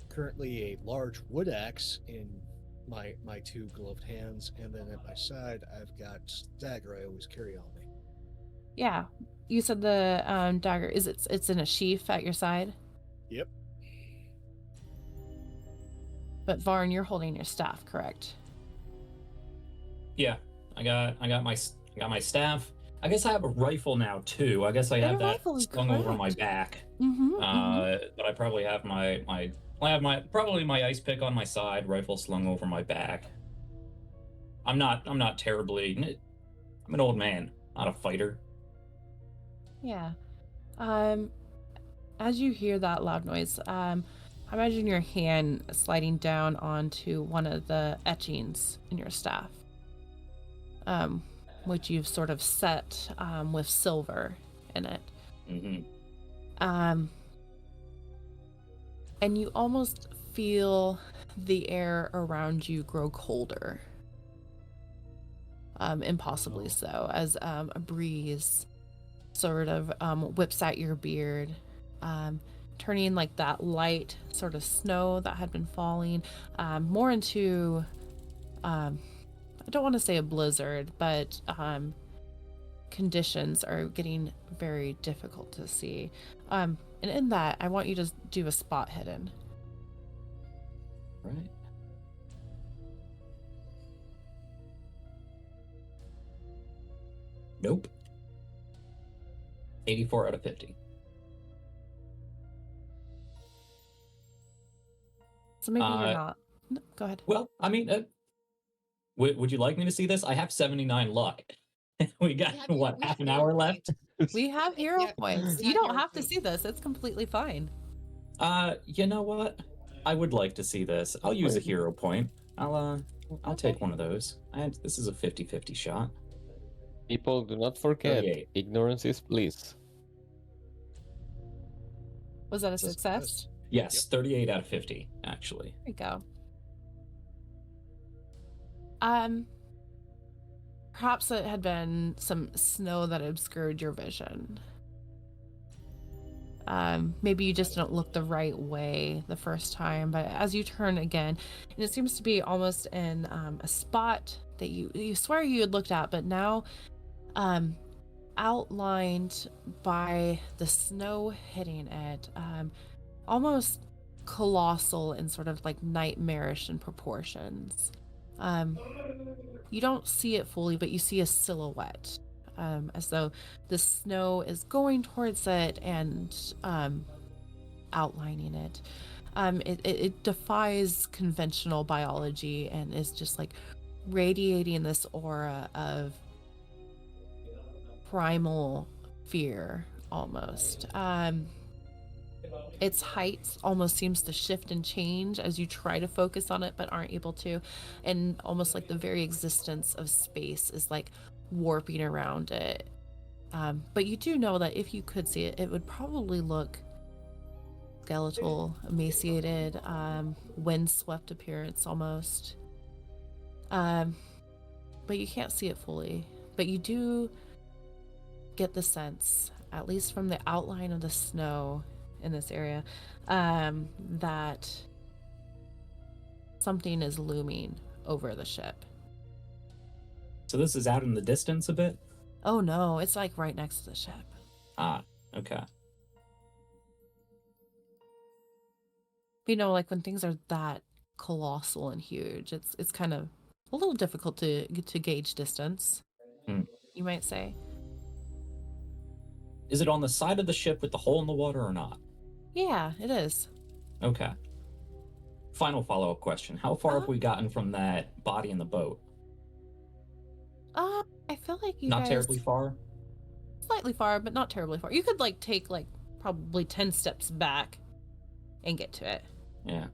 currently a large wood axe in my 2 gloved hands, and then at my side I've got dagger I always carry on me. Yeah, you said the dagger it's in a sheath at your side. Yep. But Varn, you're holding your staff, correct? Yeah, I got my staff. I guess I have a rifle now too. I guess I Your have that rifle is slung over my correct. back. Mm-hmm. But I probably have probably my ice pick on my side, rifle slung over my back. I'm not terribly. I'm an old man, not a fighter. Yeah. As you hear that loud noise, imagine your hand sliding down onto one of the etchings in your staff, which you've sort of set with silver in it. Mm-hmm. And you almost feel the air around you grow colder. Impossibly so, as a breeze sort of whips at your beard, turning like that light sort of snow that had been falling more into, I don't want to say a blizzard, but conditions are getting very difficult to see. And in that, I want you to do a spot hidden. Right. Nope. 84 out of 50. So maybe you're not. No, go ahead. Well, I mean, would you like me to see this? I have 79 luck. We got half an hour left? We have hero points. we You have don't hero have to points. see this. It's completely fine. You know what? I would like to see this. I'll use a hero point. I'll take one of those. This is a 50-50 shot. People, do not forget, 38. ignorance is bliss. Was that a It's a success? Yes, 38 out of 50, actually. There you go. Um, Perhaps it had been some snow that obscured your vision. Maybe you just didn't look the right way the first time, but as you turn again, and it seems to be almost in a spot that you swear you had looked at, but now um, outlined by the snow hitting it, almost colossal and sort of like nightmarish in proportions. Um, you don't see it fully, but you see a silhouette, as though the snow is going towards it and outlining it. It defies conventional biology and is just like radiating this aura of primal fear almost. Its height almost seems to shift and change as you try to focus on it but aren't able to, and almost like the very existence of space is like warping around it. But you do know that if you could see it, it would probably look skeletal, emaciated, windswept appearance almost. But you can't see it fully. But you do get the sense, at least from the outline of the snow in this area, that something is looming over the ship. So this is out in the distance a bit? Oh no, it's like right next to the ship. Ah, okay. You know, like when things are that colossal and huge, it's kind of a little difficult to gauge distance, you might say. Is it on the side of the ship with the hole in the water or not? Yeah, it is. Okay. Final follow-up question. How far have we gotten from that body in the boat? I feel like you Not guys terribly far? slightly far, but not terribly far. You could like take like probably 10 steps back and get to it. Yeah.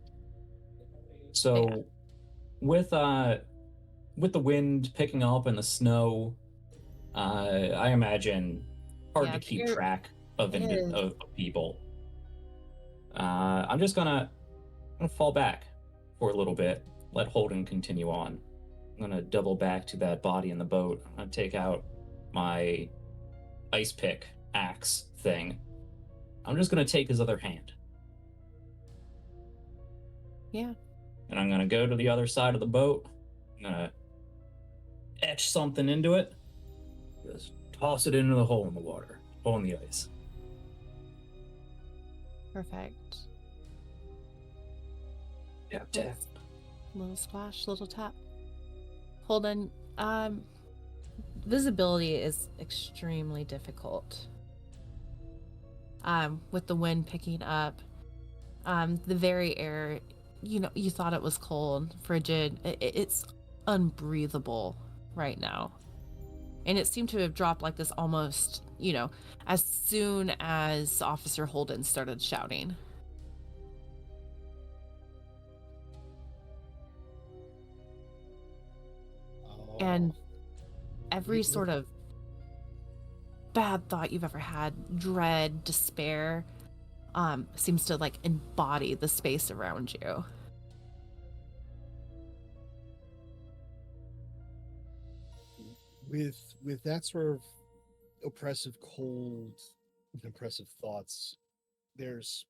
So with the wind picking up and the snow, I imagine hard Yeah, to keep you're- track of it is. of people. I'm just gonna fall back for a little bit, let Holden continue on. I'm gonna double back to that body in the boat. I'm gonna take out my ice pick axe thing. I'm just gonna take his other hand. Yeah. And I'm gonna go to the other side of the boat. I'm gonna etch something into it. Just toss it into the hole in the water, hole in the ice. Perfect. Tap, tap. Little splash, little tap. Holden, visibility is extremely difficult. With the wind picking up, the very air, you know, you thought it was cold, frigid. It's unbreathable right now. And it seemed to have dropped like this almost, you know, as soon as Officer Holden started shouting. And every sort of bad thought you've ever had, dread, despair, seems to like embody the space around you. With that sort of oppressive cold and oppressive thoughts, there's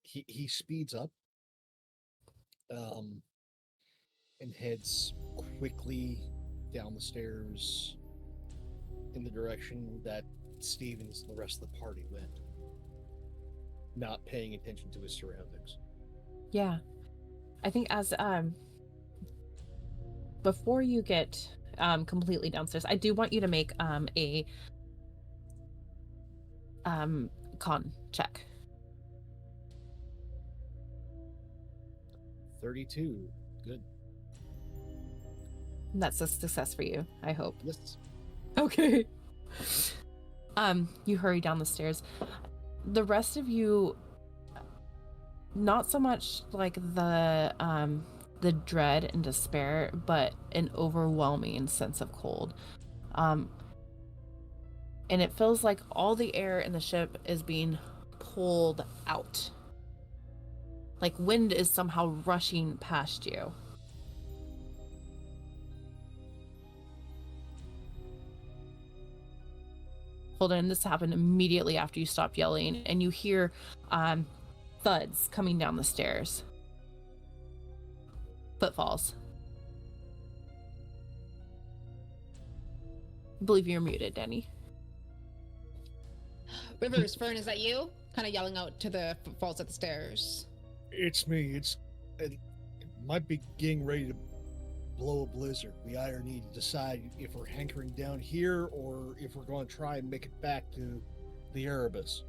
he speeds up and heads quickly down the stairs in the direction that Stevens and the rest of the party went, not paying attention to his surroundings. Yeah. I think as before you get completely downstairs, I do want you to make a con check. 32. Good. And that's a success for you, I hope. Yes. Okay. You hurry down the stairs. The rest of you, not so much like the dread and despair, but an overwhelming sense of cold. And it feels like all the air in the ship is being pulled out. Like wind is somehow rushing past you. Hold on, this happened immediately after you stopped yelling, and you hear thuds coming down the stairs. Footfalls. I believe you're muted, Danny. Rivers, Fern, is that you? Kind of yelling out to the footfalls at the stairs. It's me. It might be getting ready to blow a blizzard. We either need to decide if we're hankering down here or if we're going to try and make it back to the Erebus.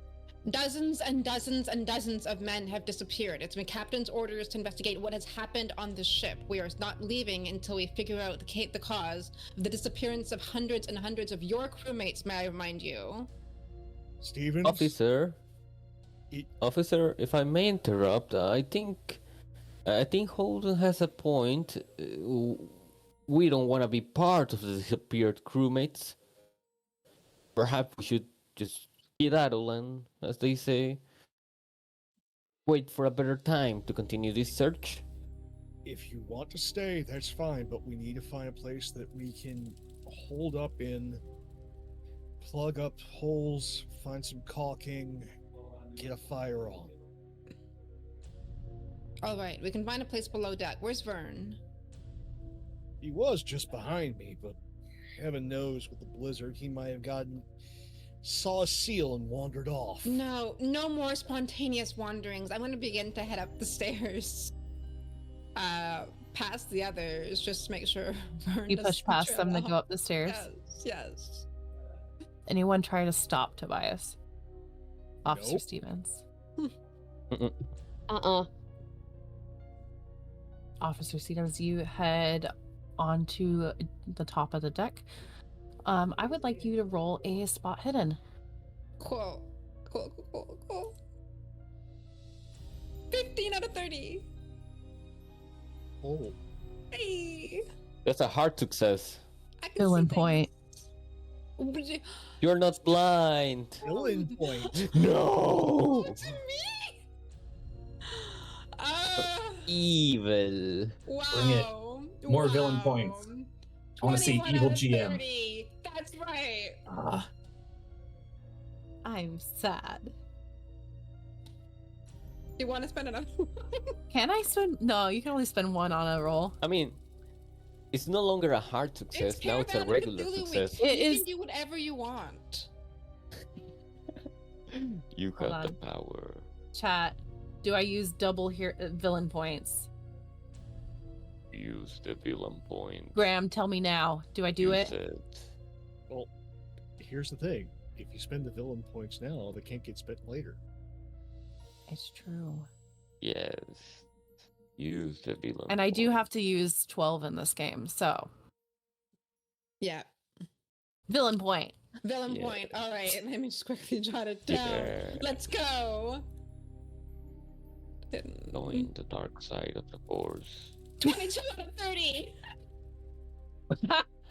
Dozens and dozens and dozens of men have disappeared. It's been captain's orders to investigate what has happened on the ship. We are not leaving until we figure out the cause of the disappearance of hundreds and hundreds of your crewmates, may I remind you. Stevens? Officer, if I may interrupt, I think Holden has a point. We don't want to be part of the disappeared crewmates. Perhaps we should just skedaddle and, as they say, wait for a better time to continue this search. If you want to stay, that's fine, but we need to find a place that we can hold up in, plug up holes, find some caulking, get a fire on. All right, we can find a place below deck. Where's Vern? He was just behind me, but heaven knows with the blizzard, he might have saw a seal and wandered off. No more spontaneous wanderings. I'm going to begin to head up the stairs. Past the others, just to make sure Vern You doesn't push past trail them to off. go up the stairs. Yes. Anyone try to stop Tobias? Officer Nope. Stevens. Officer Stevens, you head onto the top of the deck. I would like you to roll a spot hidden. Cool. 15 out of 30. Oh, Hey. That's a hard success. I can Villain see point. things. You're not blind. villain point. No! To me? Evil. Wow. Bring it. More villain points. I want to see 21 evil out of GM. 30. That's right. Ah, I'm sad. You want to spend another one? Can I spend? No, you can only spend one on a roll. I mean, it's no longer a hard success, now it's a Caravan of regular Cthulhu success. Week. It You is- can do whatever you want. You Hold got the on. power. Chat. Do I use double villain points? Use the villain point. Graham, tell me now. Do I do Use it? Well, here's the thing. If you spend the villain points now, they can't get spent later. It's true. Yes. Use the villain And I do point. have to use 12 in this game, so Yeah. villain point. Villain Yeah. point. All right. Let me just quickly jot it down. Yeah. Let's go. Knowing the dark side of the Force. 22 out of 30.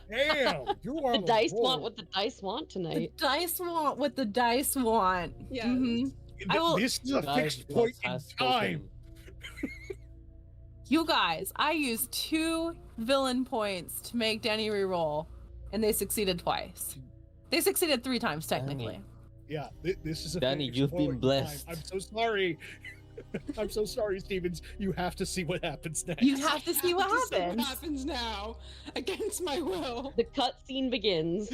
Damn! You are The on a dice roll. want what the dice want The tonight. dice want what the dice want. Yes. Mhm. I will- This is a Guys, fixed God point in has time. spoken. You guys, I used 2 villain points to make Danny reroll, and they succeeded twice. They succeeded 3 times, technically. Yeah, this is a Danny, fixed you've point been in blessed. time. I'm so sorry. I'm so sorry, Stevens. You have to see what happens next. You have to see what Have to see happens. what happens now, against my will. The cutscene begins.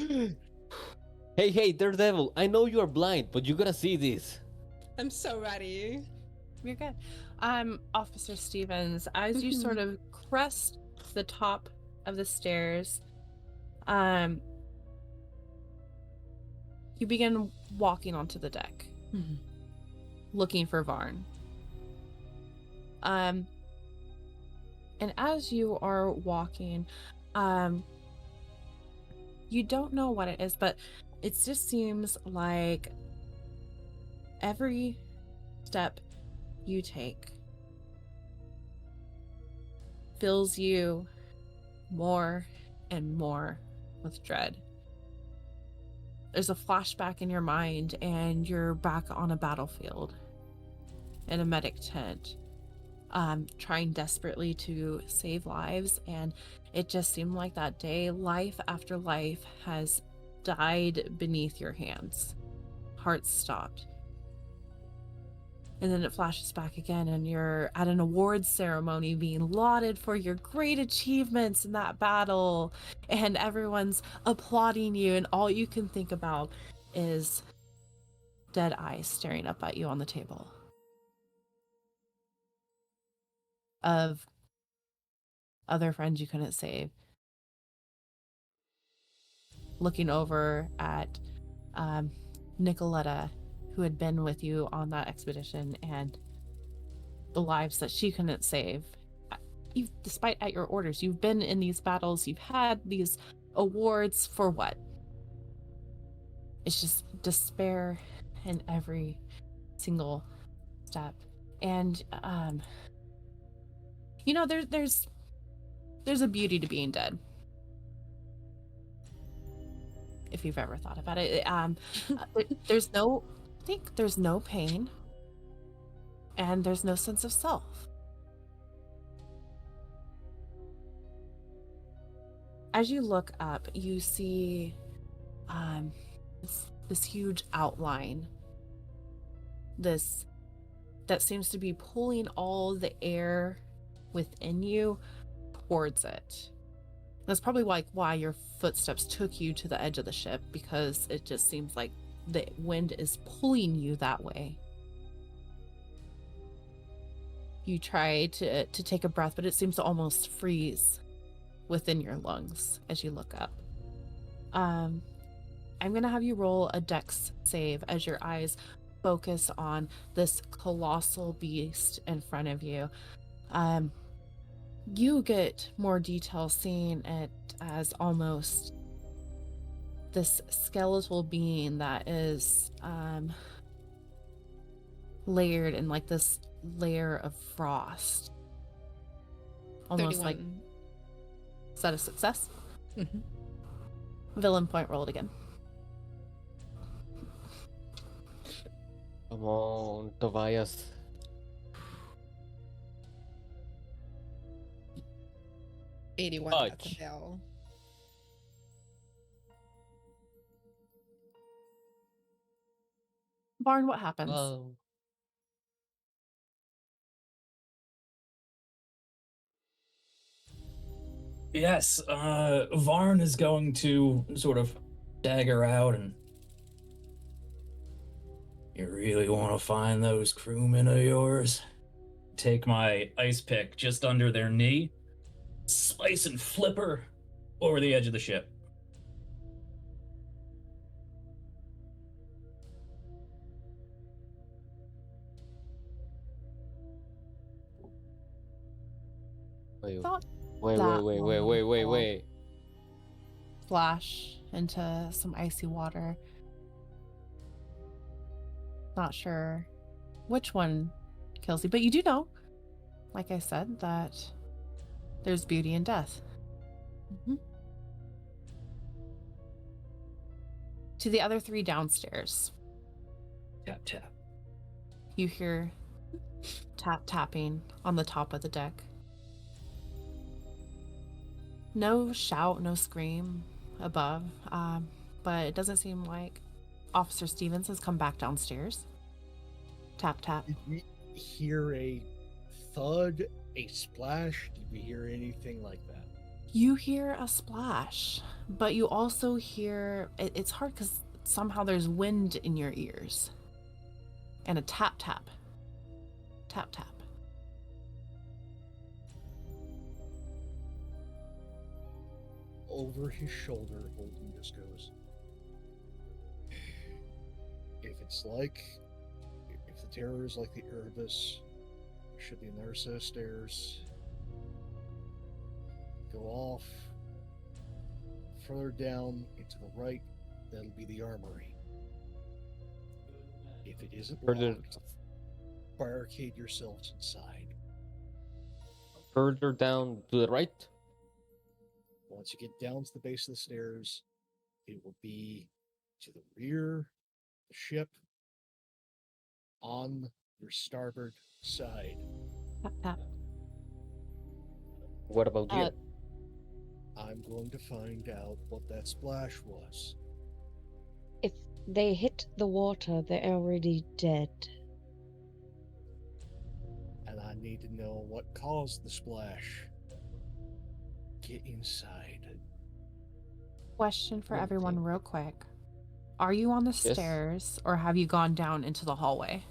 Hey, Daredevil, I know you are blind, but you gotta see this. I'm so ready. You're good. Officer Stevens, as you sort of crest the top of the stairs, you begin walking onto the deck, looking for Varn. And as you are walking, you don't know what it is, but it just seems like every step you take fills you more and more with dread. There's a flashback in your mind, and you're back on a battlefield in a medic tent, trying desperately to save lives, and it just seemed like that day, life after life has died beneath your hands. Heart stopped. And then it flashes back again, and you're at an awards ceremony being lauded for your great achievements in that battle, and everyone's applauding you, and all you can think about is dead eyes staring up at you on the table. Of other friends you couldn't save. Looking over at Nicoletta, who had been with you on that expedition, and the lives that she couldn't save. Despite at your orders, you've been in these battles, you've had these awards for what? It's just despair in every single step. And there's a beauty to being dead. If you've ever thought about it. There's no pain, and there's no sense of self. As you look up, you see this huge outline, that seems to be pulling all the air within you towards it. That's probably why your footsteps took you to the edge of the ship, because it just seems like the wind is pulling you that way. You try to take a breath, but it seems to almost freeze within your lungs as you look up. I'm going to have you roll a dex save as your eyes focus on this colossal beast in front of you. You get more detail seeing it as almost this skeletal being that is layered in like this layer of frost. Almost 31. like, is that a success? Mm-hmm. Villain point, roll it again. Come on, Tobias. 81. That's a Fudge. fail. Barn, what happens? Yes, Varn is going to sort of dagger out and... You really want to find those crewmen of yours? Take my ice pick just under their knee, slice and flip her over the edge of the ship. Wait, Thought wait, that wait, wait, long wait, wait, ball. wait. Splash into some icy water. Not sure which one kills you, but you do know, like I said, that there's beauty in death. Mm-hmm. To the other three downstairs, Tap, tap. you hear tapping on the top of the deck. No shout, no scream above, but it doesn't seem like Officer Stevens has come back downstairs. Tap, tap. Did we hear a thud, a splash? Did we hear anything like that? You hear a splash, but you also hear, it's hard because somehow there's wind in your ears. And a tap, tap. Tap, tap. Over his shoulder, Holden just goes, if the terror is like the Erebus, there should be another set of stairs. Go off. Further down and to the right, that'll be the armory. If it isn't Further, locked, barricade yourselves inside. further down to the right. Once you get down to the base of the stairs, it will be to the rear of the ship on your starboard side. Tap, tap. What about you? I'm going to find out what that splash was. They hit the water. They're already dead. And I need to know what caused the splash. Get inside. Question for What everyone, thing? real quick. Are you on the Yes. stairs or have you gone down into the hallway?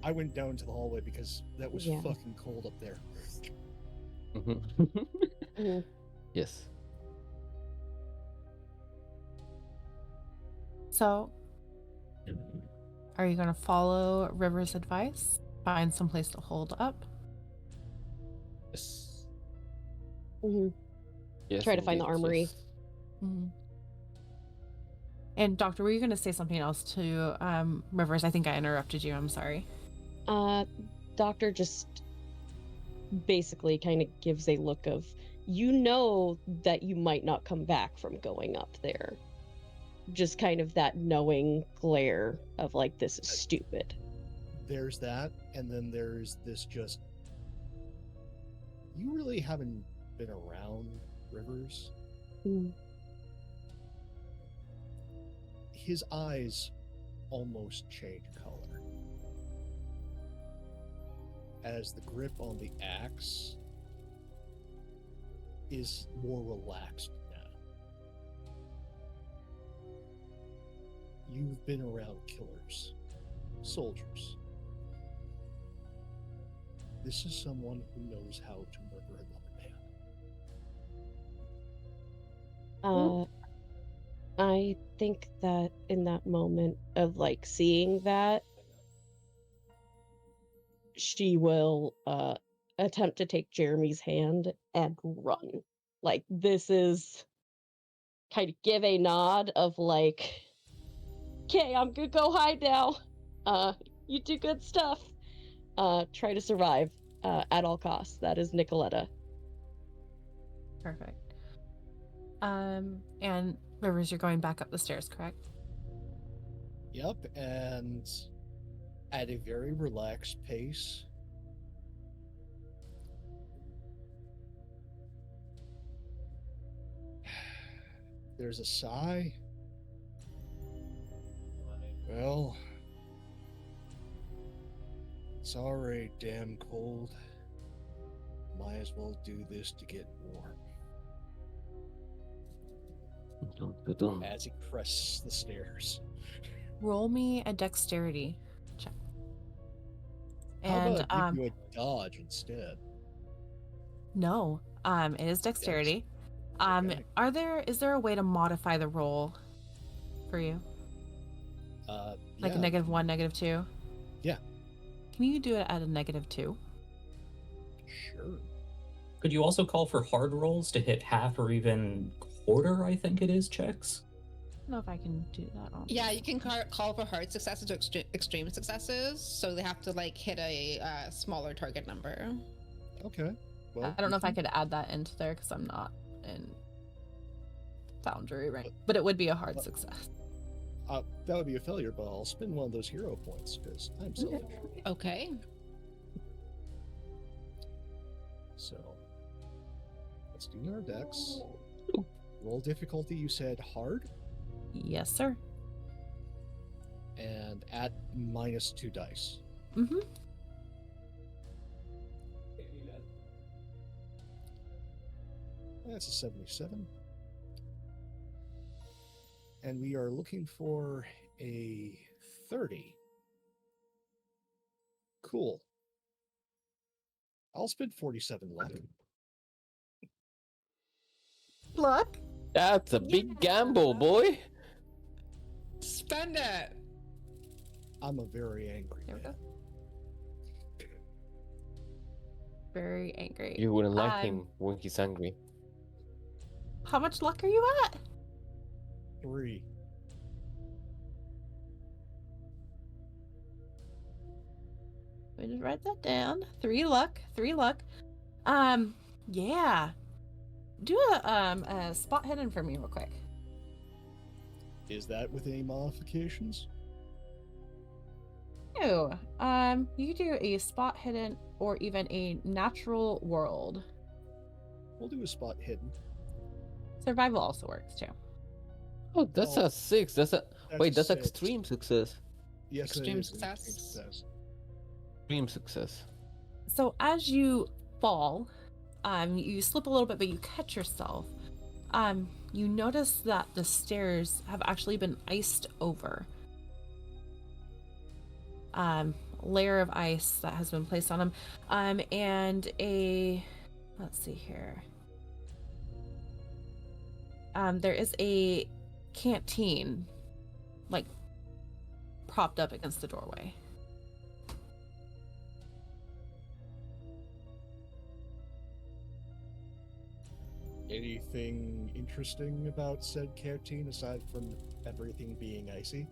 I went down to the hallway because that was Yeah. fucking cold up there. Mhm. Yes. So, are you going to follow River's advice? Find some place to hold up? Yes. Mhm. Yes. Try to find the indeed, armory. yes. Mm-hmm. And Doctor, were you going to say something else to Rivers? I think I interrupted you. I'm sorry. Doctor just basically kind of gives a look of, you know that you might not come back from going up there. Just kind of that knowing glare of like, this is stupid. There's that, and then there's this just. You really haven't been around Rivers? Mm. His eyes almost change color as the grip on the axe is more relaxed now. You've been around killers, soldiers. This is someone who knows how to murder another man. I think that in that moment of like seeing that, she will attempt to take Jeremy's hand and run. Like, this is kind of give a nod of like, okay, I'm gonna go hide now. You do good stuff. Try to survive at all costs. That is Nicoletta. Perfect. And Rivers, you're going back up the stairs, correct? Yep, and at a very relaxed pace. There's a sigh. Well, it's already damn cold. Might as well do this to get warm. Dun, dun, dun. As he crests the stairs. Roll me a dexterity check. How And about I give you a dodge instead? no, it is dexterity. Okay. Is there a way to modify the roll for you? Like a Yeah, -1, -2? Yeah. Can you do it at a -2? Sure. Could you also call for hard rolls to hit half or even quarter, I think it is, checks? I don't know if I can do that on. Yeah, you can call for hard successes or extreme successes, so they have to like hit a smaller target number. Okay. Well, I don't know if I you could add that into there because I'm not in Foundry, right? But it would be a hard success. that would be a failure, but I'll spend one of those hero points because I'm selfish. Okay. So let's do our decks. Roll difficulty, you said hard, Yes, sir. and add -2 dice. Mm-hmm. That's a 77. And we are looking for a 30. Cool. I'll spend 47 luck. Luck. That's a big gamble, boy. Spend it. I'm a very angry There we man. go. Very angry. You wouldn't like him when he's angry. How much luck are you at? 3. Let me just write that down. 3 luck. 3 luck. Yeah. Do a spot hidden for me real quick. Is that with any modifications? Ew. You can do a spot hidden or even a natural world. We'll do a spot hidden. Survival also works too. Oh, that's Oh, a 6. That's a wait. That's six. extreme success. Yes, Extreme it is an extreme success. success. Extreme success. So as you fall, you slip a little bit, but you catch yourself. You notice that the stairs have actually been iced over. Layer of ice that has been placed on them. And let's see here. There is a canteen, like, propped up against the doorway. Anything interesting about said canteen aside from everything being icy?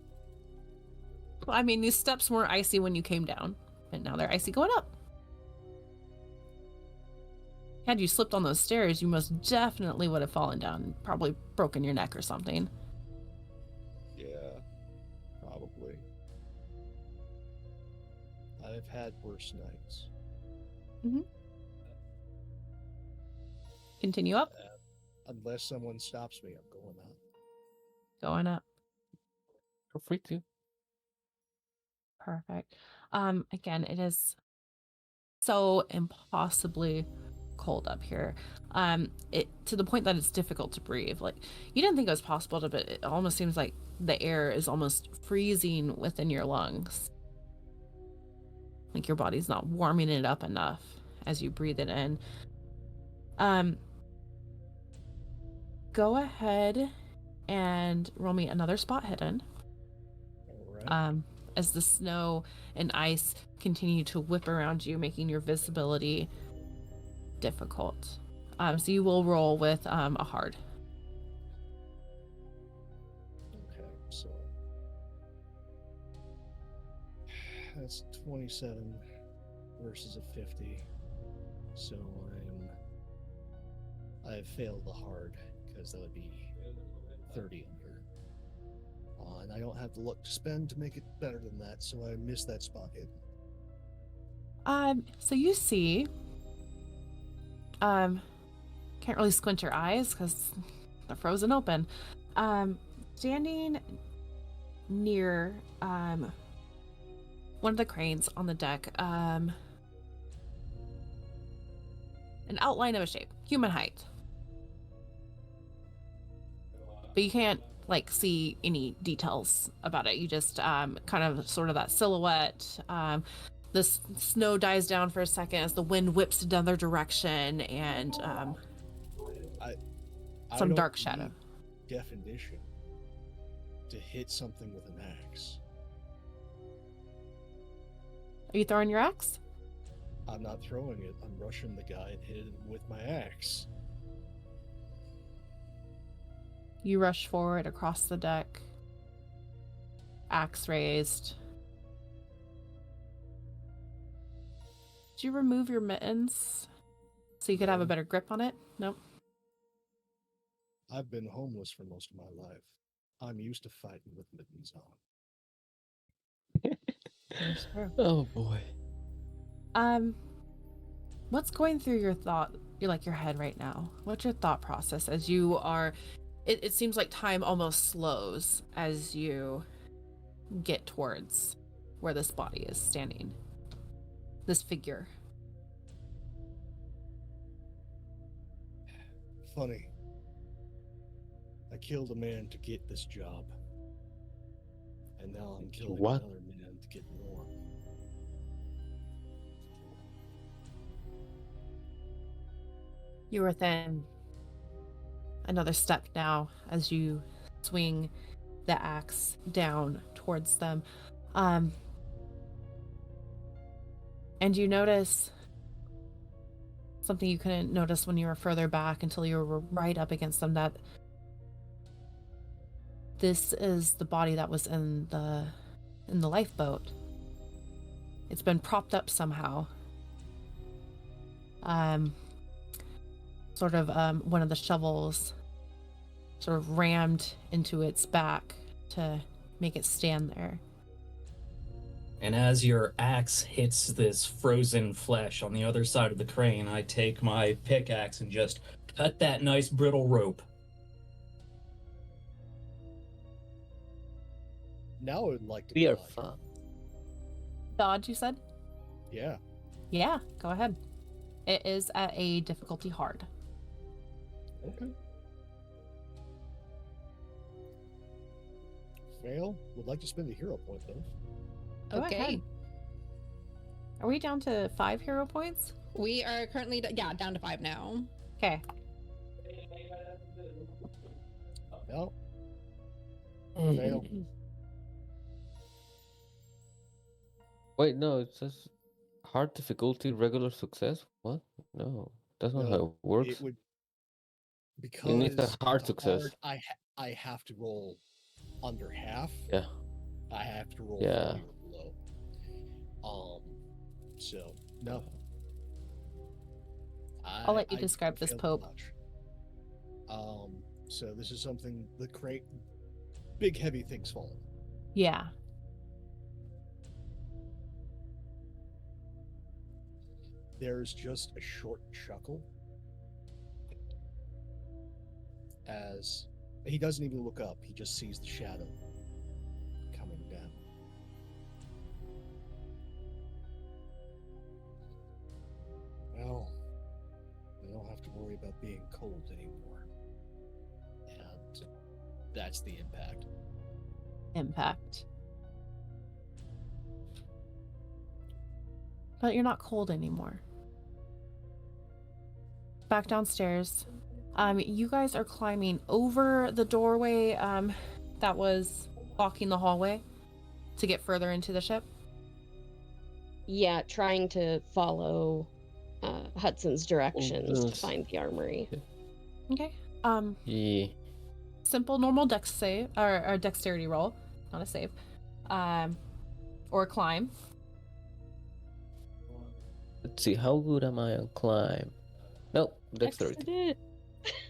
Well, I mean, these steps weren't icy when you came down, and now they're icy going up. Had you slipped on those stairs, you most definitely would have fallen down and probably broken your neck or something. Yeah, probably. I've had worse nights. Continue up. Unless someone stops me, I'm going up. Going up. Feel free to. Perfect. Again, it is so impossibly cold up here. It to the point that it's difficult to breathe. Like, you didn't think it was possible to, but it almost seems like the air is almost freezing within your lungs. Like your body's not warming it up enough as you breathe it in. Go ahead and roll me another spot hidden. All right. As the snow and ice continue to whip around you, making your visibility difficult. So you will roll with a hard. Okay, so that's 27 versus a 50. So I've failed the hard because that would be 30 under. And I don't have the luck to spend to make it better than that, so I missed that spot hidden. So you see, can't really squint your eyes because they're frozen open. Standing near one of the cranes on the deck, an outline of a shape, human height. But you can't like see any details about it. You just kind of sort of that silhouette. The snow dies down for a second as the wind whips another direction, and I some don't dark shadow. need definition to hit something with an axe. Are you throwing your axe? I'm not throwing it. I'm rushing the guy and hitting him with my axe. You rush forward across the deck, axe raised. Did you remove your mittens so you could have a better grip on it? Nope. I've been homeless for most of my life. I'm used to fighting with mittens on. That's true. Oh boy. What's going through your head right now? What's your thought process as you are? It seems like time almost slows as you get towards where this body is standing. This figure. Funny. I killed a man to get this job. And now I'm killing What? another man to get more. You're within another step now as you swing the axe down towards them. And you notice something you couldn't notice when you were further back until you were right up against them, that this is the body that was in the lifeboat. It's been propped up somehow. One of the shovels sort of rammed into its back to make it stand there. And as your axe hits this frozen flesh on the other side of the crane, I take my pickaxe and just cut that nice brittle rope. Now I would like to We are dodge. fine. Dodge, you said? Yeah. Yeah, go ahead. It is at a difficulty hard. Okay. Fail. Would like to spend a hero point though. Go Okay. ahead. Are we down to 5 hero points? We are currently down to 5 now. Okay. No. Fail. Wait, no, it says hard difficulty, regular success. What? No, that's not how No, it works. it would You need a because hard the success. I have to roll under half. Yeah. I have to roll Yeah. 40 or below. So no. I'll let you I describe this, failed Pope. much. So this is something the big heavy things falling. Yeah. There's just a short chuckle as he doesn't even look up. He just sees the shadow coming down. Well, we don't have to worry about being cold anymore. And that's the impact. Impact. But you're not cold anymore. Back downstairs. You guys are climbing over the doorway that was blocking the hallway to get further into the ship. Yeah, trying to follow Hudson's directions to yes. find the armory. Okay. Yeah. Simple normal dex save or dexterity roll, not a save. Or climb. Let's see, how good am I on climb? Nope, dexterity.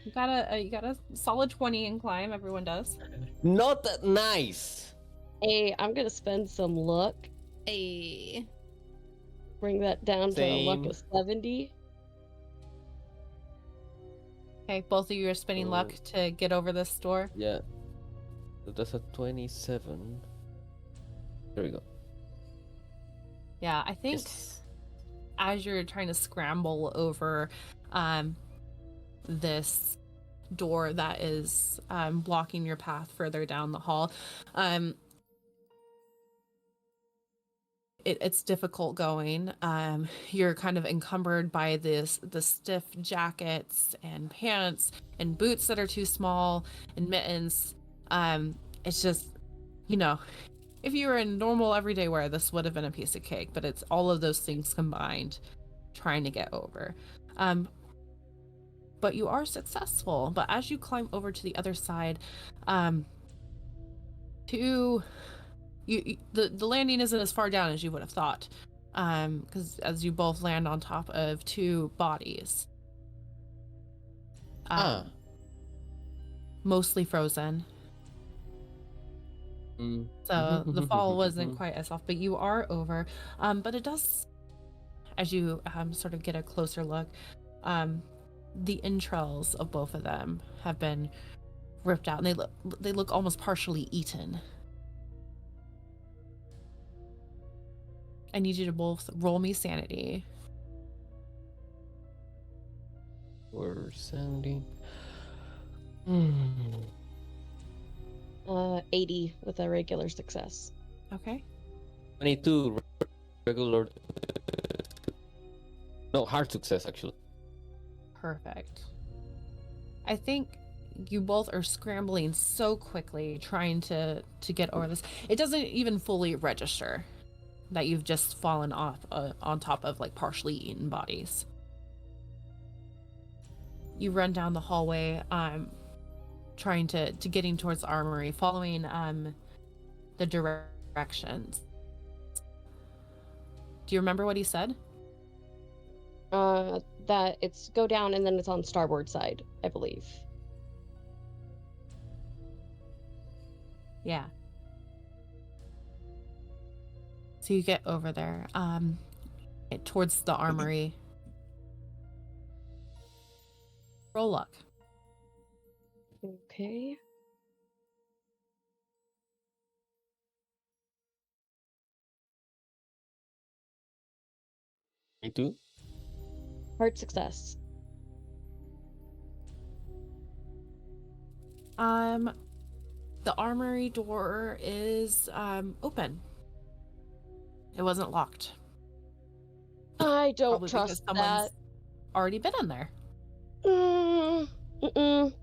Excellent. You got a solid 20 in climb, everyone does. Not that nice. Hey, I'm gonna spend some luck. A Bring that down to a luck Same. of 70. Okay, both of you are spending luck to get over this door. Yeah. So that's a 27. There we go. Yeah, I think Yes. as you're trying to scramble over this door that is blocking your path further down the hall, it's difficult going. You're kind of encumbered by the stiff jackets and pants and boots that are too small and mittens. It's just, if you were in normal everyday wear, this would have been a piece of cake, but it's all of those things combined trying to get over. But you are successful. But as you climb over to the other side, the landing isn't as far down as you would have thought, because as you both land on top of 2 bodies, mostly frozen. So the fall wasn't quite as off, but you are over. But it does, as you sort of get a closer look, the entrails of both of them have been ripped out, and they look almost partially eaten. I need you to both roll me sanity. Or sanity. 80 with a regular success. Okay. 22 regular. No, hard success actually. Perfect. I think you both are scrambling so quickly trying to get over this. It doesn't even fully register that you've just fallen off on top of like partially eaten bodies. You run down the hallway, trying to getting towards the armory, following the directions. Do you remember what he said? That it's go down and then it's on starboard side, I believe. Yeah. So you get over there, towards the armory. Roll luck. Okay. Me too. Hard success. The armory door is open. It wasn't locked. I don't Probably because trust someone's that. already been in there. Don't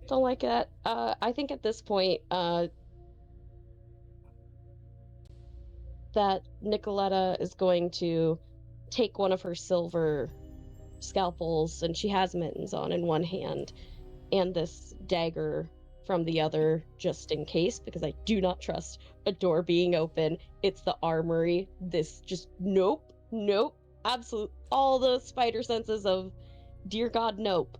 like that. I think at this point, that Nicoletta is going to take one of her silver scalpels, and she has mittens on in one hand, and this dagger from the other, just in case, because I do not trust a door being open. It's the armory. This just nope, absolute all the spider senses of dear God, nope.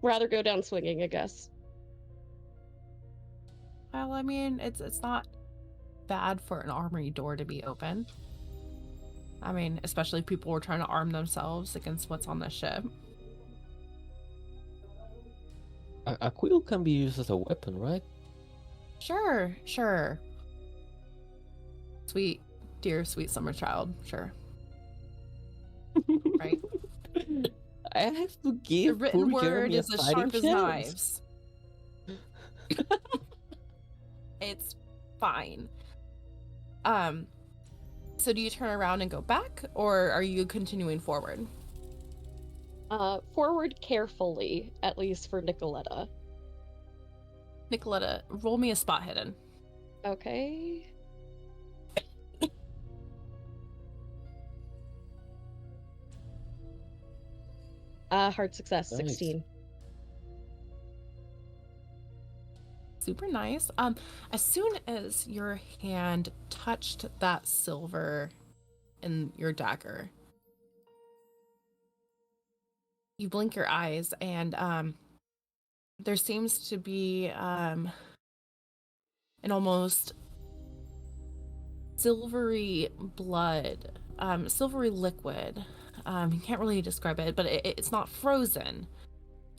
Rather go down swinging, I guess. Well, I mean, it's not bad for an armory door to be open. I mean, especially if people were trying to arm themselves against what's on the ship. A quill can be used as a weapon, right? Sure. Sweet, dear, sweet summer child. Sure. Right? I have to The give written poor word Jeremy a is as fighting sharp as chance. knives. It's fine. So do you turn around and go back, or are you continuing forward? Forward carefully, at least for Nicoletta. Nicoletta, roll me a spot hidden. Okay. Hard success, Nice. 16. Super nice. As soon as your hand touched that silver in your dagger, you blink your eyes, and there seems to be an almost silvery blood, silvery liquid. You can't really describe it, but it's not frozen.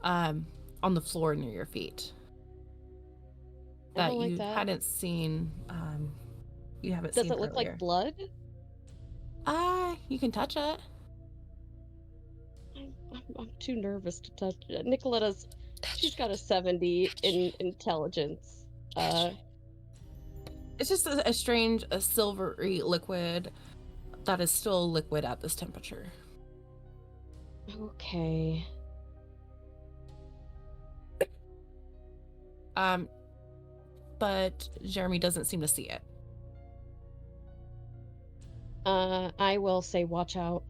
On the floor near your feet. I That don't like you that. hadn't seen. You haven't Does seen it look earlier. like blood? You can touch it. I'm too nervous to touch it. Nicoletta's, she's got a 70 in intelligence. It's just a strange, a silvery liquid that is still liquid at this temperature. Okay. But Jeremy doesn't seem to see it. I will say watch out.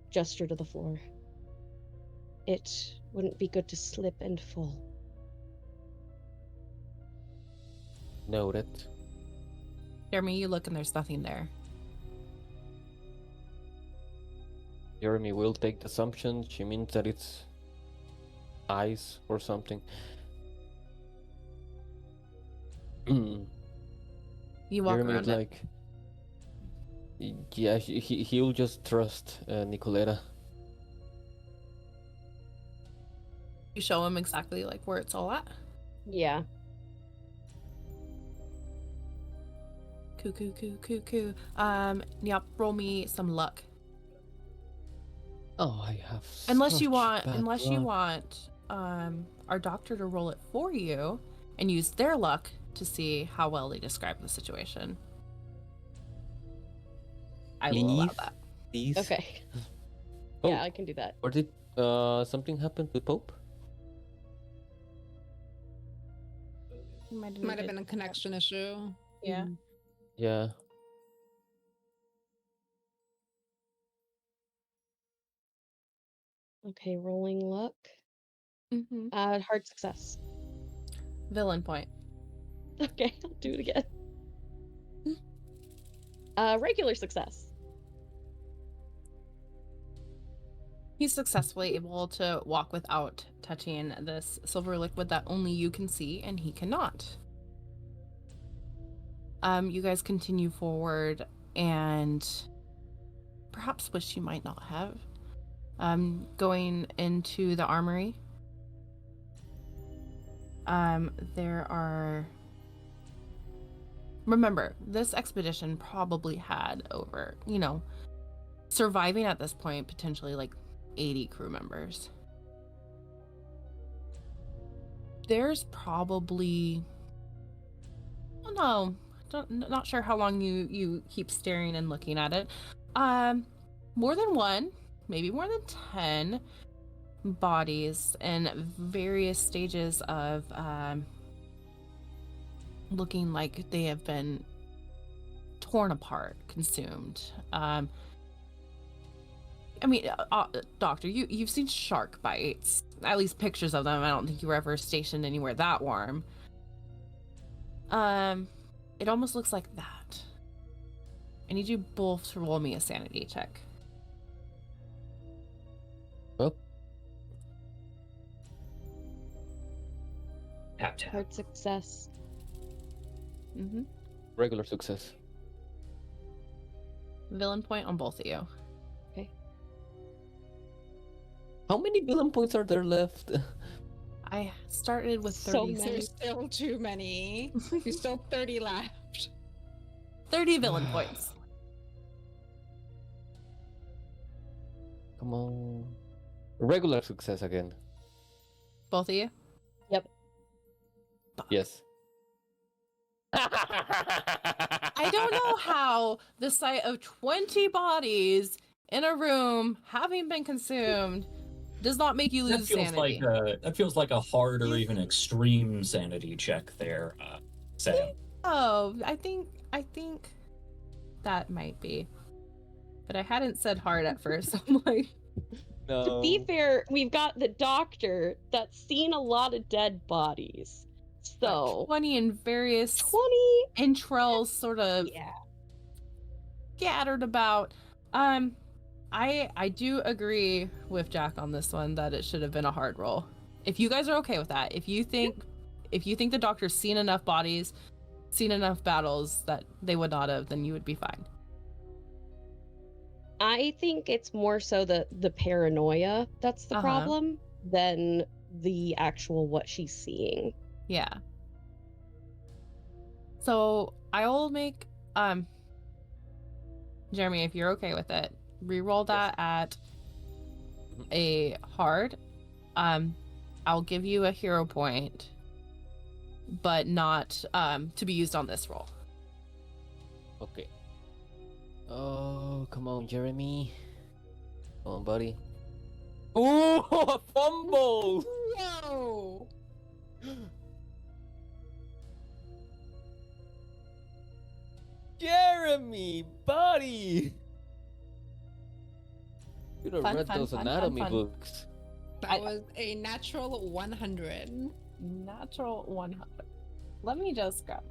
Gesture to the floor. It wouldn't be good to slip and fall. Noted. Jeremy, you look and there's nothing there. Jeremy will take the assumption she means that it's ice or something. You walk Jeremy around is it. like, yeah, he'll just trust Nicoletta. You show him exactly like where it's all at. Yeah. Coo. Yep, roll me some luck. Oh, I have Unless such you want bad luck. our doctor to roll it for you and use their luck to see how well they describe the situation. I will allow that. Please. Okay. Oh, Yeah, I can do that. or did something happen to Pope? Might have been a connection issue. Yeah. Yeah. Okay, rolling luck. Mm-hmm. Hard success. Villain point. Okay, I'll do it again. Regular success. He's successfully able to walk without touching this silver liquid that only you can see and he cannot. You guys continue forward and perhaps wish you might not have. Going into the armory. There are remember, this expedition probably had over, surviving at this point, potentially like 80 crew members. There's probably, oh no, not sure how long you keep staring and looking at it. More than one, maybe more than 10 bodies in various stages of looking like they have been torn apart, consumed. I mean, Doctor, you've seen shark bites, at least pictures of them. I don't think you were ever stationed anywhere that warm. It almost looks like that. I need you both to roll me a sanity check. Oh, Tap tap. Hard success. Mm-hmm. regular success. Villain point on both of you. How many villain points are there left? I started with So 30. many. There's still too many. There's still 30 left. 30 villain points. Come on. Regular success again. Both of you? Yep. Yes. I don't know how the sight of 20 bodies in a room having been consumed does not make you lose sanity. That feels like a hard or even extreme sanity check there, Sam. Oh, I think that might be. But I hadn't said hard at first. I'm like, No. To be fair, we've got the doctor that's seen a lot of dead bodies. So 20 in various 20. entrails sort of Yeah. scattered about. I do agree with Jack on this one that it should have been a hard roll. If you guys are okay with that, if you think the doctor's seen enough bodies, seen enough battles that they would not have, then you would be fine. I think it's more so the paranoia that's the problem than the actual what she's seeing. Yeah. So I'll make Jeremy, if you're okay with it, reroll that at a hard. I'll give you a hero point, but not to be used on this roll. Okay. Oh, come on, Jeremy. Come on, buddy. Ooh, a fumble! Whoa! Jeremy, buddy! You don't Fun, read fun, those fun, anatomy fun, fun. books. That was a natural 100. Natural 100. Let me just grab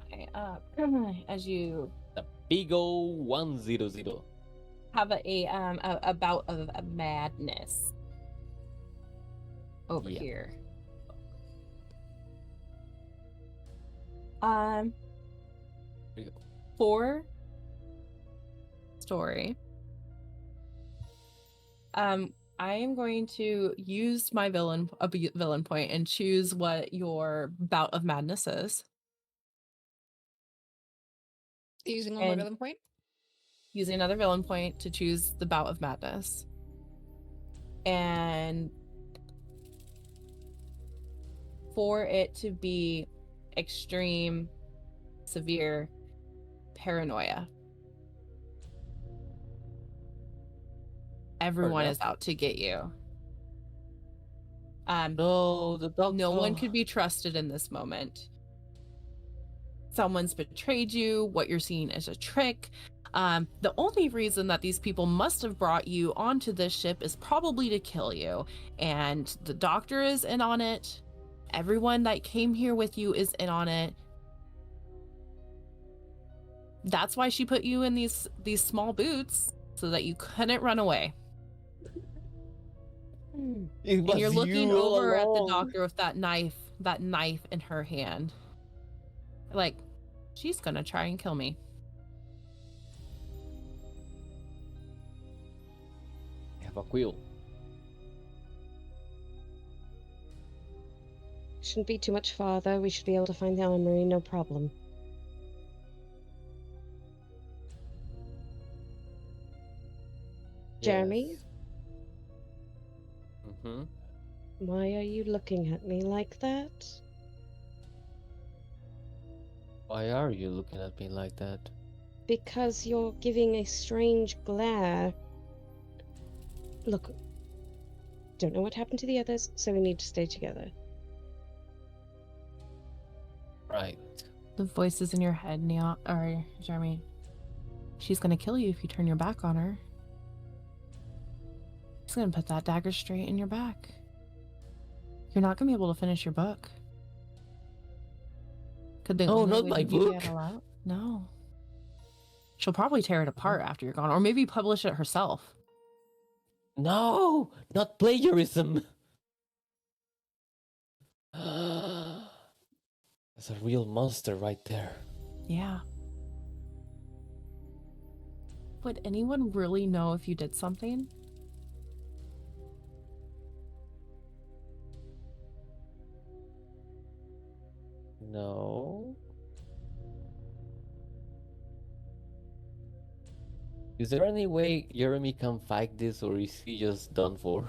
my as you The big ol' 100. have a bout of a madness over Yeah. here. There you go. For story, I am going to use my villain point and choose what your bout of madness is. Using one more And- villain point? Using another villain point to choose the bout of madness. And for it to be extreme, severe paranoia. Everyone is enough. out to get you. No, the dog. No one could be trusted in this moment. Someone's betrayed you. What you're seeing is a trick. The only reason that these people must have brought you onto this ship is probably to kill you. And the doctor is in on it. Everyone that came here with you is in on it. That's why she put you in these small boots so that you couldn't run away. It was And you're looking you all over at the along. doctor with that knife in her hand. Like, she's gonna try and kill me. I have a quill. Shouldn't be too much farther. We should be able to find the armory, no problem. Jeremy, Mm-hmm. why are you looking at me like that? Why are you looking at me like that? Because you're giving a strange glare. Look, don't know what happened to the others, so we need to stay together. Right. The voices in your head, Neil or Jeremy. She's gonna kill you if you turn your back on her. She's gonna put that dagger straight in your back. You're not gonna be able to finish your book. Could the No, only not way my that you book. get allowed? No. She'll probably tear it apart after you're gone, or maybe publish it herself. No, not plagiarism. That's a real monster right there. Yeah. Would anyone really know if you did something? No. Is there any way Jeremy can fight this, or is he just done for?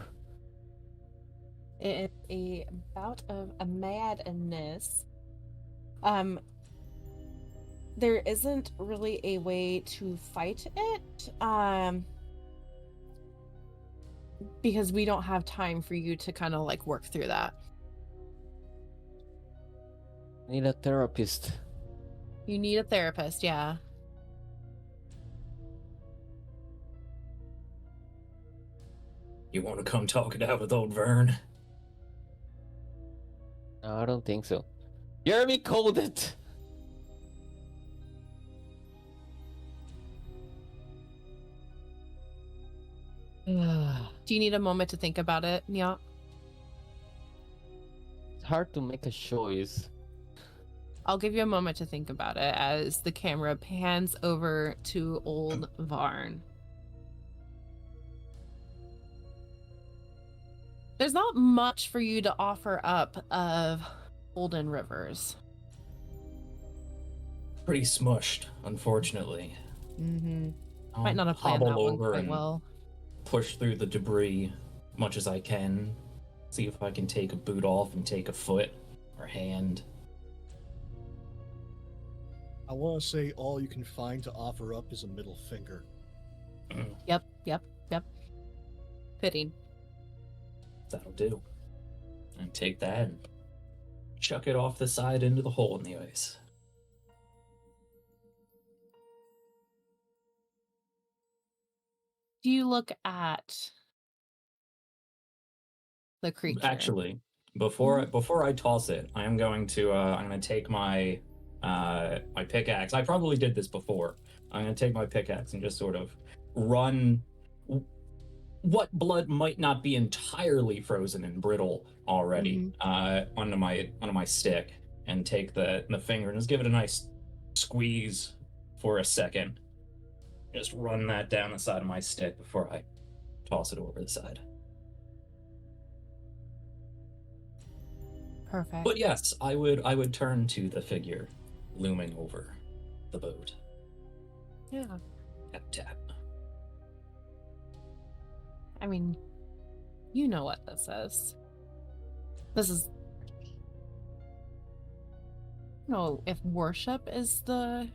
It is a bout of a madness. There isn't really a way to fight it, because we don't have time for you to kind of like work through that. Need a therapist. You need a therapist, yeah. You want to come talk it out with old Vern? No, I don't think so. Jeremy called it. Do you need a moment to think about it, Nya? It's hard to make a choice. I'll give you a moment to think about it as the camera pans over to old Varn. There's not much for you to offer up of Golden Rivers. Pretty smushed, unfortunately. Mm-hmm. I'll Might not have planned hobble that one over quite and well. push through the debris much as I can. See if I can take a boot off and take a foot or hand. I want to say all you can find to offer up is a middle finger. Yep. Fitting. That'll do. And take that and chuck it off the side into the hole in the ice. Do you look at the creature? Actually, before I toss it, I am going to I'm going to take my my pickaxe. I probably did this before. I'm going to take my pickaxe and just sort of run what blood might not be entirely frozen and brittle already onto my stick, and take the finger and just give it a nice squeeze for a second. Just run that down the side of my stick before I toss it over the side. Perfect. But yes, I would turn to the figure looming over the boat. Yeah. Tap tap. I mean, you know what this is. This is... I don't know if worship is the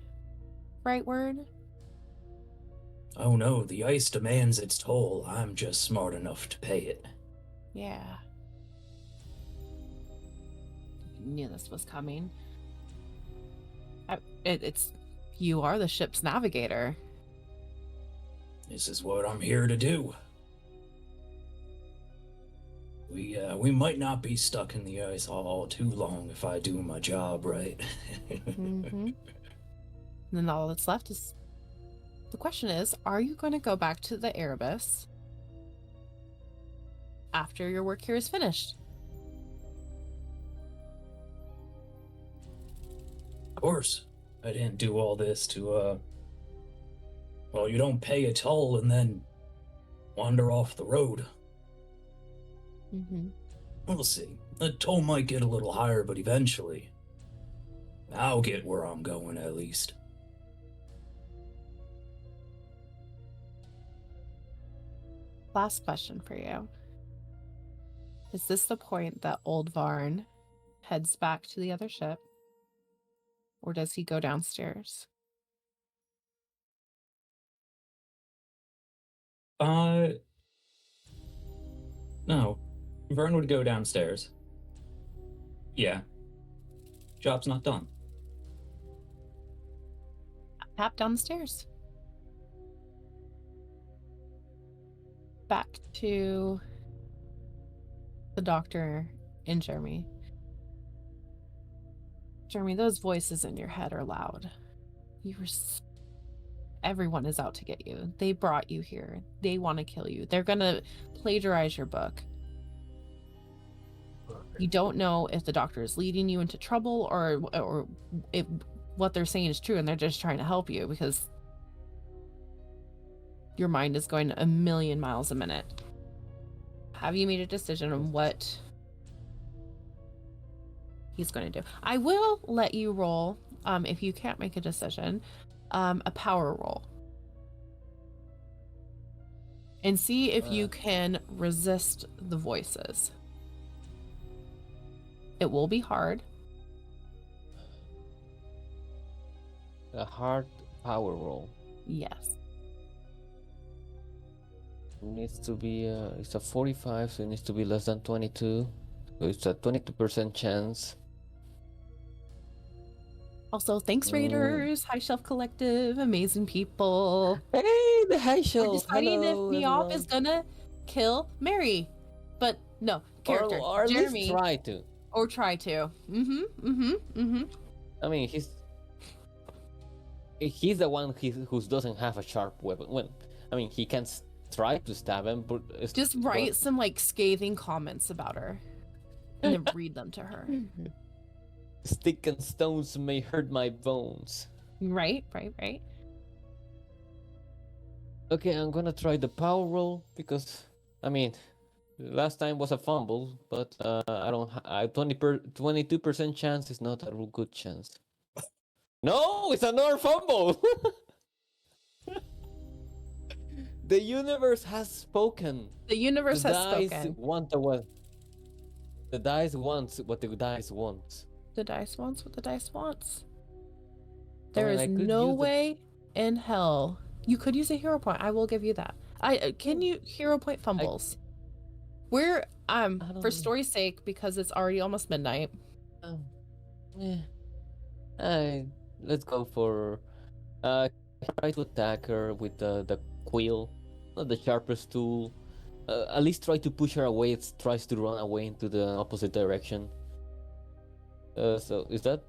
right word. Oh no, the ice demands its toll. I'm just smart enough to pay it. Yeah. Knew this was coming. It's you are the ship's navigator. This is what I'm here to do. We might not be stuck in the ice all too long if I do my job right. And then all that's left is the question is, are you going to go back to the Erebus after your work here is finished? Of course, I didn't do all this to well, you don't pay a toll and then wander off the road. We'll see. The toll might get a little higher, but eventually I'll get where I'm going at least. Last question for you. Is this the point that Old Varn heads back to the other ship? Or does he go downstairs? No. Vern would go downstairs. Yeah. Job's not done. Tap down the stairs. Back to the doctor and Jeremy. Jeremy, those voices in your head are loud. Everyone is out to get you. They brought you here. They want to kill you. They're gonna plagiarize your book. You don't know if the doctor is leading you into trouble or if what they're saying is true and they're just trying to help you because your mind is going a million miles a minute. Have you made a decision on what he's going to do? I will let you roll, if you can't make a decision, a power roll. And see if you can resist the voices. It will be hard. A hard power roll. Yes. It needs to be, it's a 45, so it needs to be less than 22. So it's a 22% chance. Also, thanks, Raiders, High Shelf Collective, amazing people. Hey, the high We're shelf. deciding if Hello, Meow everyone. is gonna kill Mary. But no, character. Or at Jeremy. least try to. Or try to. I mean, he's the one who doesn't have a sharp weapon. Well, I mean, he can try to stab him, but Just write some like scathing comments about her and then read them to her. Stick and stones may hurt my bones. Right. Okay, I'm gonna try the power roll because, I mean, last time was a fumble, but I don't. 22% chance is not a real good chance. No, it's another fumble. The universe has spoken. The universe The has dice spoken. want the dice wants what the dice wants. The dice wants what the dice wants. There mean, I is could no use the- way in hell. You could use a hero point. I will give you that. Can you hero point fumbles? We're don't for know. story's sake, because it's already almost midnight. Let's go for try to attack her with the quill, not the sharpest tool. At least try to push her away. It tries to run away into the opposite direction. So is that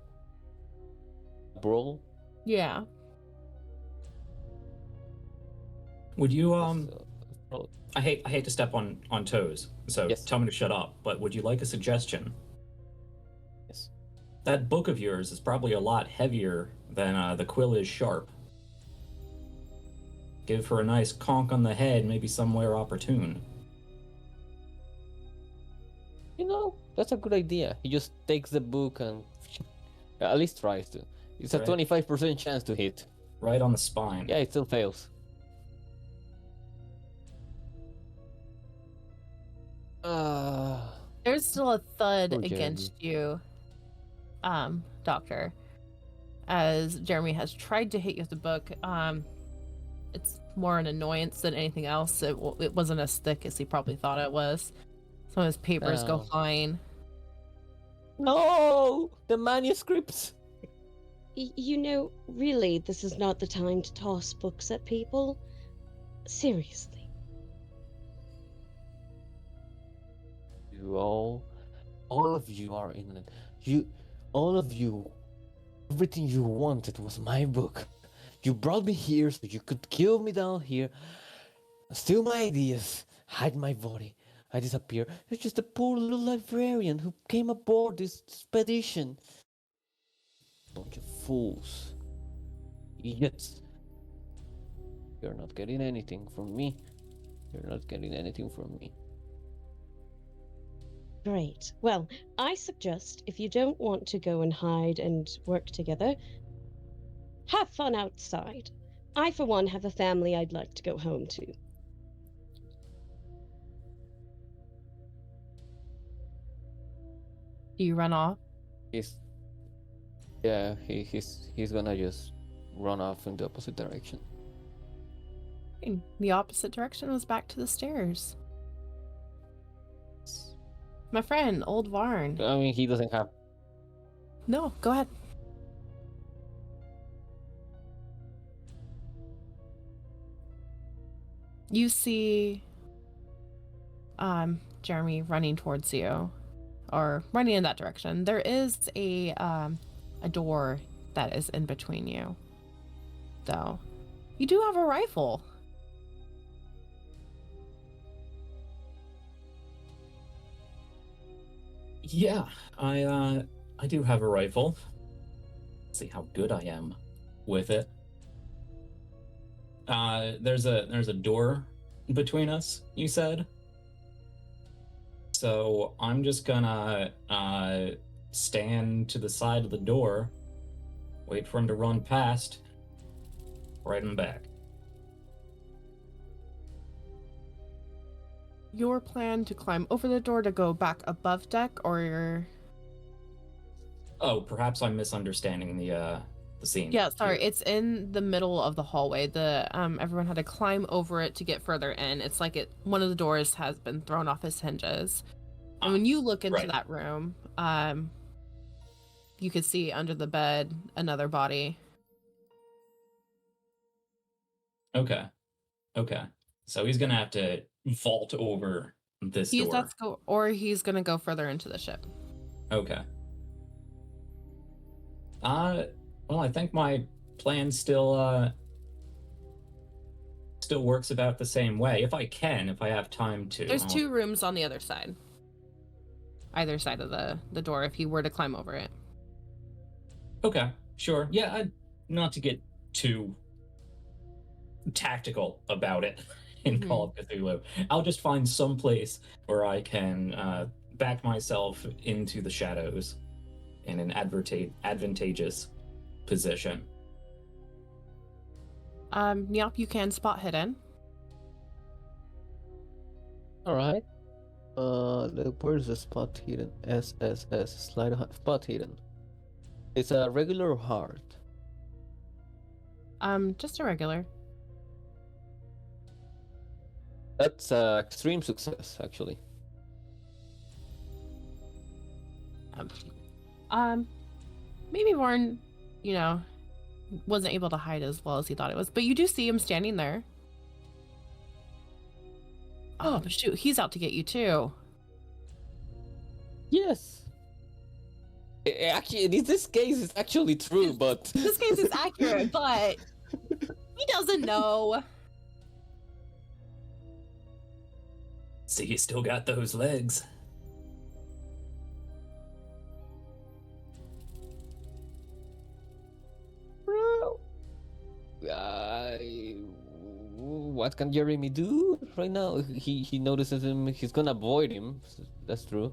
brawl? Yeah. Would you Brawl. I hate to step on toes, so Yes. tell me to shut up, but would you like a suggestion? Yes. That book of yours is probably a lot heavier than the quill is sharp. Give her a nice conk on the head, maybe somewhere opportune. You know, that's a good idea. He just takes the book and at least tries to. It's a Right. 25% chance to hit. Right on the spine. Yeah, it still fails. There's still a thud Poor against you, Doctor, as Jeremy has tried to hit you with the book. It's more an annoyance than anything else. It wasn't as thick as he probably thought it was. Some of his papers go Oh. flying. No, the manuscripts. You know, really, this is not the time to toss books at people. Seriously. You all of you are in it. All of you, everything you wanted was my book. You brought me here so you could kill me down here, steal my ideas, hide my body. I disappear. You're just a poor little librarian who came aboard this expedition. Bunch of fools. Idiots. You're not getting anything from me. You're not getting anything from me. Great. Well, I suggest if you don't want to go and hide and work together, have fun outside. I, for one, have a family I'd like to go home to. Do you run off? He's he's gonna just run off in the opposite direction. The opposite direction was back to the stairs. My friend, old Varn. I mean, he doesn't have. No, go ahead. You see Jeremy running towards you, or running in that direction. There is a door that is in between you, though. You do have a rifle. Yeah, I do have a rifle. Let's see how good I am with it. There's a door between us, you said. So I'm just gonna stand to the side of the door, wait for him to run past, right him back. Your plan to climb over the door to go back above deck, or Oh, perhaps I'm misunderstanding the scene. yeah, sorry, here. it's in the middle of the hallway. The everyone had to climb over it to get further in. It's like one of the doors has been thrown off its hinges. And when you look into right. that room, you could see under the bed another body. Okay. So he's gonna have to vault over this door. Or he's gonna go further into the ship. Okay. Well, I think my plan still works about the same way. If I have time to. There's 2 rooms on the other side. Either side of the door if you were to climb over it. Okay, sure. Yeah, not to get too tactical about it in Call of Cthulhu. I'll just find some place where I can back myself into the shadows in an advantageous position. Yep, you can spot hidden. All right. Where's the spot hidden? SSS spot hidden. It's a regular or hard. Just a regular. That's extreme success, actually. Maybe Warren, wasn't able to hide as well as he thought it was, but you do see him standing there. Oh, but shoot, he's out to get you too. Yes. Actually, in this case, it's actually true, but This case is accurate, but he doesn't know. See, you still got those legs. Bro, what can Jeremy do right now? He notices him. He's gonna avoid him. That's true.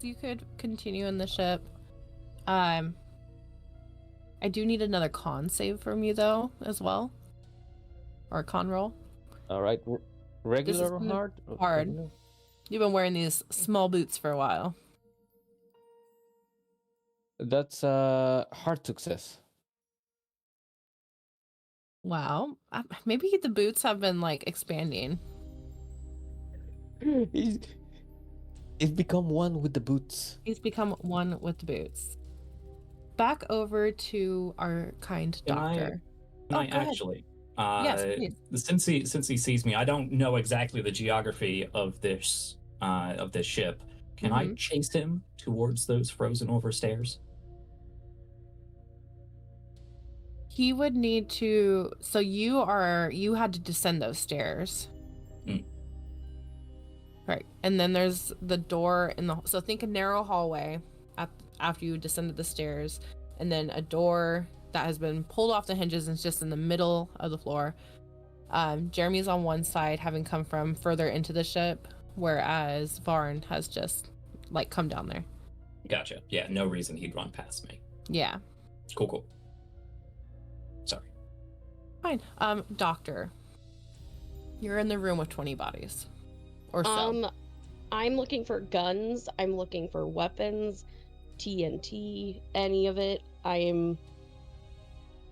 You could continue in the ship. I do need another con save from you though, as well, or a con roll. All right, regular or gonna be hard? hard. Regular? You've been wearing these small boots for a while. That's a hard success. Wow. Maybe the boots have been like expanding. He's become one with the boots. He's become one with the boots. Back over to our kind doctor. Can I go ahead. actually? Yes, please. Since he sees me, I don't know exactly the geography of this ship. Can I chase him towards those frozen over stairs? He would need to. So you had to descend those stairs. Right, and then there's the door in the. So think a narrow hallway after you descended the stairs, and then a door that has been pulled off the hinges and it's just in the middle of the floor. Jeremy's on one side, having come from further into the ship, whereas Varn has just like come down there. Gotcha. Yeah, no reason he'd run past me. Yeah. Cool. Sorry. Fine. Doctor, you're in the room with 20 bodies, or so. I'm looking for guns. I'm looking for weapons, TNT, any of it. I am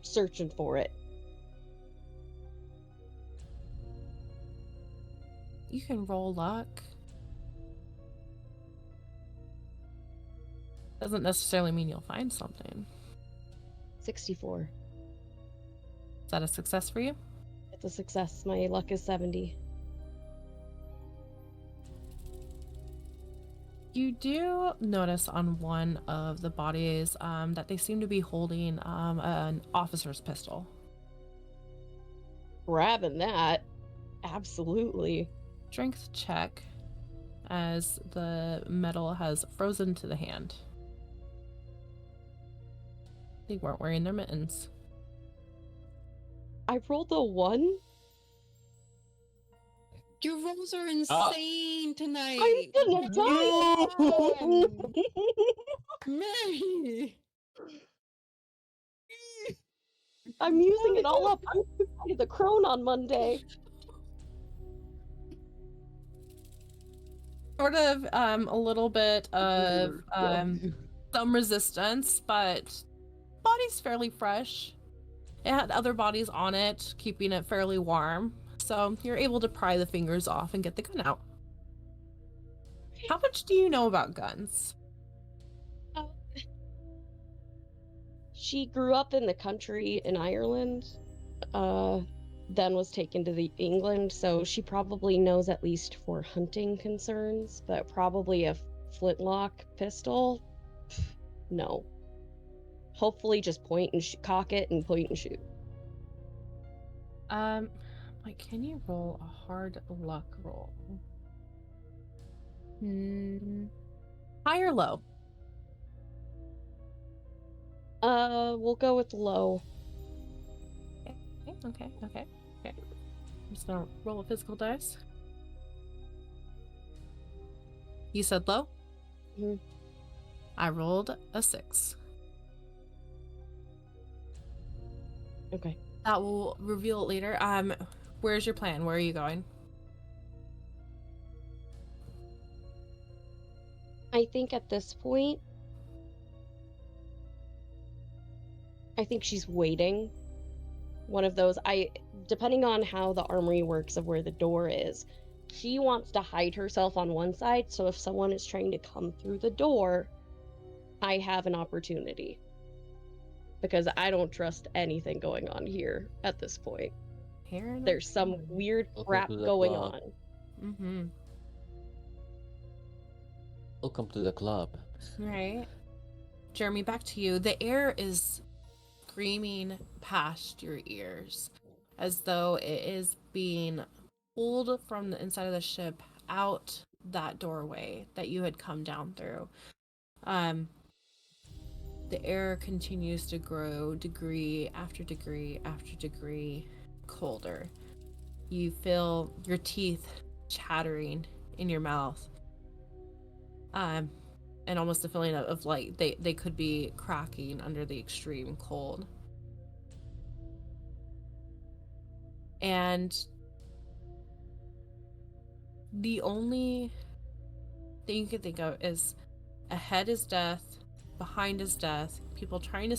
searching for it. You can roll luck. Doesn't necessarily mean you'll find something. 64. Is that a success for you? It's a success. My luck is 70. You do notice on one of the bodies that they seem to be holding an officer's pistol. Grabbing that. Absolutely. Strength check as the metal has frozen to the hand. They weren't wearing their mittens. I rolled a 1. Your rolls are insane tonight. I'm gonna die! Mary! I'm using it all up. I'm inside of the crone on Monday. Sort of a little bit of some resistance, but body's fairly fresh. It had other bodies on it, keeping it fairly warm. So you're able to pry the fingers off and get the gun out. How much do you know about guns? She grew up in the country in Ireland, then was taken to the England, so she probably knows at least for hunting concerns, but probably a flintlock pistol? No. Hopefully just point and cock it and point and shoot. Like, can you roll a hard luck roll? High or low? We'll go with low. Okay. I'm just gonna roll a physical dice. You said low? Mhm. I rolled a 6. Okay. That will reveal it later. Where's your plan? Where are you going? I think at this point, I think she's waiting. One of those, depending on how the armory works of where the door is, she wants to hide herself on one side, so if someone is trying to come through the door, I have an opportunity. Because I don't trust anything going on here at this point. There's some weird crap going on. Mm-hmm. Welcome to the club. Right. Jeremy, back to you. The air is screaming past your ears as though it is being pulled from the inside of the ship out that doorway that you had come down through. The air continues to grow degree after degree after degree colder. You feel your teeth chattering in your mouth. And almost a feeling of like they could be cracking under the extreme cold. And the only thing you can think of is ahead is death, behind is death, people trying to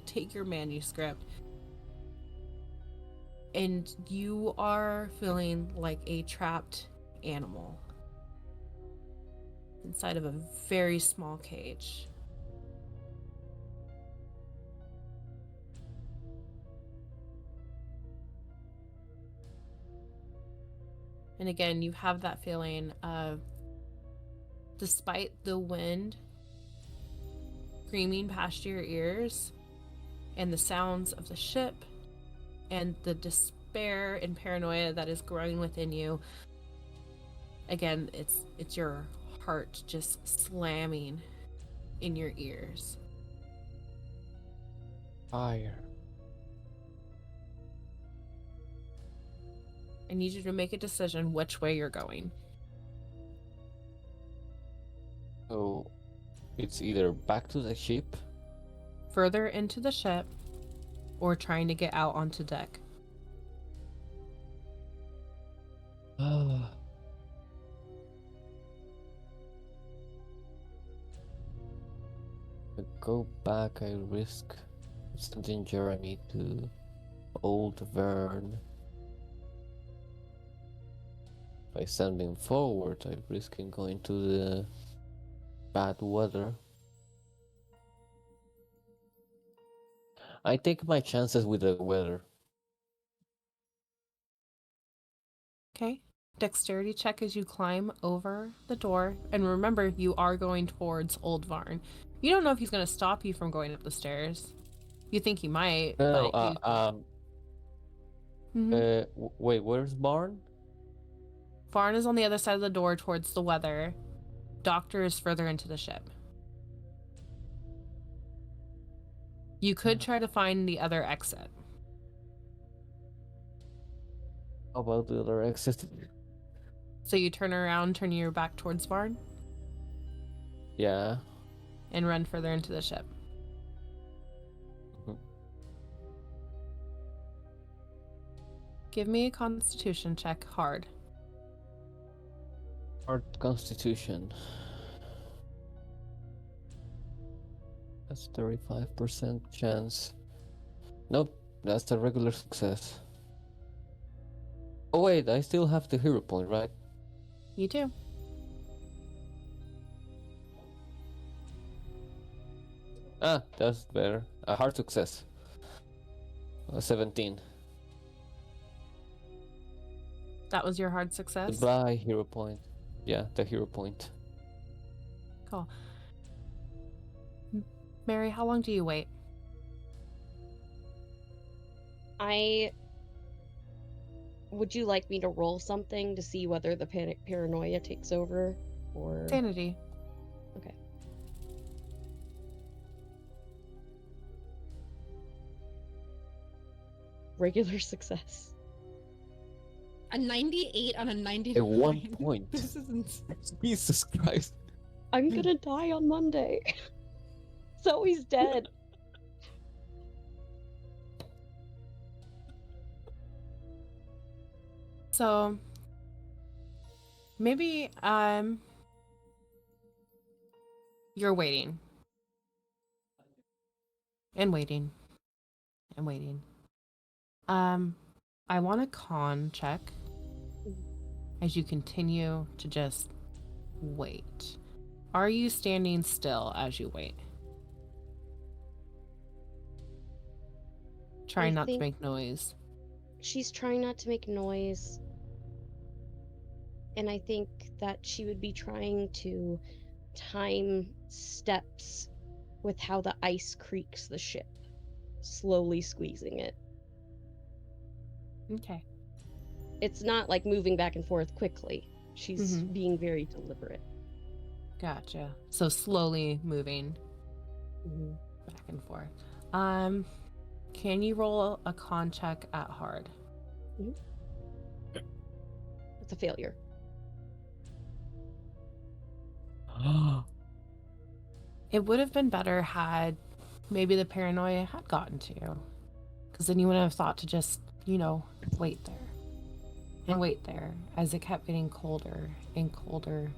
take your manuscript, and you are feeling like a trapped animal inside of a very small cage. And again, you have that feeling of, despite the wind screaming past your ears and the sounds of the ship and the despair and paranoia that is growing within you, again, it's your heart just slamming in your ears. Fire. I need you to make a decision which way you're going. So, it's either back to the ship. Further into the ship or trying to get out onto deck. go back, I risk sending Jeremy to Old Vern. If I send him forward, I risk him going to the bad weather. I take my chances with the weather. Okay. Dexterity check as you climb over the door. And remember, you are going towards Old Varn. You don't know if he's going to stop you from going up the stairs. You think he might, No, but Mhm. wait, where's Barn? Varn is on the other side of the door towards the weather. Doctor is further into the ship. You could try to find the other exit. How about the other exit? So you turn around, turn your back towards Varn, Yeah. and run further into the ship. Mhm. Give me a constitution check hard. Hard Constitution. That's 35% chance. Nope, that's a regular success. Oh wait, I still have the hero point, right? You do. Ah, that's better. A hard success. 17. That was your hard success? Goodbye, hero point. Yeah, the hero point. Cool. Mary, how long do you wait? Would you like me to roll something to see whether the paranoia takes over, or Sanity. Okay. Regular success. A 98 on a 99. At 1 point. This isn't. Jesus Christ. I'm gonna die on Monday. Zoe's dead. So maybe you're waiting. And waiting. And waiting. I want a con check as you continue to just wait. Are you standing still as you wait? Try I not to think- make noise. She's trying not to make noise. And I think that she would be trying to time steps with how the ice creaks the ship, slowly squeezing it. Okay. It's not like moving back and forth quickly. She's Mhm. being very deliberate. Gotcha. So slowly moving Mhm. back and forth. Can you roll a con check at hard? It's a failure. It would have been better had maybe the paranoia had gotten to you. Because then you wouldn't have thought to just, wait there. And wait there as it kept getting colder and colder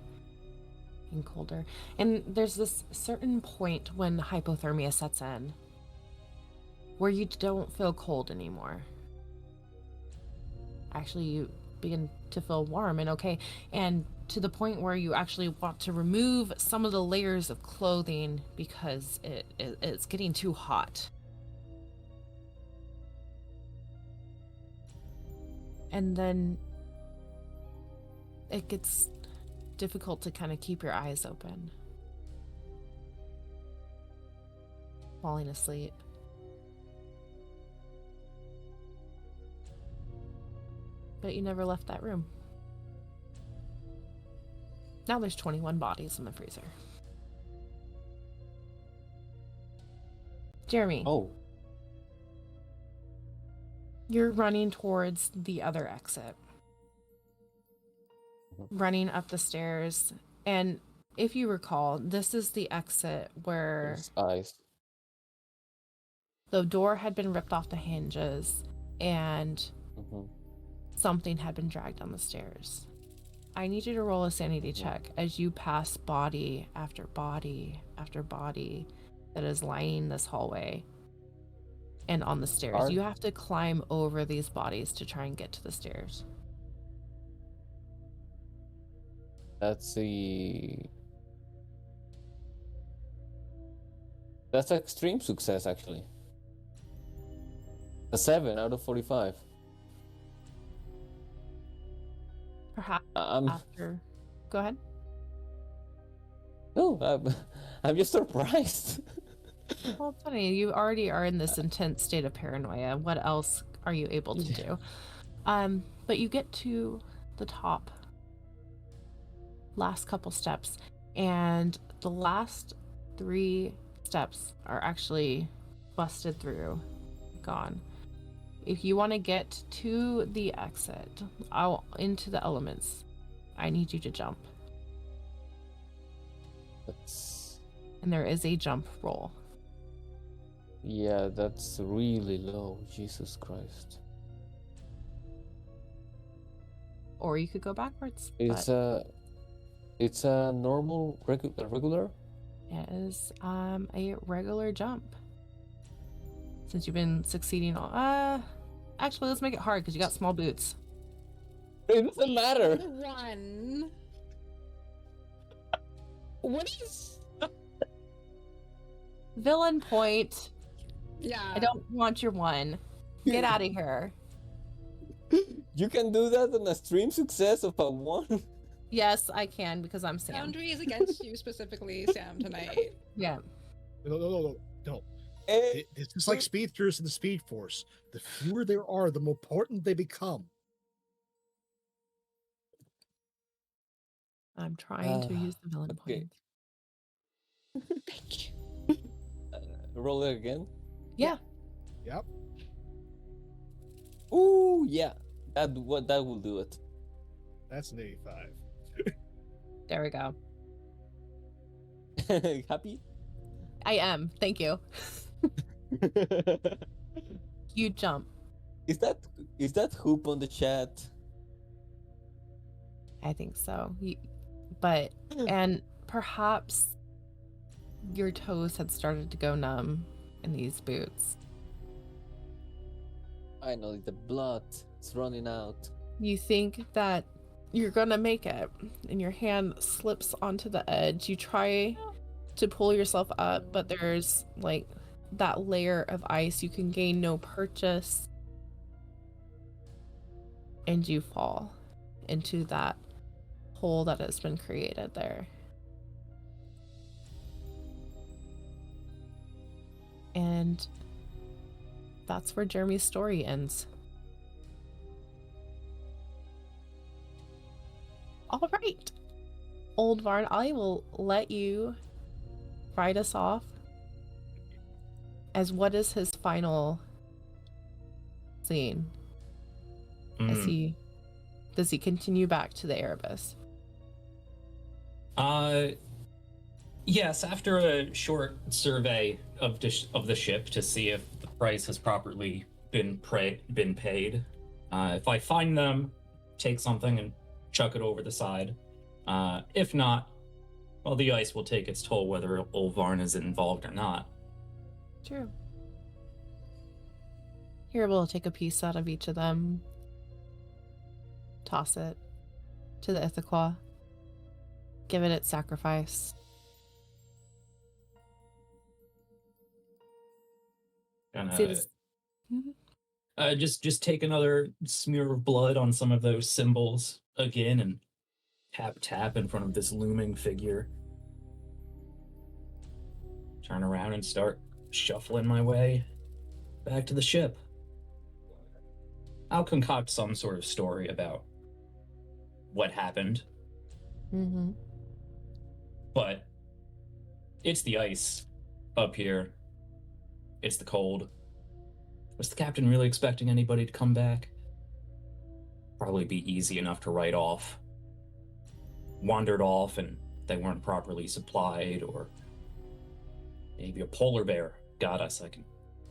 and colder. And there's this certain point when hypothermia sets in where you don't feel cold anymore. Actually, you begin to feel warm and okay. And to the point where you actually want to remove some of the layers of clothing because it's getting too hot. And then it gets difficult to kind of keep your eyes open. Falling asleep. But you never left that room. Now there's 21 bodies in the freezer. Jeremy. Oh. You're running towards the other exit. Running up the stairs. And if you recall, this is the exit where There's eyes. the door had been ripped off the hinges and Mhm. something had been dragged down the stairs. I need you to roll a sanity check as you pass body after body after body that is lining this hallway and on the stairs. Are- You have to climb over these bodies to try and get to the stairs. That's extreme success, actually. A 7 out of 45. Perhaps I'm after. Go ahead. no, I'm just surprised. Well, it's funny. You already are in this intense state of paranoia. What else are you able to do? But you get to the top. Last couple steps. And the last 3 steps are actually busted through. Gone. If you want to get to the exit, out into the elements, I need you to jump. That's And there is a jump roll. yeah, that's really low. Jesus Christ. Or you could go backwards. It's But a normal regular. it is a regular jump. Since you've been succeeding on actually let's make it hard because you got small boots. It doesn't matter. One. What is? Villain point. Yeah. I don't want your 1. Get out of here. You can do that on a stream success of a 1. Yes, I can because I'm Sam. Boundary is against you specifically, Sam, tonight. Yeah. No. Eh, This is like speedsters in the Speed Force. The fewer there are, the more important they become. I'm trying to Ah, use the villain okay. point. Thank you. Roll it again. Yeah. Yep. Ooh, yeah. That will do it. That's an 85. There we go. Happy? I am. Thank you. You jump. Is that hoop on the chat? I think so. But and perhaps your toes had started to go numb in these boots. I know the blood is running out. You think that you're gonna make it, and your hand slips onto the edge. You try to pull yourself up, but there's like that layer of ice. You can gain no purchase, and you fall into that hole that has been created there. And that's where Jeremy's story ends. All right, Old Varn, I will let you write us off as what is his final scene. As does he continue back to the Erebus? Yes, after a short survey of the ship to see if the price has properly been paid. If I find them, take something and chuck it over the side. If not, well, the ice will take its toll whether Olvarn is involved or not. True. You're able to take a piece out of each of them, toss it to the Ithaquah, give it its sacrifice. See this? Just take another smear of blood on some of those symbols again and tap in front of this looming figure. Turn around and start shuffling my way back to the ship. I'll concoct some sort of story about what happened. Mm-hmm. But it's the ice up here. It's the cold. Was the captain really expecting anybody to come back? Probably be easy enough to write off. Wandered off and they weren't properly supplied, or maybe a polar bear got us. I can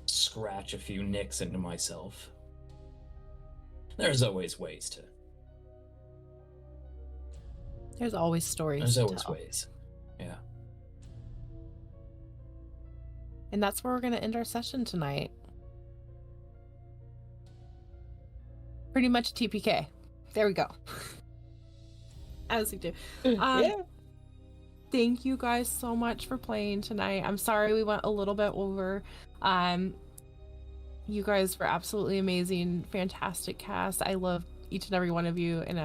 scratch a few nicks into myself. There's always ways to. There's always stories There's to always tell. ways. Yeah. And that's where we're going to end our session tonight. Pretty much TPK. There we go. As we do. Yeah. Thank you guys so much for playing tonight. I'm sorry we went a little bit over. You guys were absolutely amazing, fantastic cast. I love each and every one of you, and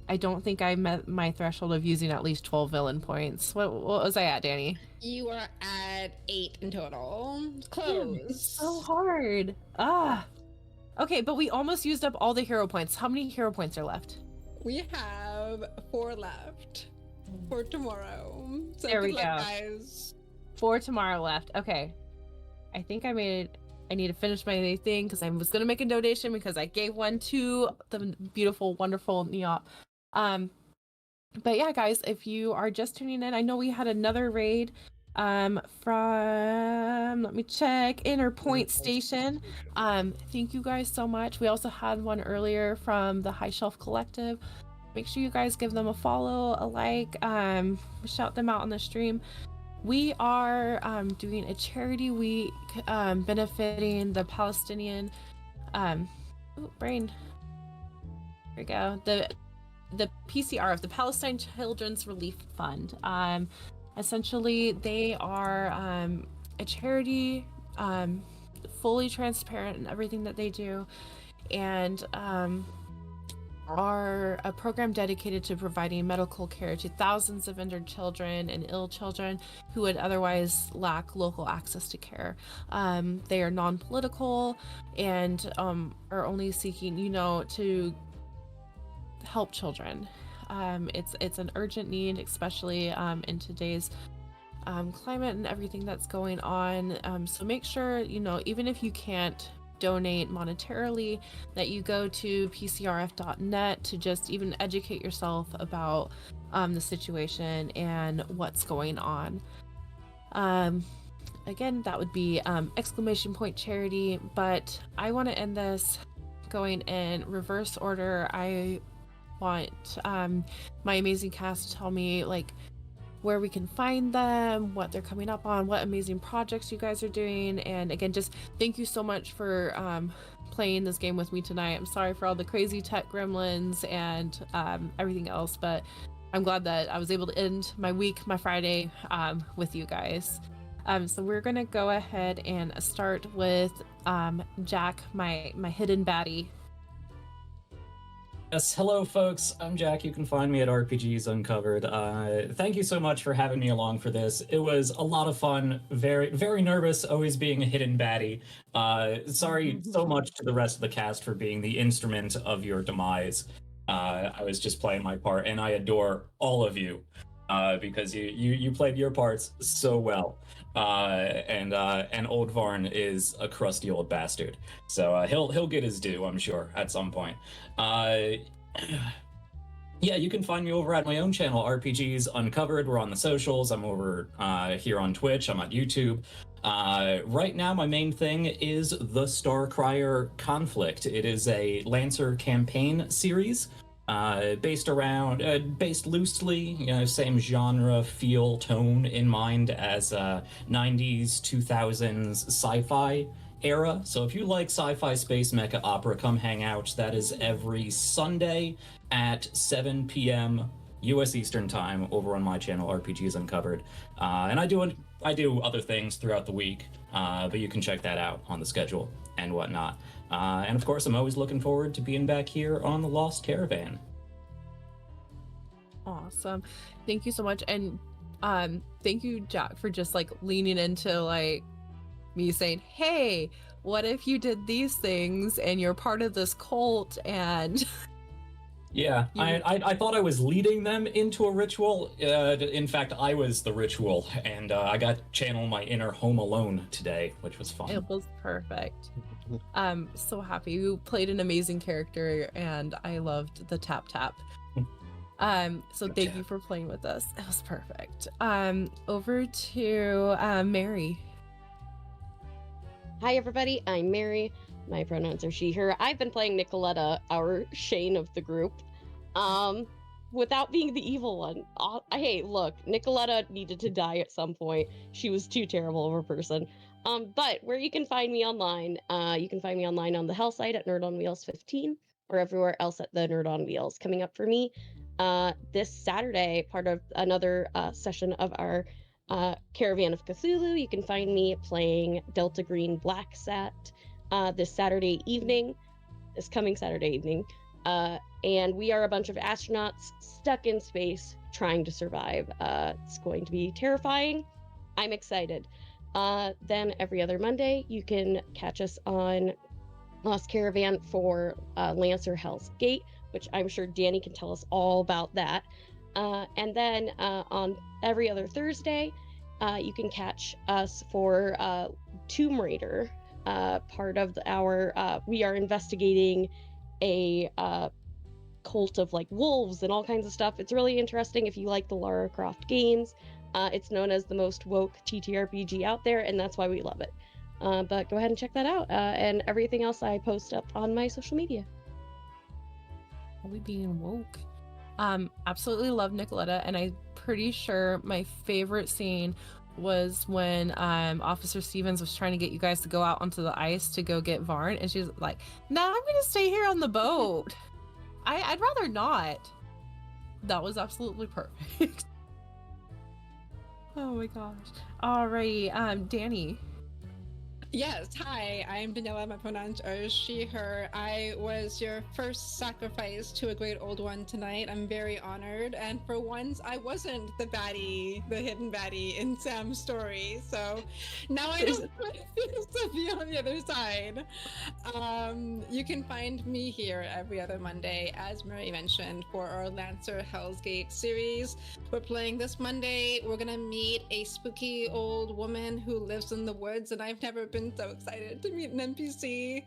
I don't think I met my threshold of using at least 12 villain points. What was I at, Danny? You are at 8 in total. Damn, Close. it's so hard. Okay, but we almost used up all the hero points. How many hero points are left? We have 4 left for tomorrow. So There we good luck, go. guys. 4 tomorrow left. Okay. I think I need to finish my thing because I was going to make a donation because I gave one to the beautiful, wonderful Neop. But yeah, guys, if you are just tuning in, I know we had another raid from, let me check, Inner Point Station. Thank you guys so much. We also had one earlier from the High Shelf Collective. Make sure you guys give them a follow, a like, shout them out on the stream. We are doing a charity week benefiting the Palestinian brain. There we go. The PCRF, the Palestine Children's Relief Fund. Essentially, they are a charity, fully transparent in everything that they do, and are a program dedicated to providing medical care to thousands of injured children and ill children who would otherwise lack local access to care. They are non-political and are only seeking, to help children. It's an urgent need, especially in today's climate and everything that's going on. So make sure, even if you can't donate monetarily, that you go to pcrf.net to just even educate yourself about the situation and what's going on. Again, that would be !charity, but I want to end this going in reverse order. I want my amazing cast to tell me where we can find them, what they're coming up on, what amazing projects you guys are doing. And again, just thank you so much for playing this game with me tonight. I'm sorry for all the crazy tech gremlins and everything else, but I'm glad that I was able to end my week, my Friday, with you guys. So we're gonna go ahead and start with Jack, my hidden baddie. Yes, hello folks, I'm Jack. You can find me at RPGs Uncovered. Thank you so much for having me along for this. It was a lot of fun, very, very nervous, always being a hidden baddie. Sorry so much to the rest of the cast for being the instrument of your demise. I was just playing my part, and I adore all of you because you played your parts so well. And Old Varn is a crusty old bastard, so he'll get his due, I'm sure, at some point. Yeah, you can find me over at my own channel, RPGs Uncovered. We're on the socials. I'm over here on Twitch. I'm on YouTube. Right now, my main thing is the Starcrier Conflict. It is a Lancer campaign series based loosely, same genre, feel, tone in mind as 90s, 2000s sci-fi era. So if you like sci-fi space mecha opera, come hang out. That is every Sunday at 7 p.m. US Eastern Time over on my channel, RPGs Uncovered. And I do other things throughout the week, but you can check that out on the schedule and whatnot. And of course, I'm always looking forward to being back here on the Lost Caravan. Awesome. Thank you so much. And thank you, Jack, for just leaning into me saying, hey, what if you did these things and you're part of this cult and Yeah, I thought I was leading them into a ritual. In fact, I was the ritual, and I got to channel my inner Home Alone today, which was fun. it was perfect. I'm so happy. You played an amazing character and I loved the tap. So thank you for playing with us. It was perfect. Over to Mary. Hi, everybody. I'm Mary. My pronouns are she, her. I've been playing Nicoletta, our Shane of the group. without being the evil one. Hey, look, Nicoletta needed to die at some point. She was too terrible of a person. But where you can find me online, you can find me online on the Hell site at Nerd on Wheels 15, or everywhere else at the Nerd on Wheels. Coming up for me this Saturday, part of another session of our Caravan of Cthulhu. You can find me playing Delta Green Black Sat this Saturday evening, this coming Saturday evening. And we are a bunch of astronauts stuck in space trying to survive. It's going to be terrifying. I'm excited. Then every other Monday, you can catch us on Lost Caravan for Lancer Hell's Gate, which I'm sure Danny can tell us all about that. And then on every other Thursday, you can catch us for Tomb Raider. Part of our, we are investigating a cult of like wolves and all kinds of stuff. It's really interesting if you like the Lara Croft games. It's known as the most woke TTRPG out there, and that's why we love it. But go ahead and check that out, and everything else I post up on my social media. Are we being woke? Absolutely love Nicoletta, and I'm pretty sure my favorite scene was when Officer Stevens was trying to get you guys to go out onto the ice to go get Varn, and she's like, "Nah, I'm gonna stay here on the boat. I'd rather not." That was absolutely perfect. Oh my gosh. Alrighty, Danny. Yes, hi, I'm Daniela. My pronouns are she, her. I was your first sacrifice to a great old one tonight. I'm very honored. And for once, I wasn't the baddie, the hidden baddie in Sam's story. So now I know what it feels to be on the other side. You can find me here every other Monday, as Mary mentioned, for our Lancer Hell's Gate series. We're playing this Monday. We're gonna meet a spooky old woman who lives in the woods, and I've never been so excited to meet an NPC.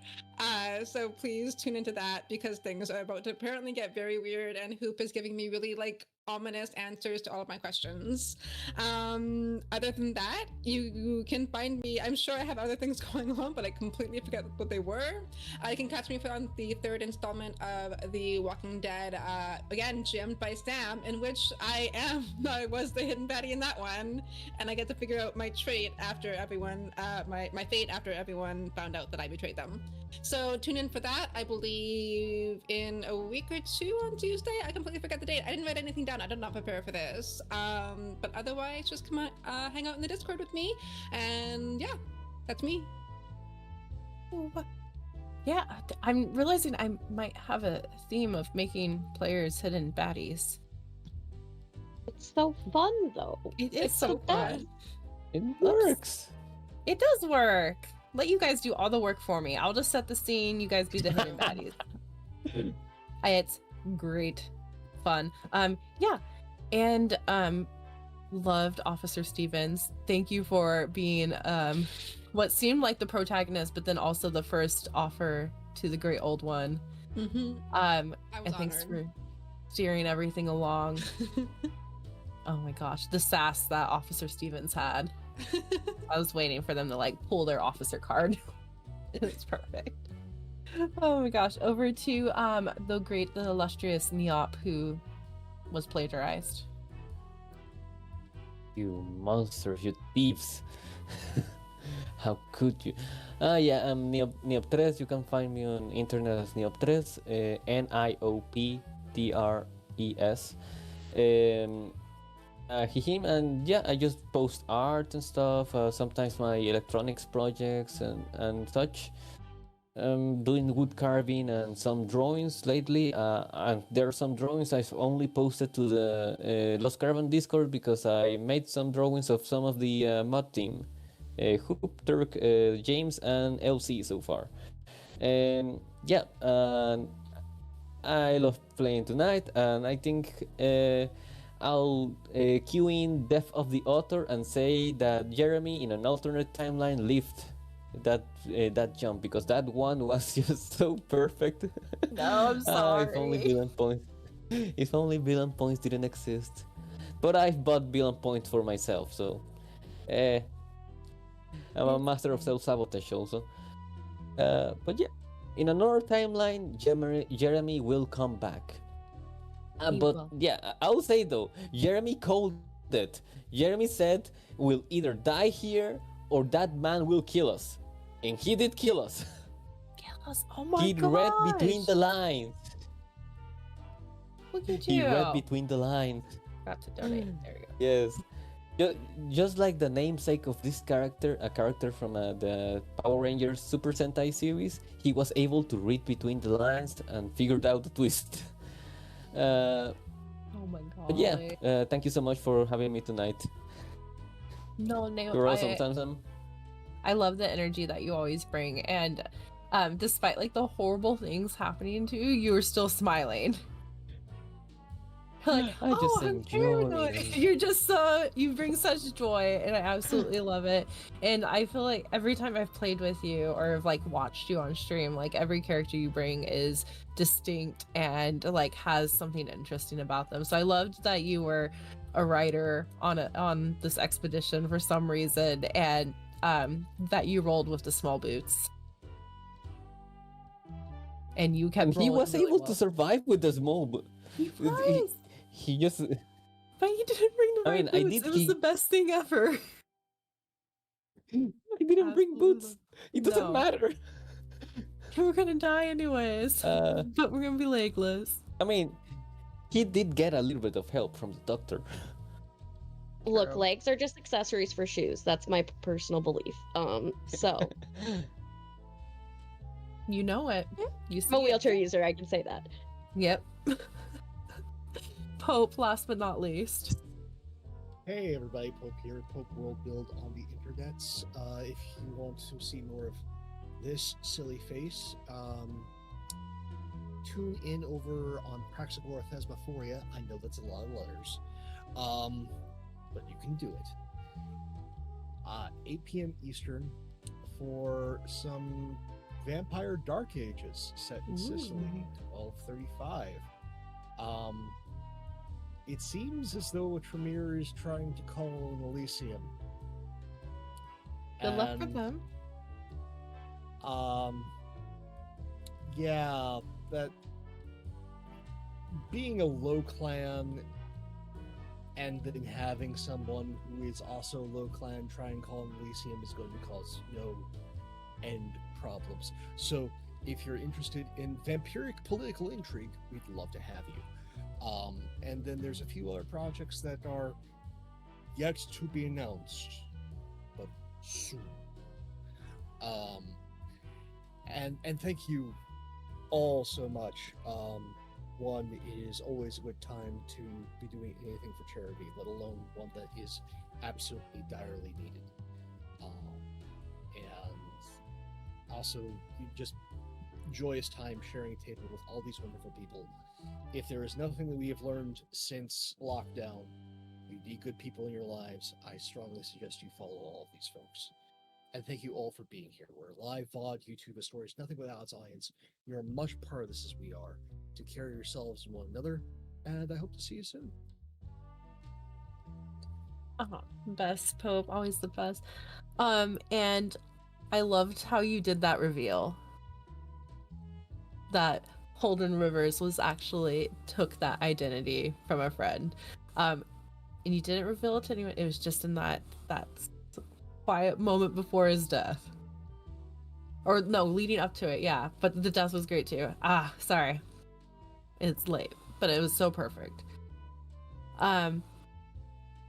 So please tune into that because things are about to apparently get very weird, and Hoop is giving me really like ominous answers to all of my questions. Other than that, you can find me. I'm sure I have other things going on, but I completely forget what they were. You can catch me on the third installment of The Walking Dead, again, gemmed by Sam, in which I was the hidden baddie in that one, and I get to figure out my trait after everyone, my fate after everyone found out that I betrayed them. So tune in for that. I believe in a week or two on Tuesday. I completely forgot the date. I didn't write anything down. I did not prepare for this. But otherwise, just come out, hang out in the Discord with me, and yeah, that's me. Yeah, I'm realizing I might have a theme of making players hidden baddies. It's so fun, though. It's so fun. It works. It does work. Let you guys do all the work for me. I'll just set the scene. You guys be the hidden baddies. It's great fun. Yeah, and loved Officer Stevens. Thank you for being what seemed like the protagonist, but then also the first offer to the great old one. Mm-hmm. And thanks for steering everything along. Oh my gosh, the sass that Officer Stevens had. I was waiting for them to like pull their officer card. It's perfect. Oh my gosh, over to the illustrious Neop, who was plagiarized. You monsters, you thieves. How could you? Yeah, I'm Neoptres. You can find me on internet as Neoptres, Nioptres. Him, and yeah, I just post art and stuff, sometimes my electronics projects and such. Doing wood carving and some drawings lately, and there are some drawings I've only posted to the Lost Caravan Discord because I made some drawings of some of the mod team, Hoop, Turk, James, and LC so far. And yeah, I love playing tonight, and I think I'll cue in Death of the Author and say that Jeremy in an alternate timeline lived that jump, because that one was just so perfect. No, I'm sorry. If only villain points didn't exist. But I've bought villain points for myself, so I'm a master of self-sabotage also. But yeah, in another timeline, Jeremy will come back. But will. yeah, I'll say though, Jeremy called it. Jeremy said, "We'll either die here or that man will kill us," and he did kill us. Kill us. Oh my He read between gosh. the lines. Look at He you. read between the lines. Got to donate. There you go. Yes. Just like the namesake of this character, a character from the Power Rangers Super Sentai series, he was able to read between the lines and figured out the twist. Oh my god. But yeah, thank you so much for having me tonight. No, no. You're awesome, Samsam. I love the energy that you always bring, and despite like the horrible things happening to you, you are still smiling. You're like, I just oh, I'm enjoy paranoid. it. You're just you bring such joy, and I absolutely love it. And I feel like every time I've played with you or have like watched you on stream, like every character you bring is distinct and like has something interesting about them. So I loved that you were a writer on this expedition for some reason, and that you rolled with the small boots. And you kept And he rolling was really able well. to survive with the small, but He was. he just. But he didn't bring the I right mean, I boots. did It was the best thing ever. I didn't bring boots. Absolutely. It doesn't No. matter. We're gonna die anyways. But we're gonna be legless. I mean, he did get a little bit of help from the doctor. Look, True. legs are just accessories for shoes. That's my personal belief. So You know it. You see I'm a it. wheelchair user, I can say that. Yep. Pope, last but not least. Hey everybody, Pope here, Pope World Build on the internets. If you want to see more of this silly face, tune in over on Praxagora Thesmophoria. I know that's a lot of letters, but you can do it. 8 p.m. Eastern for some Vampire Dark Ages set in Sicily, 1235. It seems as though Tremere is trying to call an Elysium. Good luck for And, them. Yeah, that being a low clan and then having someone who is also low clan try and call an Elysium is going to cause no end problems. So if you're interested in vampiric political intrigue, we'd love to have you. And then there's a few other projects that are yet to be announced, but soon. And thank you all so much. One, it is always a good time to be doing anything for charity, let alone one that is absolutely direly needed. And also, just joyous time sharing a table with all these wonderful people. If there is nothing that we have learned since lockdown, you need good people in your lives. I strongly suggest you follow all of these folks. And thank you all for being here. We're live VOD, YouTube, a story is nothing without its audience. You're much part of this as we are. To carry yourselves and one another, and I hope to see you soon. Best Pope, always the best. And I loved how you did that reveal. That Holden Rivers was actually took that identity from a friend. And you didn't reveal it to anyone. It was just in that quiet moment before his death. Or no, leading up to it, yeah. But the death was great too. Sorry. It's late, but it was so perfect.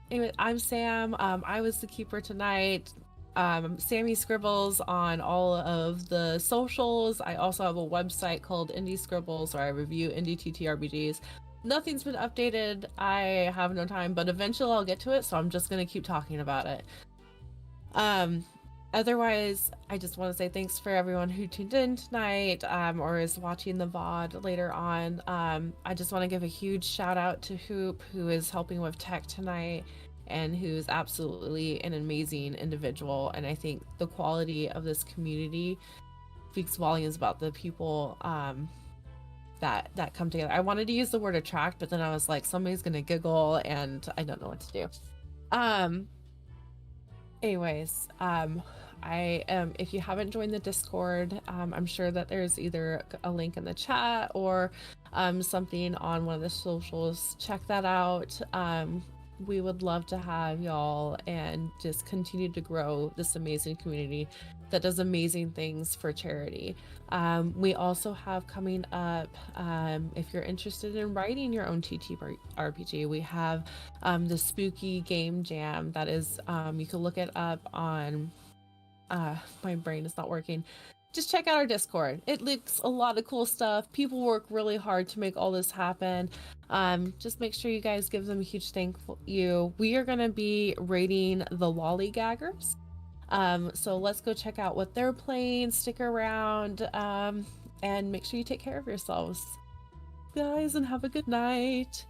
Anyway, I'm Sam. I was the keeper tonight. Sammy Scribbles on all of the socials. I also have a website called Indie Scribbles where I review indie TTRPGs. Nothing's been updated. I have no time, but eventually I'll get to it, so I'm just gonna keep talking about it. Otherwise, I just want to say thanks for everyone who tuned in tonight, or is watching the VOD later on. I just want to give a huge shout out to Hoop, who is helping with tech tonight, and who's absolutely an amazing individual. And I think the quality of this community speaks volumes about the people that come together. I wanted to use the word attract, but then I was like, somebody's gonna giggle, and I don't know what to do. Anyways, If you haven't joined the Discord, I'm sure that there's either a link in the chat or something on one of the socials. Check that out. We would love to have y'all and just continue to grow this amazing community that does amazing things for charity. We also have coming up, if you're interested in writing your own TTRPG, we have the Spooky Game Jam. That is, you can look it up on, my brain is not working. Just check out our Discord. It leaks a lot of cool stuff. People work really hard to make all this happen. Just make sure you guys give them a huge thank you. We are going to be rating the Lollygaggers. So let's go check out what they're playing. Stick around, and make sure you take care of yourselves, guys, and have a good night.